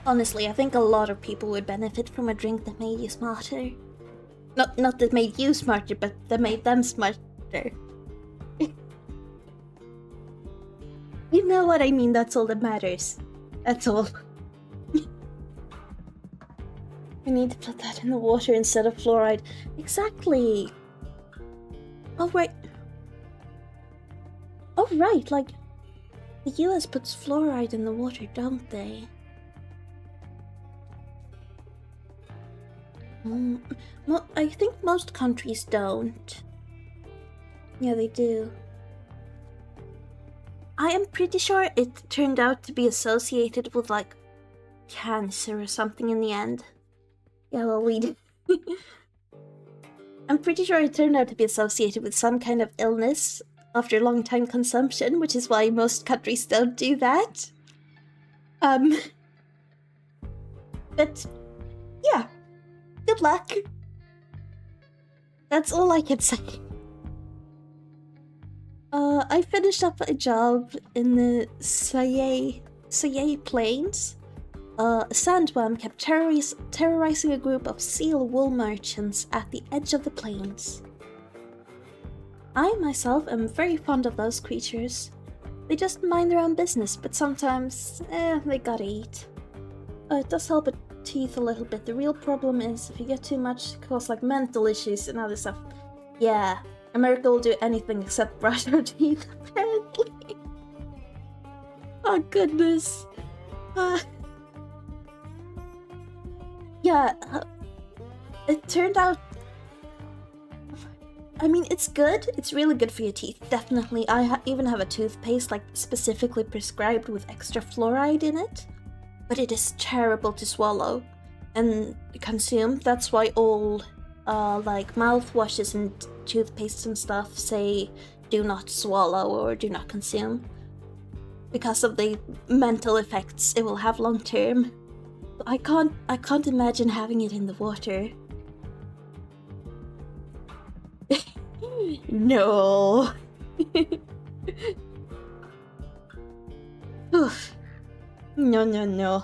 Honestly, I think a lot of people would benefit from a drink that made you smarter. Not that made you smarter, but that made them smarter. You know what I mean, that's all that matters. That's all. We need to put that in the water instead of fluoride. Exactly! Oh right, like, the US puts fluoride in the water, don't they? I think most countries don't. Yeah, they do. I am pretty sure it turned out to be associated with, like, cancer or something in the end. Yeah, well, we did. I'm pretty sure it turned out to be associated with some kind of illness after long time consumption, which is why most countries don't do that. But, yeah. Good luck. That's all I can say. I finished up a job in the Sayay Plains. A sandworm kept terrorizing a group of seal wool merchants at the edge of the plains. I myself am very fond of those creatures. They just mind their own business, but sometimes, they gotta eat. It does help with teeth a little bit. The real problem is if you get too much, it causes like mental issues and other stuff. Yeah, America will do anything except brush our teeth, apparently. Oh goodness. Yeah, it turned out... I mean, it's good. It's really good for your teeth, definitely. I even have a toothpaste, like, specifically prescribed with extra fluoride in it. but it is terrible to swallow and consume. That's why all like mouthwashes and toothpaste and stuff say do not swallow or do not consume, because of the mental effects it will have long term. I can't imagine having it in the water. No. Oof. No.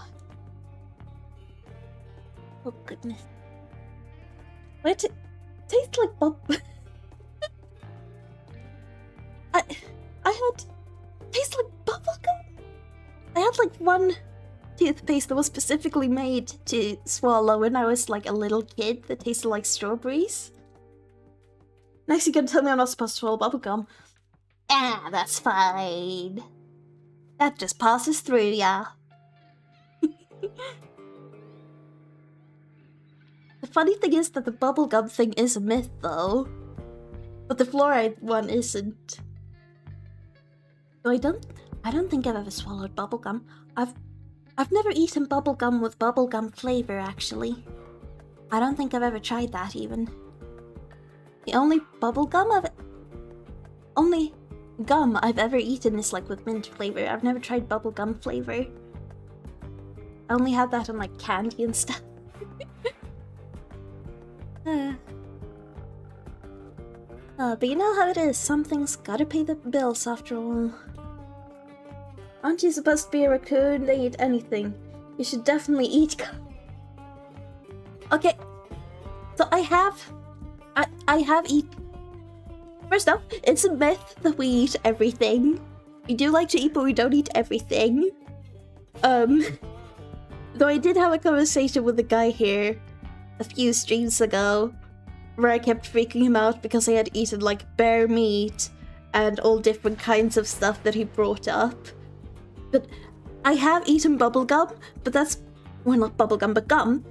Oh goodness. Why it tastes like I had tastes like bubblegum. I had like one toothpaste that was specifically made to swallow when I was like a little kid that tasted like strawberries. Next you're gonna tell me I'm not supposed to swallow bubblegum. Ah, that's fine. That just passes through, yeah. The funny thing is that the bubblegum thing is a myth though, but the fluoride one isn't. So I don't think I've ever swallowed bubblegum. I've never eaten bubblegum with bubblegum flavor actually. I don't think I've ever tried that even. The only gum I've ever eaten is like with mint flavor. I've never tried bubblegum flavor. I only had that on like candy and stuff. But you know how it is, something's gotta pay the bills after all. Aren't you supposed to be a raccoon? They eat anything. You should definitely eat gum. Okay, so I have eaten. First off, it's a myth that we eat everything. We do like to eat, but we don't eat everything. Though I did have a conversation with a guy here a few streams ago, where I kept freaking him out because I had eaten like bear meat and all different kinds of stuff that he brought up. But I have eaten bubblegum, but that's, well, not bubblegum, but gum.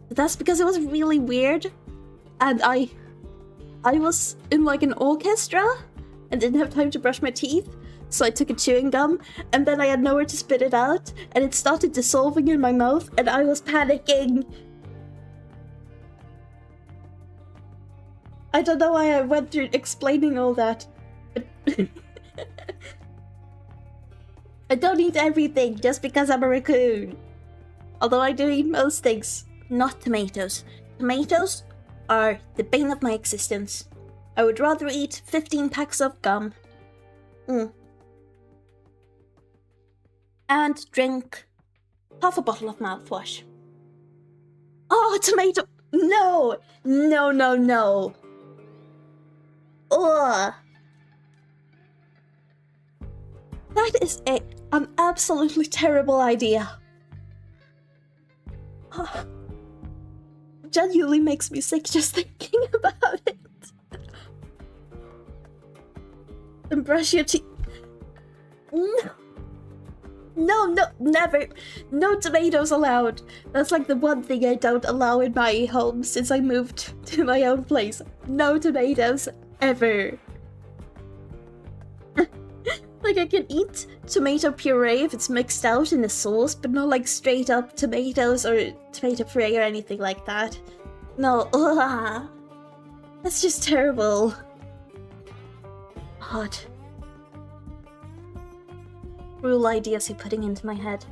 But that's because it was really weird. And I was in like an orchestra and didn't have time to brush my teeth. So I took a chewing gum and then I had nowhere to spit it out and it started dissolving in my mouth and I was panicking. I don't know why I went through explaining all that, but I don't eat everything just because I'm a raccoon. Although I do eat most things, not tomatoes. Tomatoes are the bane of my existence. I would rather eat 15 packs of gum. And drink half a bottle of mouthwash. Oh, tomato! No! No. Ugh. That is an absolutely terrible idea. Genuinely makes me sick just thinking about it. And brush your teeth. No, never. No tomatoes allowed. That's like the one thing I don't allow in my home since I moved to my own place. No tomatoes, ever. Like, I can eat tomato puree if it's mixed out in a sauce, but not like straight up tomatoes or tomato puree or anything like that. No, ugh. That's just terrible. God. Cruel ideas you're putting into my head.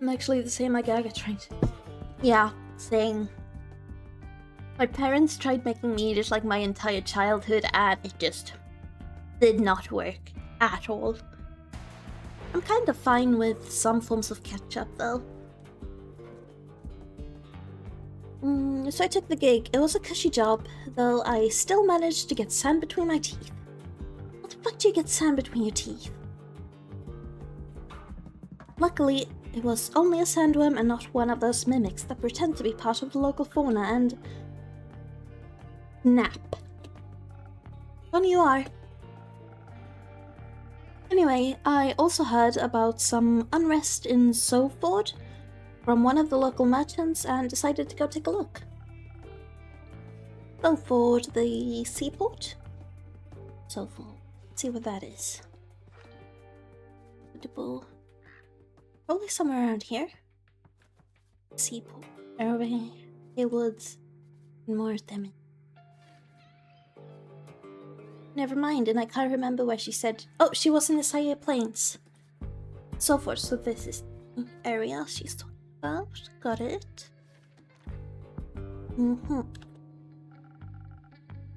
I'm actually the same like Gaga trying to... Yeah, same. My parents tried making me eat it like my entire childhood and it just did not work at all. I'm kind of fine with some forms of ketchup though. So I took the gig. It was a cushy job, though I still managed to get sand between my teeth. What the fuck do you get sand between your teeth? Luckily, it was only a sandworm and not one of those mimics that pretend to be part of the local fauna and... nap. Funny you are. Anyway, I also heard about some unrest in Salford from one of the local merchants and decided to go take a look. Salford, the seaport? Salford. Let's see what that is. suitable. Probably somewhere around here. Seaport, Irving, Haywoods, and more of them. Never mind, and I can't remember where she said. Oh, she was in the Saya Plains. So forth, so this is the area she's talking about. Got it.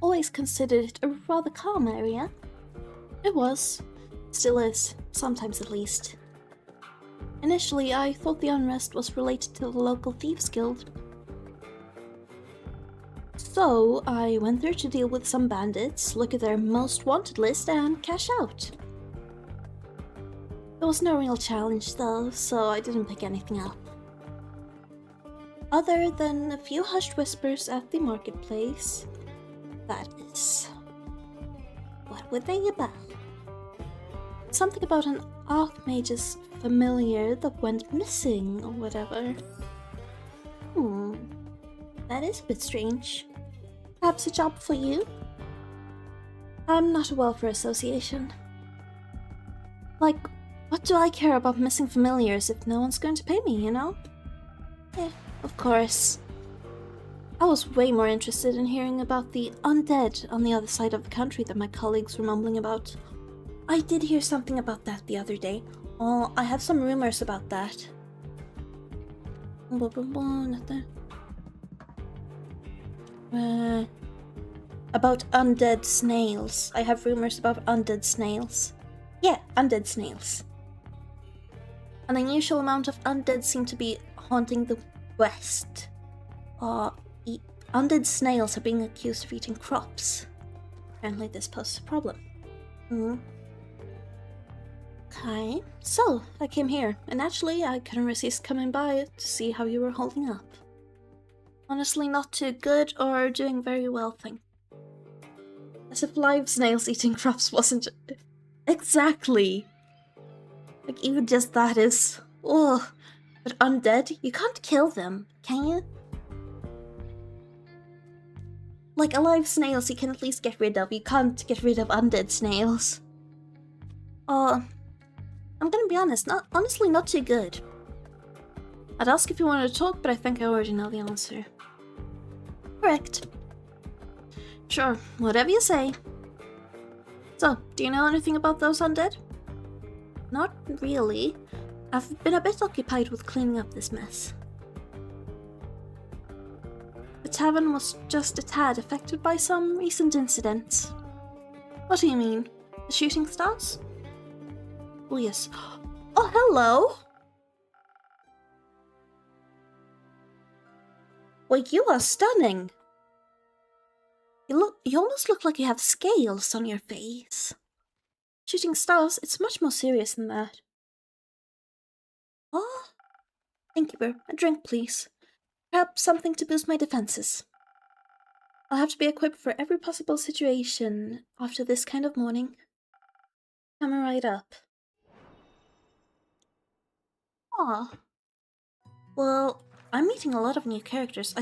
Always considered it a rather calm area. It was. Still is, sometimes at least. Initially, I thought the unrest was related to the local thieves guild. So, I went there to deal with some bandits, look at their most wanted list, and cash out. There was no real challenge though, so I didn't pick anything up. Other than a few hushed whispers at the marketplace. That is... what were they about? Something about an Archmage's familiar that went missing, or whatever. That is a bit strange. Perhaps a job for you? I'm not a welfare association. Like, what do I care about missing familiars if no one's going to pay me, you know? Eh, of course. I was way more interested in hearing about the undead on the other side of the country that my colleagues were mumbling about. I did hear something about that the other day. Oh, I have some rumors about that. Nothing. About undead snails. I have rumors about undead snails. Yeah, undead snails. An unusual amount of undead seem to be haunting the west. Undead snails are being accused of eating crops. Apparently this poses a problem. Okay, so I came here, and naturally I couldn't resist coming by to see how you were holding up. Honestly, not too good or doing very well, thing. As if live snails eating crops wasn't... Exactly! Like, even just that is... Ugh. But undead, you can't kill them, can you? Like, alive snails you can at least get rid of, you can't get rid of undead snails. I'm gonna be honest, honestly not too good. I'd ask if you wanted to talk, but I think I already know the answer. Correct. Sure, whatever you say. So, do you know anything about those undead? Not really. I've been a bit occupied with cleaning up this mess. The tavern was just a tad affected by some recent incidents. What do you mean? The shooting stars? Oh yes. Oh, hello! Well, you are stunning! You almost look like you have scales on your face. Shooting stars, it's much more serious than that. Oh, innkeeper, a drink please. Perhaps something to boost my defenses. I'll have to be equipped for every possible situation after this kind of morning. Coming right up. Aw. Well, I'm meeting a lot of new characters.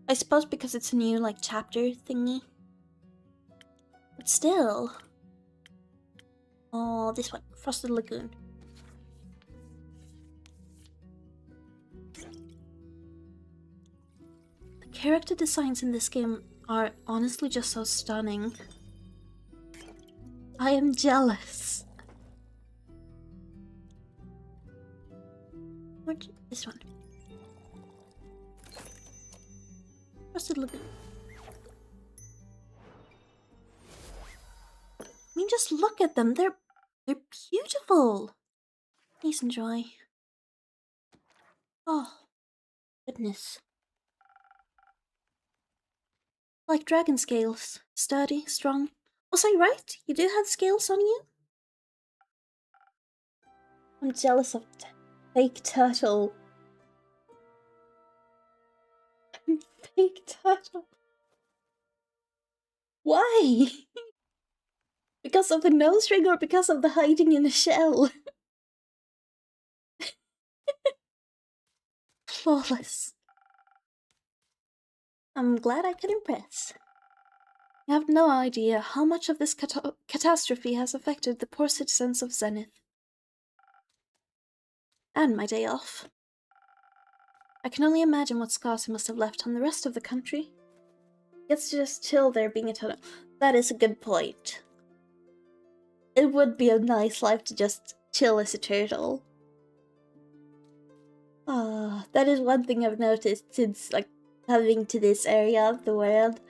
I suppose because it's a new, like, chapter thingy. But still. Oh, this one. Frosted Lagoon. The character designs in this game are honestly just so stunning. I am jealous. What? This one. Frosted Lagoon. I mean, just look at them. They're beautiful. Please enjoy. Oh, goodness. Like dragon scales. Sturdy, strong. Was I right? You do have scales on you? I'm jealous of fake turtle. Fake turtle. Why? Because of the nose ring or because of the hiding in the shell? Flawless. I'm glad I could impress. You have no idea how much of this catastrophe has affected the poor citizens of Zenith. and my day off. I can only imagine what scars he must have left on the rest of the country. Gets to just chill there being a turtle. That is a good point. It would be a nice life to just chill as a turtle. That is one thing I've noticed since, like, coming to this area of the world.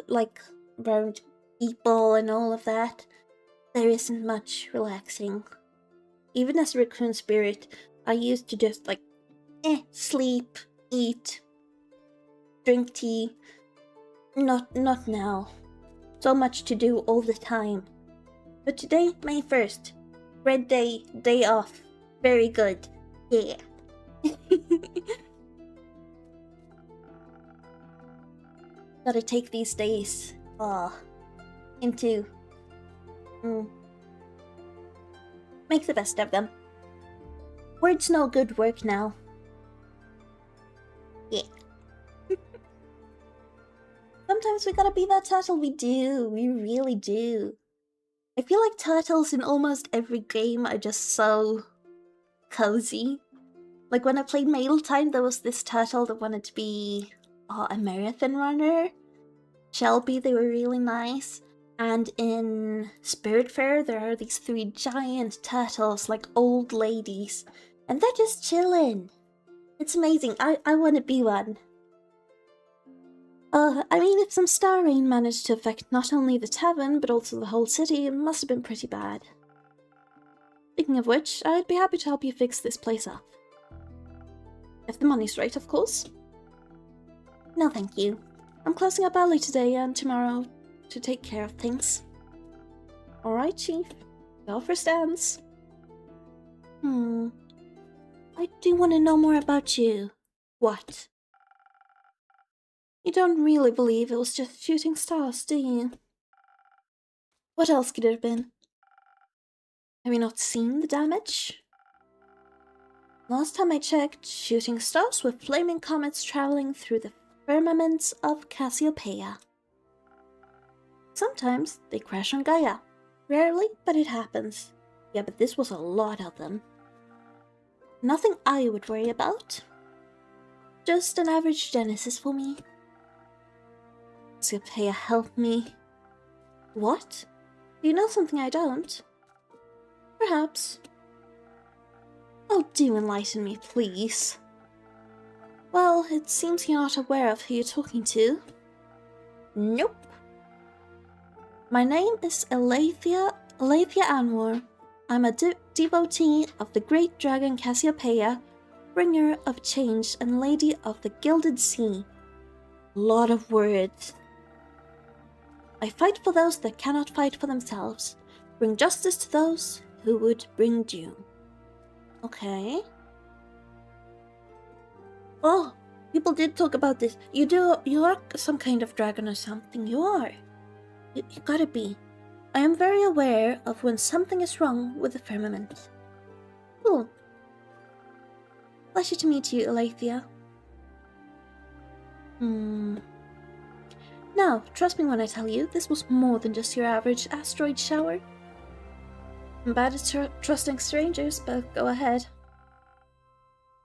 Like, around people and all of that, there isn't much relaxing. Even as a Raccoon Spirit, I used to just, like, sleep, eat, drink tea. Not now. So much to do all the time. But today, May 1st. Red day, day off. Very good. Yeah. Gotta take these days into make the best of them. Words no good work now. Yeah. Sometimes we gotta be that turtle. We do. We really do. I feel like turtles in almost every game are just so cozy. Like when I played Mail Time, there was this turtle that wanted to be a marathon runner. Shelby, they were really nice. And in Spirit Fair, there are these 3 giant turtles, like old ladies. And they're just chilling. It's amazing. I want to be one. I mean, if some star rain managed to affect not only the tavern, but also the whole city, it must have been pretty bad. Speaking of which, I'd be happy to help you fix this place up. If the money's right, of course. No, thank you. I'm closing up early today and tomorrow to take care of things. Alright, Chief. Go for stands. I do want to know more about you. What? You don't really believe it was just shooting stars, do you? What else could it have been? Have you not seen the damage? Last time I checked, shooting stars were flaming comets traveling through the firmaments of Cassiopeia. Sometimes they crash on Gaia. Rarely, but it happens. Yeah, but this was a lot of them. Nothing I would worry about. Just an average Genesis for me. Cassiopeia, help me. What? Do you know something I don't? Perhaps. Oh, do enlighten me, please. Well, it seems you're not aware of who you're talking to. Nope. My name is Aletheia Anwar. I'm a devotee of the great dragon Cassiopeia, bringer of change and lady of the gilded sea. Lot of words. I fight for those that cannot fight for themselves. Bring justice to those who would bring doom. Okay. Oh, people did talk about this. You are some kind of dragon or something. You are. You gotta be. I am very aware of when something is wrong with the firmament. Cool. Pleasure to meet you, Aletheia. Now, trust me when I tell you, this was more than just your average asteroid shower. I'm bad at trusting strangers, but go ahead.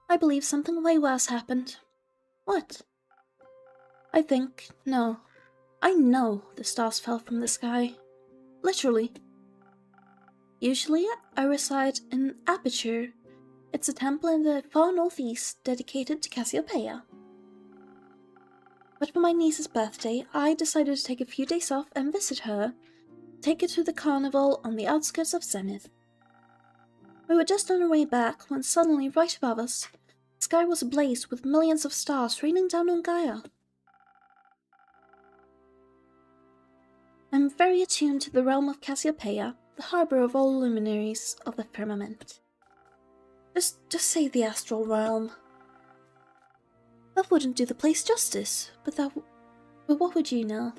I believe something way worse happened. What? I know the stars fell from the sky. Literally. Usually, I reside in Aperture. It's a temple in the far northeast dedicated to Cassiopeia. But for my niece's birthday, I decided to take a few days off and visit her, take her to the carnival on the outskirts of Zenith. We were just on our way back when suddenly, right above us, the sky was ablaze with millions of stars raining down on Gaia. I'm very attuned to the realm of Cassiopeia, the harbor of all luminaries of the firmament. Just say the astral realm. That wouldn't do the place justice, but what would you know?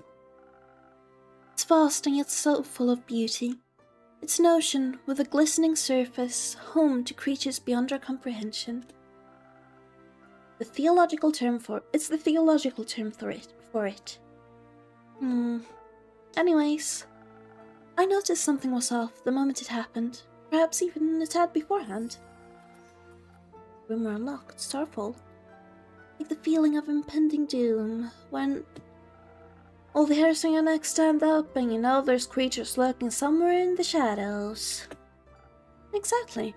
It's vast and yet so full of beauty. It's an ocean with a glistening surface, home to creatures beyond our comprehension. It's the theological term for it. Anyways, I noticed something was off the moment it happened. perhaps even a tad beforehand. Room were unlocked, starfall. Like the feeling of impending doom, when all the hairs on your neck stand up and you know there's creatures lurking somewhere in the shadows. Exactly.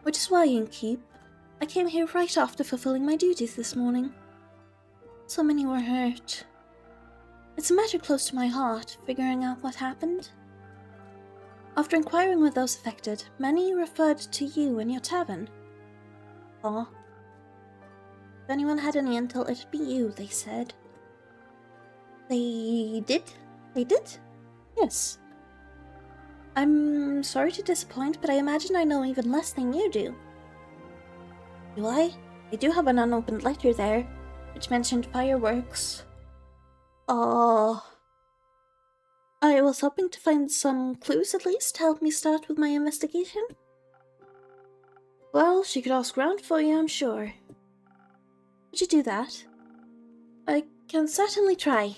Which is why, Innkeep, I came here right after fulfilling my duties this morning. So many were hurt. It's a matter close to my heart, figuring out what happened. After inquiring with those affected, many referred to you and your tavern. Aw. If anyone had any intel, it'd be you, they said. They did? They did? Yes. I'm sorry to disappoint, but I imagine I know even less than you do. Do I? I do have an unopened letter there, which mentioned fireworks. Oh. I was hoping to find some clues at least to help me start with my investigation. Well, she could ask around for you, I'm sure. Would you do that? I can certainly try.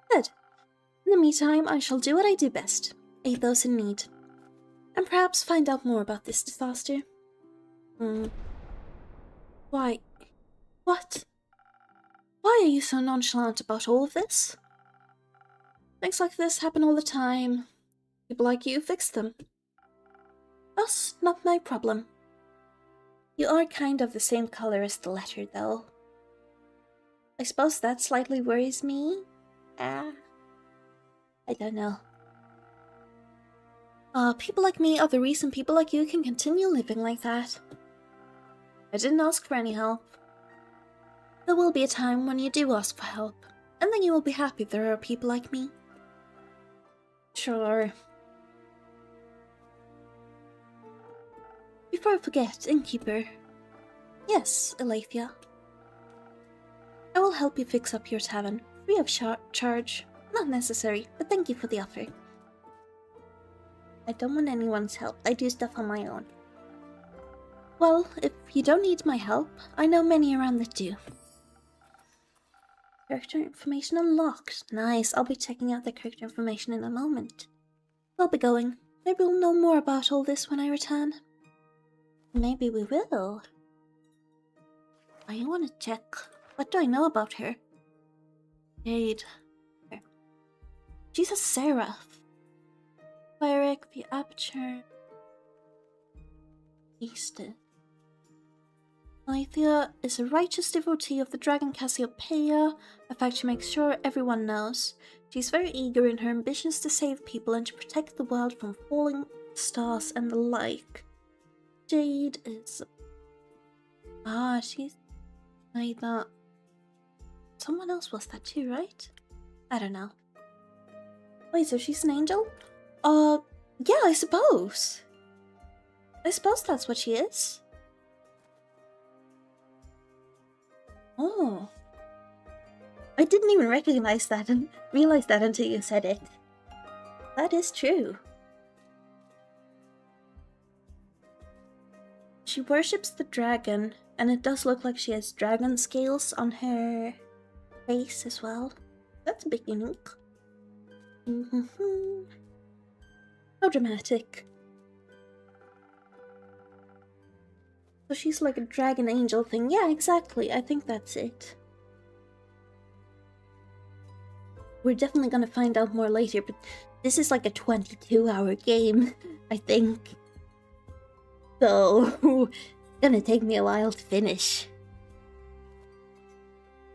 Good. In the meantime, I shall do what I do best. Aid those in need. And perhaps find out more about this disaster. Why? What? Why are you so nonchalant about all of this? Things like this happen all the time. People like you fix them. That's not my problem. You are kind of the same color as the letter, though. I suppose that slightly worries me. I don't know. People like me are the reason people like you can continue living like that. I didn't ask for any help. There will be a time when you do ask for help, and then you will be happy there are people like me. Sure. Before I forget, Innkeeper. Yes, Aletheia. I will help you fix up your tavern, free of charge. Not necessary, but thank you for the offer. I don't want anyone's help. I do stuff on my own. Well, if you don't need my help, I know many around that do. Character information unlocked. Nice, I'll be checking out the character information in a moment. I'll be going. Maybe we'll know more about all this when I return. Maybe we will. I want to check. What do I know about her? Jade. She's a seraph. Cleric, the aperture. Easter. Aletheia is a righteous devotee of the dragon Cassiopeia, a fact she makes sure everyone knows. She's very eager in her ambitions to save people and to protect the world from falling stars and the like. Jade is... she's like that. Someone else was that too, right? I don't know. Wait, so she's an angel? Yeah, I suppose. I suppose that's what she is. Oh. I didn't even recognize that and realize that until you said it. That is true. She worships the dragon, and it does look like she has dragon scales on her face as well. That's a bit unique. How dramatic. So she's like a dragon angel thing. Yeah, exactly. I think that's it. We're definitely gonna find out more later, but this is like a 22-hour game, I think. So, gonna take me a while to finish.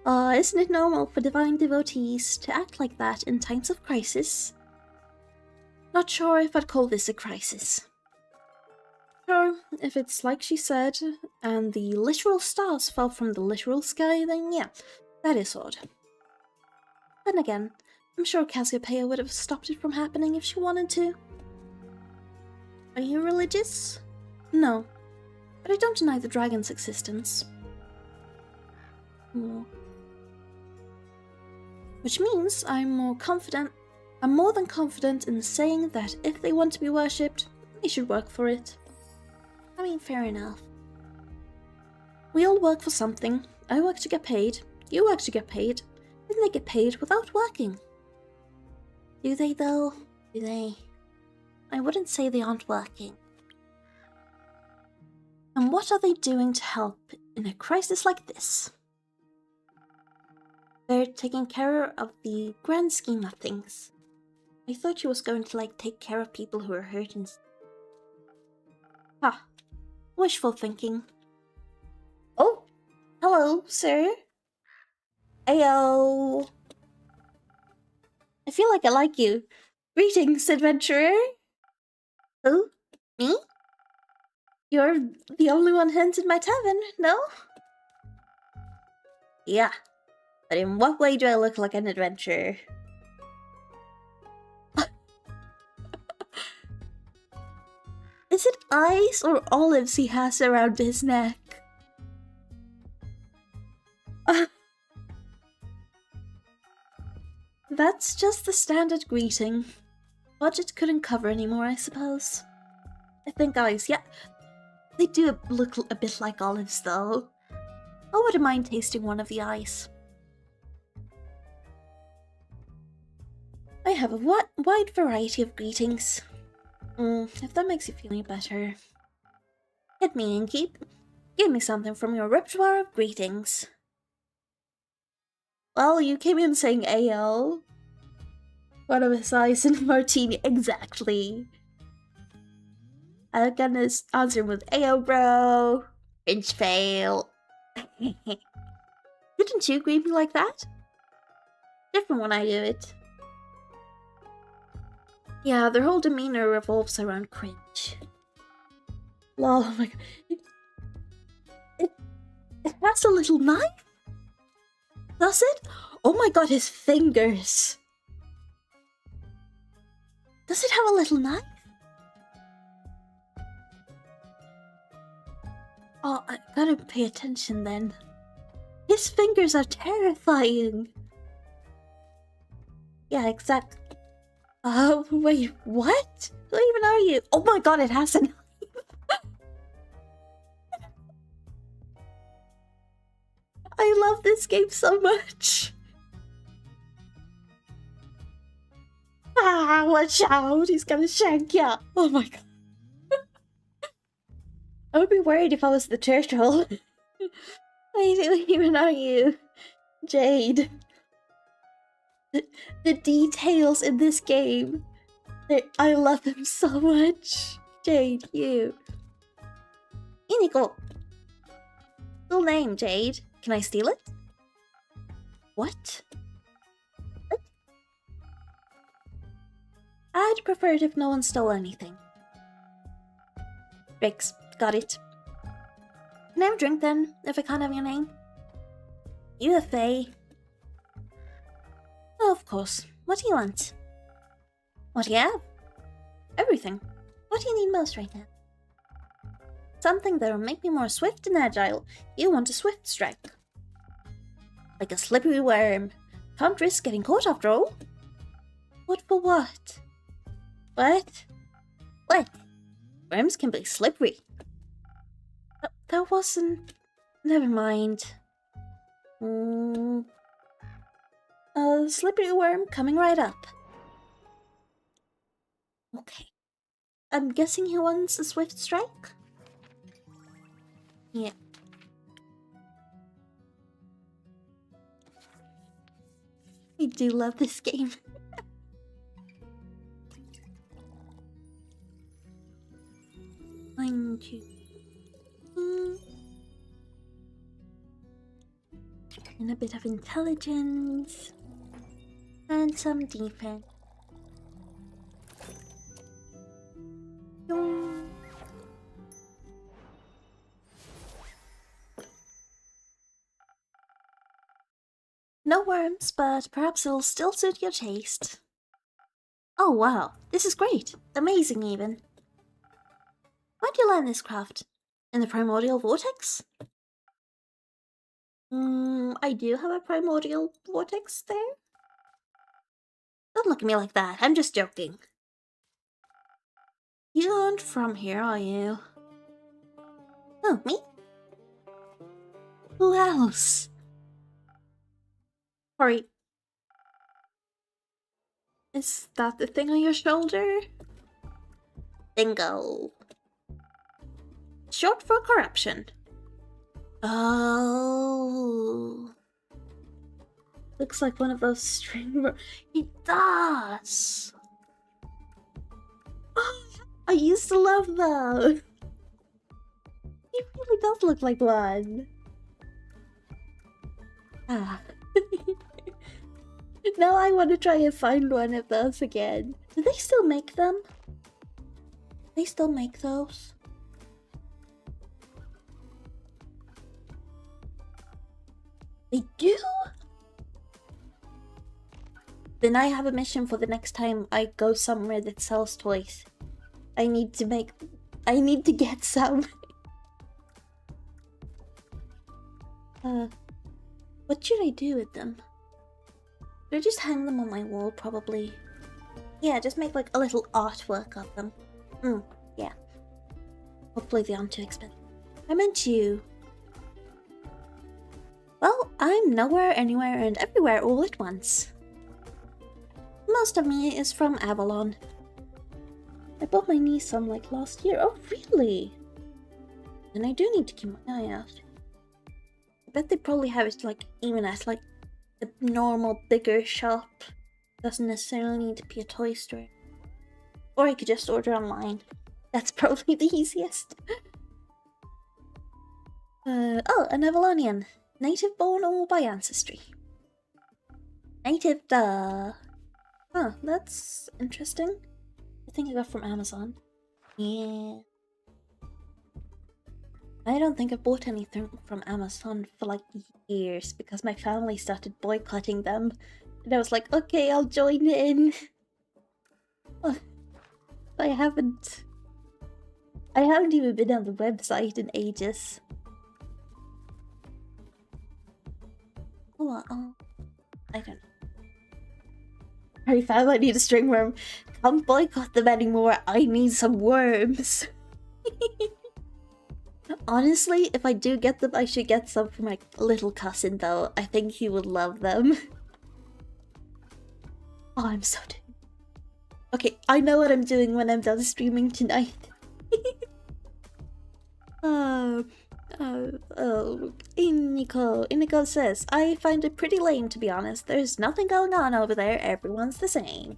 Isn't it normal for divine devotees to act like that in times of crisis? Not sure if I'd call this a crisis. Sure, if it's like she said, and the literal stars fell from the literal sky, then yeah, that is odd. Then again, I'm sure Cassiopeia would have stopped it from happening if she wanted to. Are you religious? No, but I don't deny the dragon's existence. Which means I'm more than confident in saying that if they want to be worshipped, they should work for it. I mean, fair enough. We all work for something. I work to get paid. You work to get paid. Then they get paid without working. Do they though? Do they? I wouldn't say they aren't working. And what are they doing to help in a crisis like this? They're taking care of the grand scheme of things. I thought she was going to, like, take care of people who are hurt and... Ah, wishful thinking. Oh, hello, sir. Ayo. I feel like I like you. Greetings, adventurer. Who? Me? You're the only one who entered my tavern, no? Yeah. But in what way do I look like an adventurer? Is it ice or olives he has around his neck? That's just the standard greeting. Budget couldn't cover anymore, I suppose. I think ice, yeah. They do look a bit like olives, though. I wouldn't mind tasting one of the ice. I have a wide variety of greetings. If that makes you feel any better. Hit me, Innkeep. Give me something from your repertoire of greetings. Well, you came in saying AL. One of his ice and martini, exactly. I'm gonna answer him with AO, bro. Cringe fail. Didn't you greet me like that? Different when I do it. Yeah, their whole demeanor revolves around cringe. Lol, oh my god. It has a little knife? Does it? Oh my god, his fingers. Does it have a little knife? Oh, I gotta pay attention then. His fingers are terrifying. Yeah, exactly. Wait, what? Who even are you? Oh my god, it has a knife. I love this game so much. Ah, watch out, he's gonna shank ya. Oh my god. I would be worried if I was the turtle. Wait, who even are you? Jade. The details in this game. I love them so much. Jade, you. Inigo. Full name, Jade. Can I steal it? What? I'd prefer it if no one stole anything. Briggs, got it. Can I have a drink then, if I can't have your name? You the Fae. Oh, of course. What do you want? What do you have? Everything. What do you need most right now? Something that'll make me more swift and agile. You want a swift strike. Like a slippery worm. Can't risk getting caught after all. What for what? What? What? Worms can be slippery. That wasn't... Never mind. A slippery worm coming right up. Okay. I'm guessing he wants a swift strike? Yeah. I do love this game. One, two, and a bit of intelligence and some defense. No worms, but perhaps it'll still suit your taste. Oh wow, this is great. Amazing even. Where'd you learn this craft? In the primordial vortex? I do have a primordial vortex there. Don't look at me like that, I'm just joking. You aren't from here, are you? Oh, me? Who else? Sorry. Is that the thing on your shoulder? Bingo. Short for corruption. Oh. Looks like one of those string... It does! Oh, I used to love those! It really does look like one. Ah. Now I want to try and find one of those again. Do they still make them? They still make those? They do? Then I have a mission for the next time I go somewhere that sells toys. I need to get some. What should I do with them? Should I just hang them on my wall, probably? Yeah, just make like a little artwork of them. Yeah. Hopefully they aren't too expensive. I meant you. Well, I'm nowhere, anywhere, and everywhere all at once. Most of me is from Avalon. I bought my niece some like last year. Oh, really? And I do need to keep my eye out. I bet they probably have it like even at like a normal bigger shop. Doesn't necessarily need to be a toy store. Or I could just order online. That's probably the easiest. Oh, an Avalonian. Native born or by ancestry? Native, duh. Huh, that's interesting. I think I got from Amazon. Yeah. I don't think I bought anything from Amazon for like years because my family started boycotting them. And I was like, okay, I'll join in. I haven't even been on the website in ages. I don't know. I found I need a string worm. Can't boycott them anymore. I need some worms. Honestly, if I do get them, I should get some for my little cousin though. I think he would love them. Oh, I'm so done. Okay, I know what I'm doing when I'm done streaming tonight. Iniko says, I find it pretty lame to be honest. There's nothing going on over there, everyone's the same.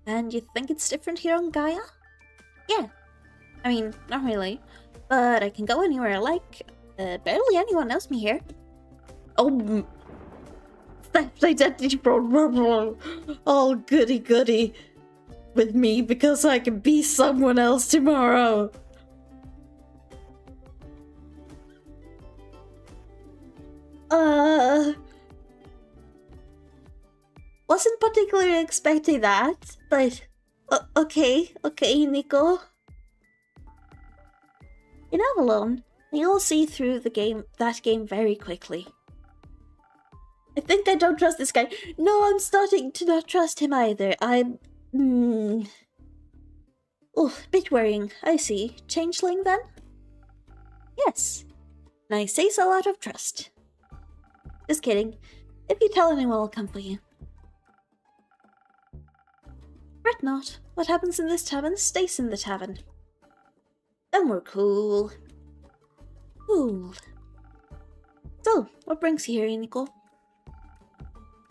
And you think it's different here on Gaia? Yeah. I mean, not really. But I can go anywhere I like. Barely anyone knows me here. Oh, theft identity fraud. Oh, goody goody. With me because I can be someone else tomorrow. Wasn't particularly expecting that, but okay, Nico. In Avalon, you'll see through that game very quickly. I think I don't trust this guy. No, I'm starting to not trust him either. I'm... Oh, bit worrying. I see. Changeling then? Yes. And I say so out of trust. Just kidding. If you tell anyone, I'll come for you. Fret not. What happens in this tavern stays in the tavern. Then we're cool. Cool. So, what brings you here, Nico?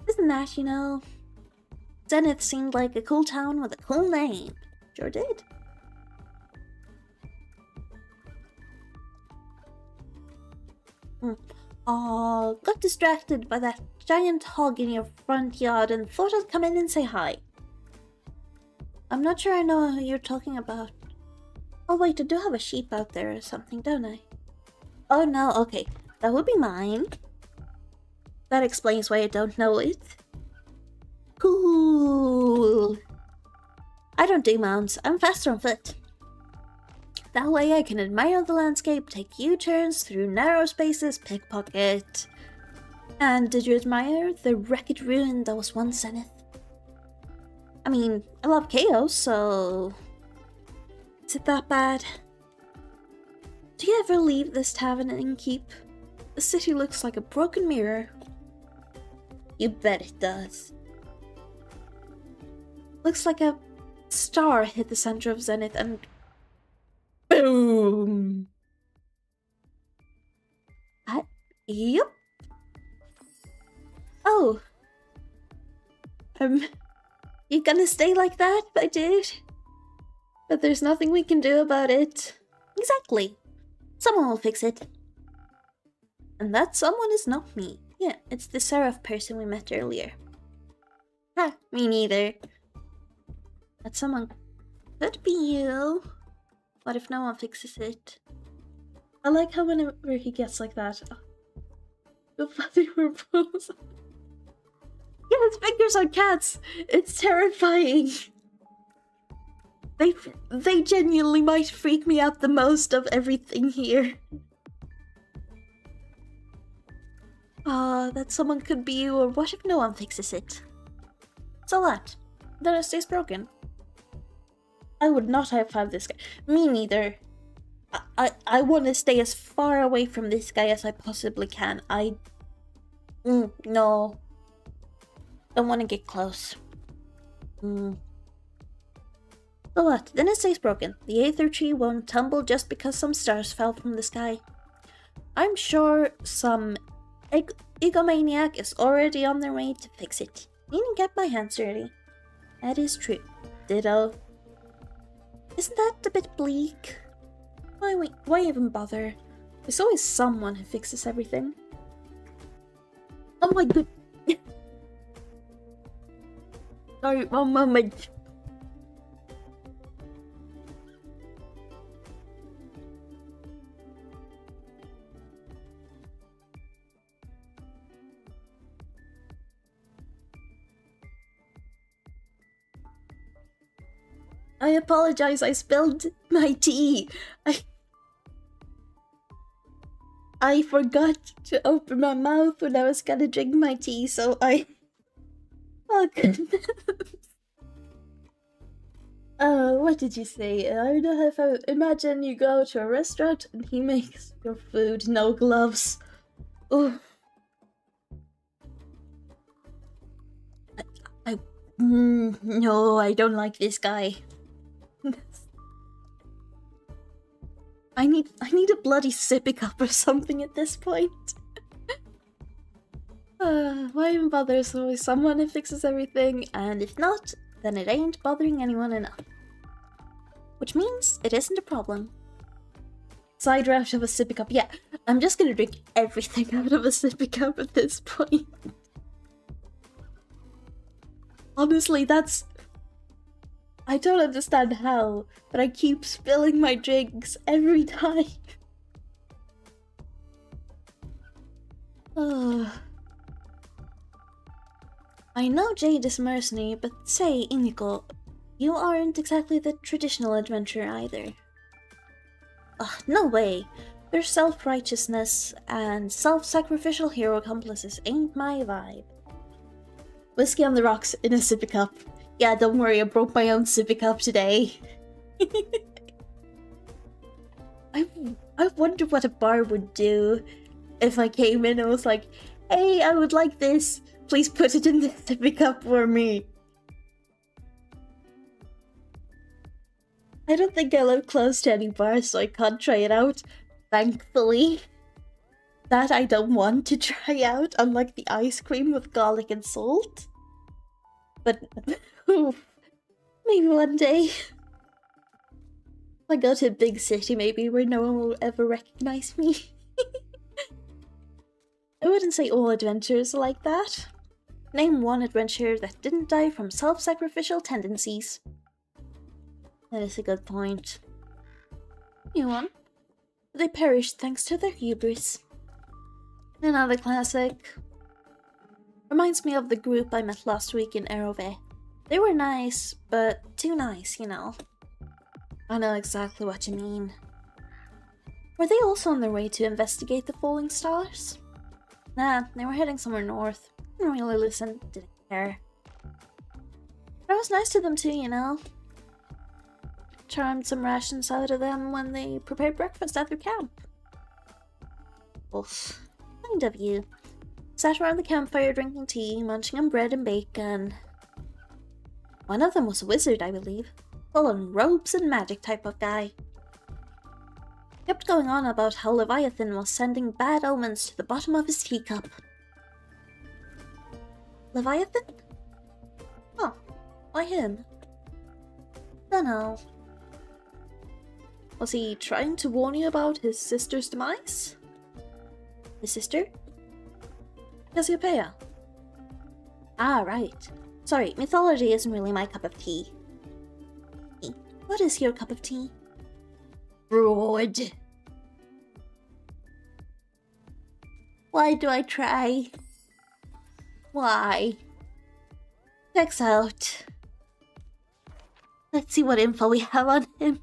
Isn't that, you know... Zenith seemed like a cool town with a cool name. Sure did. Got distracted by that giant hog in your front yard and thought I'd come in and say hi. I'm not sure I know who you're talking about. Oh wait, I do have a sheep out there or something, don't I? Oh no, okay. That would be mine. That explains why I don't know it. Cool. I don't do mounts. I'm faster on foot. That way I can admire the landscape, take U-turns through narrow spaces, pickpocket. And did you admire the wrecked ruin that was once Zenith? I mean, I love chaos, so... Is it that bad? Do you ever leave this tavern and keep? The city looks like a broken mirror. You bet it does. Looks like a star hit the center of Zenith and boom! Yep. Oh. You gonna stay like that, my dude? But there's nothing we can do about it. Exactly. Someone will fix it. And that someone is not me. Yeah, it's the Seraph person we met earlier. Ha, me neither. That someone could be you. What if no one fixes it? I like how whenever he gets like that, the bloody purples. Yeah, his fingers on cats. It's terrifying. They genuinely might freak me out the most of everything here. That someone could be you, or what if no one fixes it? So what? Then it stays broken. I would not high-five this guy. Me neither. I want to stay as far away from this guy as I possibly can. No. Don't want to get close. So what? Then it stays broken. The Aether Tree won't tumble just because some stars fell from the sky. I'm sure some egomaniac is already on their way to fix it. Needn't get my hands dirty. That is true. Ditto. Isn't that a bit bleak? Why even bother? There's always someone who fixes everything. Oh my god. Sorry, one moment. I apologize, I spilled my tea. I forgot to open my mouth when I was gonna drink my tea, so I... Oh goodness. What did you say? I don't know if I imagine you go to a restaurant and he makes your food, no gloves. Oh. No, I don't like this guy. I need a bloody sippy cup or something at this point. Why even bother? There's always someone who fixes everything, and if not, then it ain't bothering anyone enough. Which means it isn't a problem. Cider out of a sippy cup. Yeah, I'm just gonna drink everything out of a sippy cup at this point. Honestly, that's... I don't understand how, but I keep spilling my drinks every time. I know Jade is mercenary, but say, Iniko, you aren't exactly the traditional adventurer either. No way. Their self-righteousness and self-sacrificial hero accomplices ain't my vibe. Whiskey on the rocks in a sippy cup. Yeah, don't worry, I broke my own sippy cup today. I wonder what a bar would do if I came in and was like, hey, I would like this. Please put it in the sippy cup for me. I don't think I live close to any bars, so I can't try it out. Thankfully. That I don't want to try out, unlike the ice cream with garlic and salt. But maybe one day. If I go to a big city, maybe, where no one will ever recognize me. I wouldn't say all adventurers are like that. Name one adventurer that didn't die from self-sacrificial tendencies. That is a good point. New one. They perished thanks to their hubris. Another classic. Reminds me of the group I met last week in Erove. They were nice, but too nice, you know. I know exactly what you mean. Were they also on their way to investigate the falling stars? Nah, they were heading somewhere north. Didn't really listen, didn't care. But I was nice to them too, you know. Charmed some rations out of them when they prepared breakfast at their camp. Oof. Kind of you. Sat around the campfire drinking tea, munching on bread and bacon. One of them was a wizard, I believe. Full on robes and magic type of guy. Kept going on about how Leviathan was sending bad omens to the bottom of his teacup. Leviathan? Oh, why him? Dunno. Was he trying to warn you about his sister's demise? His sister? Cassiopeia. Ah, right. Sorry, mythology isn't really my cup of tea. What is your cup of tea? Broad. Why do I try? Why? Checks out. Let's see what info we have on him.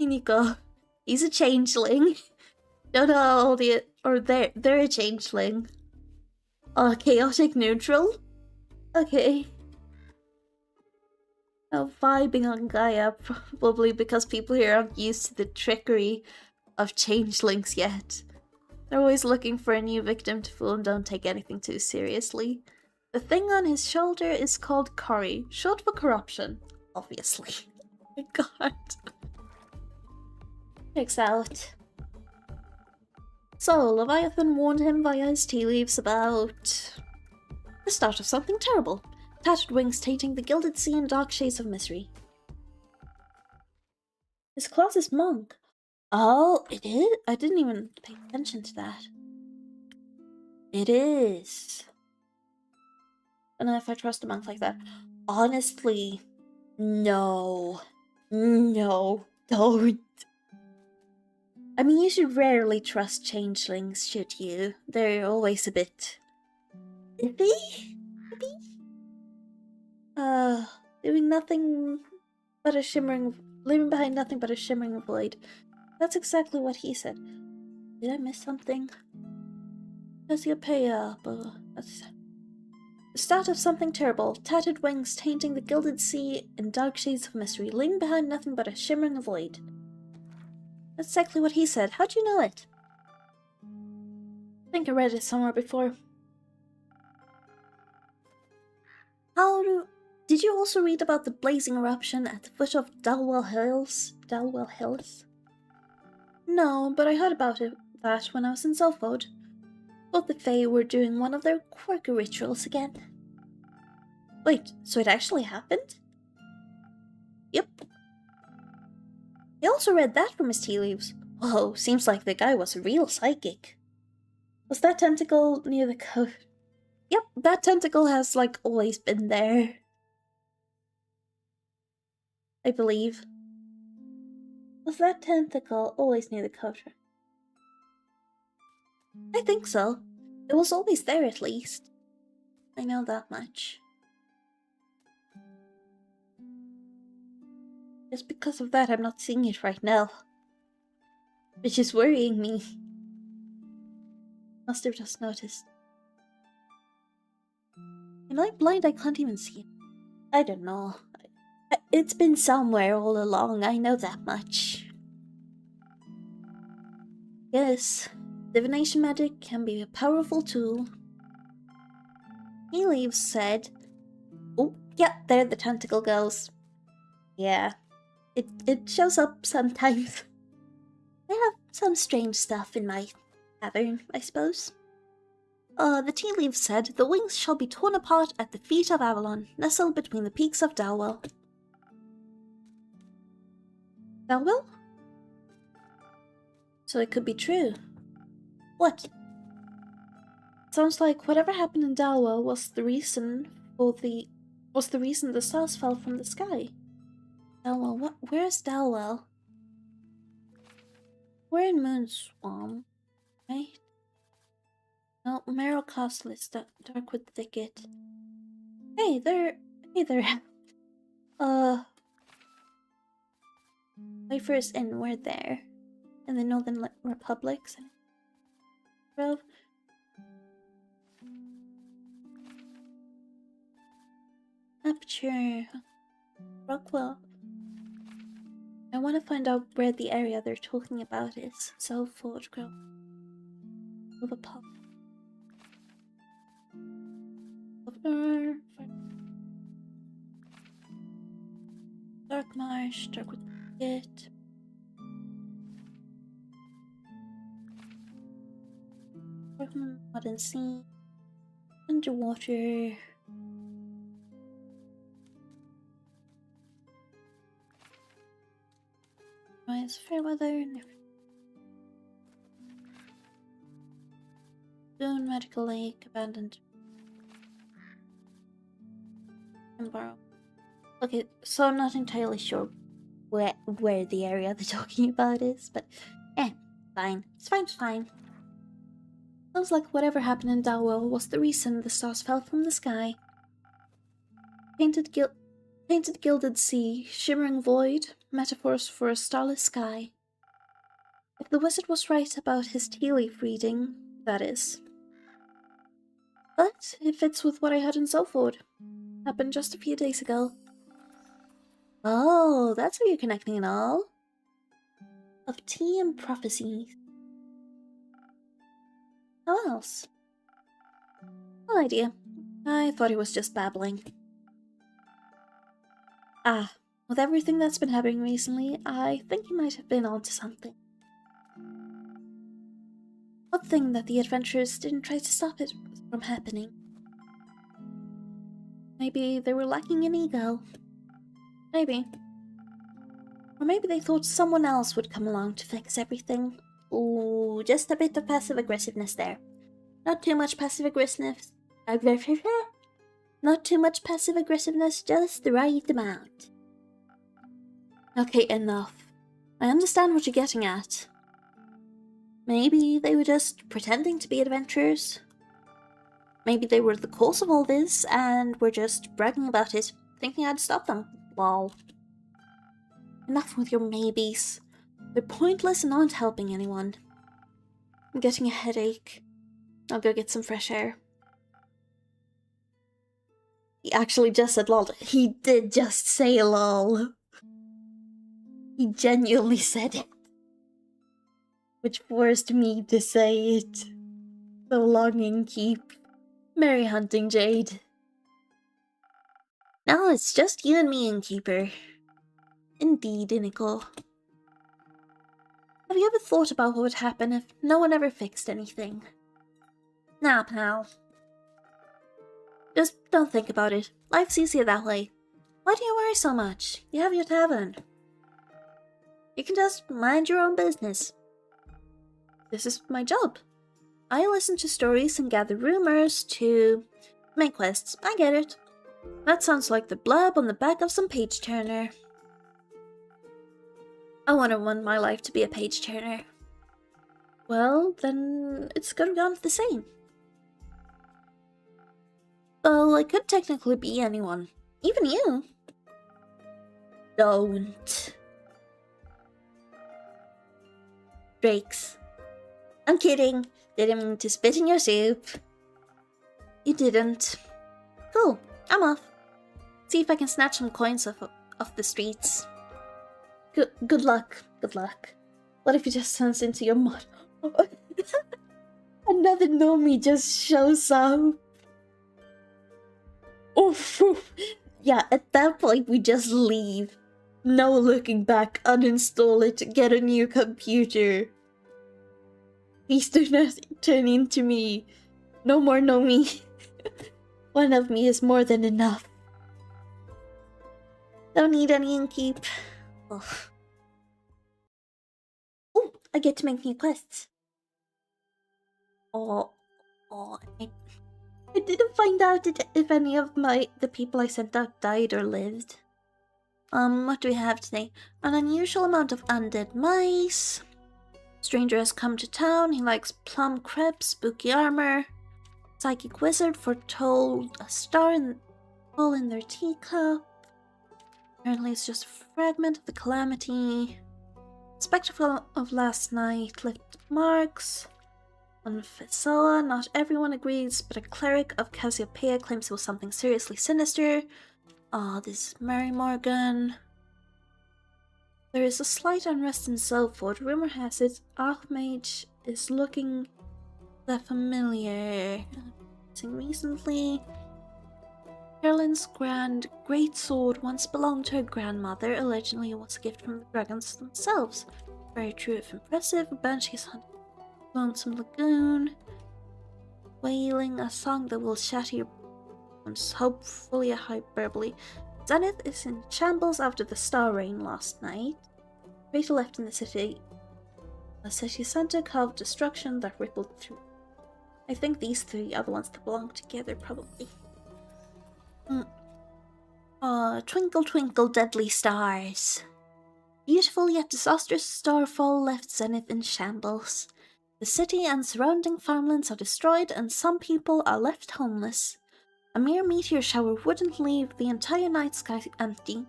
In you go. He's a changeling. Don't know they're a changeling. Chaotic neutral? Okay. Now vibing on Gaia, probably because people here aren't used to the trickery of changelings yet. They're always looking for a new victim to fool and don't take anything too seriously. The thing on his shoulder is called Kori, short for corruption, obviously. Oh my god. Checks out. So, Leviathan warned him via his tea leaves about the start of something terrible. Tattered wings tainting the gilded sea in dark shades of misery. His class is monk. Oh, it is? I didn't even pay attention to that. It is. I don't know if I trust a monk like that. Honestly, no. No, don't. I mean, you should rarely trust changelings, should you? They're always a bit iffy? Doing nothing but a leaving behind nothing but a shimmering void. That's exactly what he said. Did I miss something? Cassiopeia, that's the start of something terrible. Tattered wings tainting the gilded sea in dark shades of mystery, leaving behind nothing but a shimmering void. That's exactly what he said. How'd you know it? I think I read it somewhere before. Did you also read about the blazing eruption at the foot of Dalwell Hills? Dalwell Hills? No, but I heard about that when I was in Selfwood. Thought the Fae were doing one of their quirky rituals again. Wait, so it actually happened? Yep. I also read that from his tea leaves. Whoa, seems like the guy was a real psychic. Was that tentacle near the coat? Yep, that tentacle has, like, always been there. I believe. Was that tentacle always near the coat? I think so. It was always there, at least. I know that much. Just because of that, I'm not seeing it right now. Which is worrying me. Must have just noticed. Am I blind? I can't even see it. I don't know. It's been somewhere all along, I know that much. Yes, divination magic can be a powerful tool. Tea leaves said... Oh, yeah, there the tentacle goes. Yeah, it shows up sometimes. I have some strange stuff in my tavern, I suppose. The tea leaves said, the wings shall be torn apart at the feet of Avalon, nestled between the peaks of Dalwell. Dalwell? So it could be true. What? Sounds like whatever happened in Dalwell was the reason the stars fell from the sky. Dalwell, where's Dalwell? We're in Moonswamp, right? No, Merrill Castle is Darkwood Thicket. Hey there. Wayfarers Inn, we're there. In the Northern Republics. Grove. Aperture. Rockwell. I want to find out where the area they're talking about is. So, Ford Grove. Overpop. marsh, dark it. Mud and sea. Underwater. Nice fair weather. Dune, Magical Lake, abandoned. And borrow. Okay, so I'm not entirely sure where the area they're talking about is, but fine. It's fine. Sounds like whatever happened in Dowell was the reason the stars fell from the sky. Painted gilded sea, shimmering void, metaphors for a starless sky. If the wizard was right about his tea leaf reading, that is. But it fits with what I heard in Salford. Happened just a few days ago. Oh, that's how you're connecting it all. Of tea and prophecy. How else? No idea. I thought he was just babbling. With everything that's been happening recently, I think he might have been onto something. One thing that the adventurers didn't try to stop it from happening. Maybe they were lacking in ego. Maybe. Or maybe they thought someone else would come along to fix everything. Ooh, just a bit of passive-aggressiveness there. Not too much passive-aggressiveness. Not too much passive-aggressiveness, just the right amount. Okay, enough. I understand what you're getting at. Maybe they were just pretending to be adventurers. Maybe they were the cause of all this and were just bragging about it, thinking I'd stop them. Lol. Enough with your maybes. They're pointless and aren't helping anyone. I'm getting a headache. I'll go get some fresh air. He actually just said lol. He did just say lol. He genuinely said it. Which forced me to say it. So long, Innkeep. Merry hunting, Jade. Now it's just you and me, Innkeeper. Indeed, Inico. Have you ever thought about what would happen if no one ever fixed anything? Nah, pal. Just don't think about it. Life's easier that way. Why do you worry so much? You have your tavern. You can just mind your own business. This is my job. I listen to stories and gather rumors to make quests. I get it. That sounds like the blurb on the back of some page turner. I wouldn't want my life to be a page turner. Well, then it's gonna be on the same. Well, I could technically be anyone. Even you. Don't. Drakes. I'm kidding. Didn't mean to spit in your soup. You didn't. Cool. I'm off. See if I can snatch some coins off the streets. Good luck. Good luck. What if he just turns into your mud? Another Nomi just shows up. Oof. Yeah, at that point we just leave. No looking back, uninstall it, get a new computer. Please do not turn into me. No more Nomi. One of me is more than enough. Don't need any Innkeep. Oh, I get to make new quests. I didn't find out if any of the people I sent out died or lived. What do we have today? An unusual amount of undead mice. Stranger has come to town. He likes plum crepes, spooky armor. Psychic wizard foretold a star all in their teacup. Apparently it's just a fragment of the calamity. Spectacle of last night left marks. On Fesoa, not everyone agrees, but a cleric of Cassiopeia claims it was something seriously sinister. This is Mary Morgan. There is a slight unrest in Salford. Rumor has it Archmage is looking that familiar. Recently. Carolyn's grand great sword once belonged to her grandmother. Allegedly, it was a gift from the dragons themselves. Very true if impressive. A banshee's hunting Lonesome Lagoon. Wailing, a song that will shatter your bones. Hopefully a hyperbole. Zenith is in shambles after the star rain last night. Rachel left in the city. A city center carved destruction that rippled through. I think these three are the ones that belong together, probably. Twinkle twinkle deadly stars. Beautiful yet disastrous starfall left Zenith in shambles. The city and surrounding farmlands are destroyed and some people are left homeless. A mere meteor shower wouldn't leave the entire night sky empty.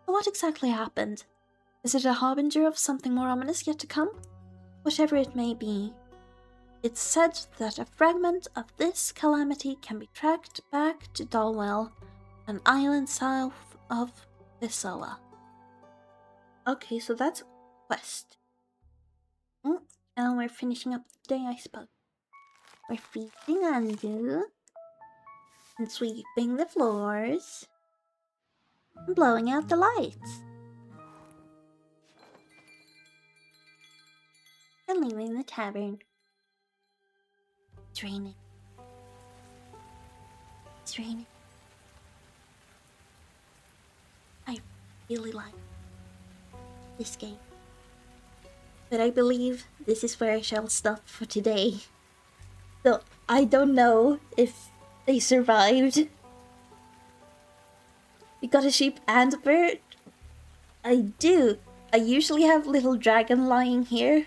So what exactly happened? Is it a harbinger of something more ominous yet to come? Whatever it may be, it's said that a fragment of this calamity can be tracked back to Dalwell, an island south of Visoa. Okay, so that's a quest. And we're finishing up the day, I suppose. We're feeding Andu, and sweeping the floors, and blowing out the lights. And leaving the tavern. It's raining. It's raining. I really like this game. But I believe this is where I shall stop for today. So I don't know if they survived. We got a sheep and a bird. I do. I usually have little dragon lying here.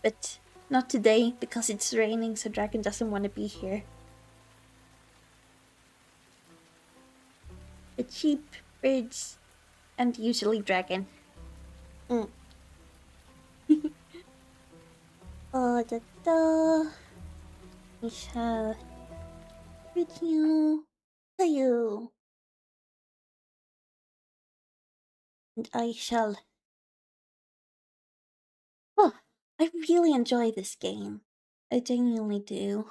But not today because it's raining, so dragon doesn't want to be here. But sheep, birds, and usually dragon. We shall video to you. And I shall... Oh, I really enjoy this game. I genuinely do.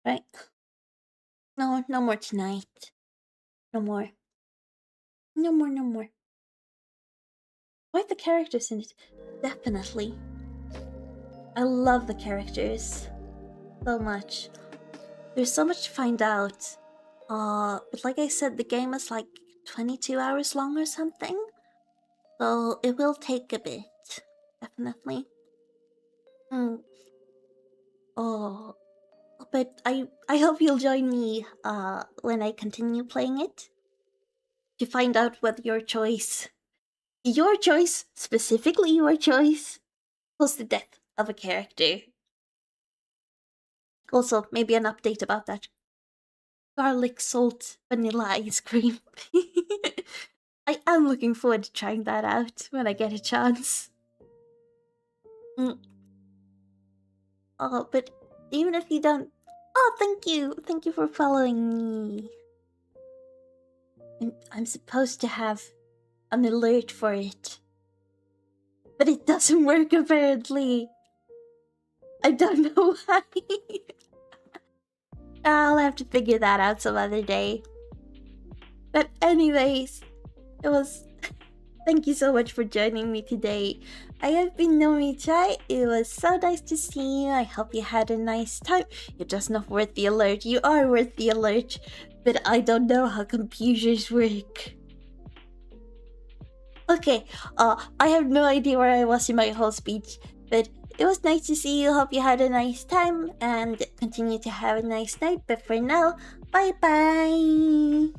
Right? No more tonight. No more. No more. Quite the characters in it. Definitely. I love the characters so much. There's so much to find out. But like I said, the game is like 22 hours long or something. So it will take a bit. Definitely. Oh, but I hope you'll join me when I continue playing it to find out whether your choice, specifically your choice, caused the death of a character. Also, maybe an update about that garlic salt vanilla ice cream. I am looking forward to trying that out when I get a chance. But even if you don't... Oh, thank you! Thank you for following me. I'm supposed to have an alert for it. But it doesn't work apparently. I don't know why. I'll have to figure that out some other day. But anyways, it was... Thank you so much for joining me today. I have been Nomi Chai. It was so nice to see you. I hope you had a nice time. You're just not worth the alert. You are worth the alert. But I don't know how computers work. Okay, I have no idea where I was in my whole speech. But it was nice to see you. Hope you had a nice time. And continue to have a nice night. But for now, bye-bye.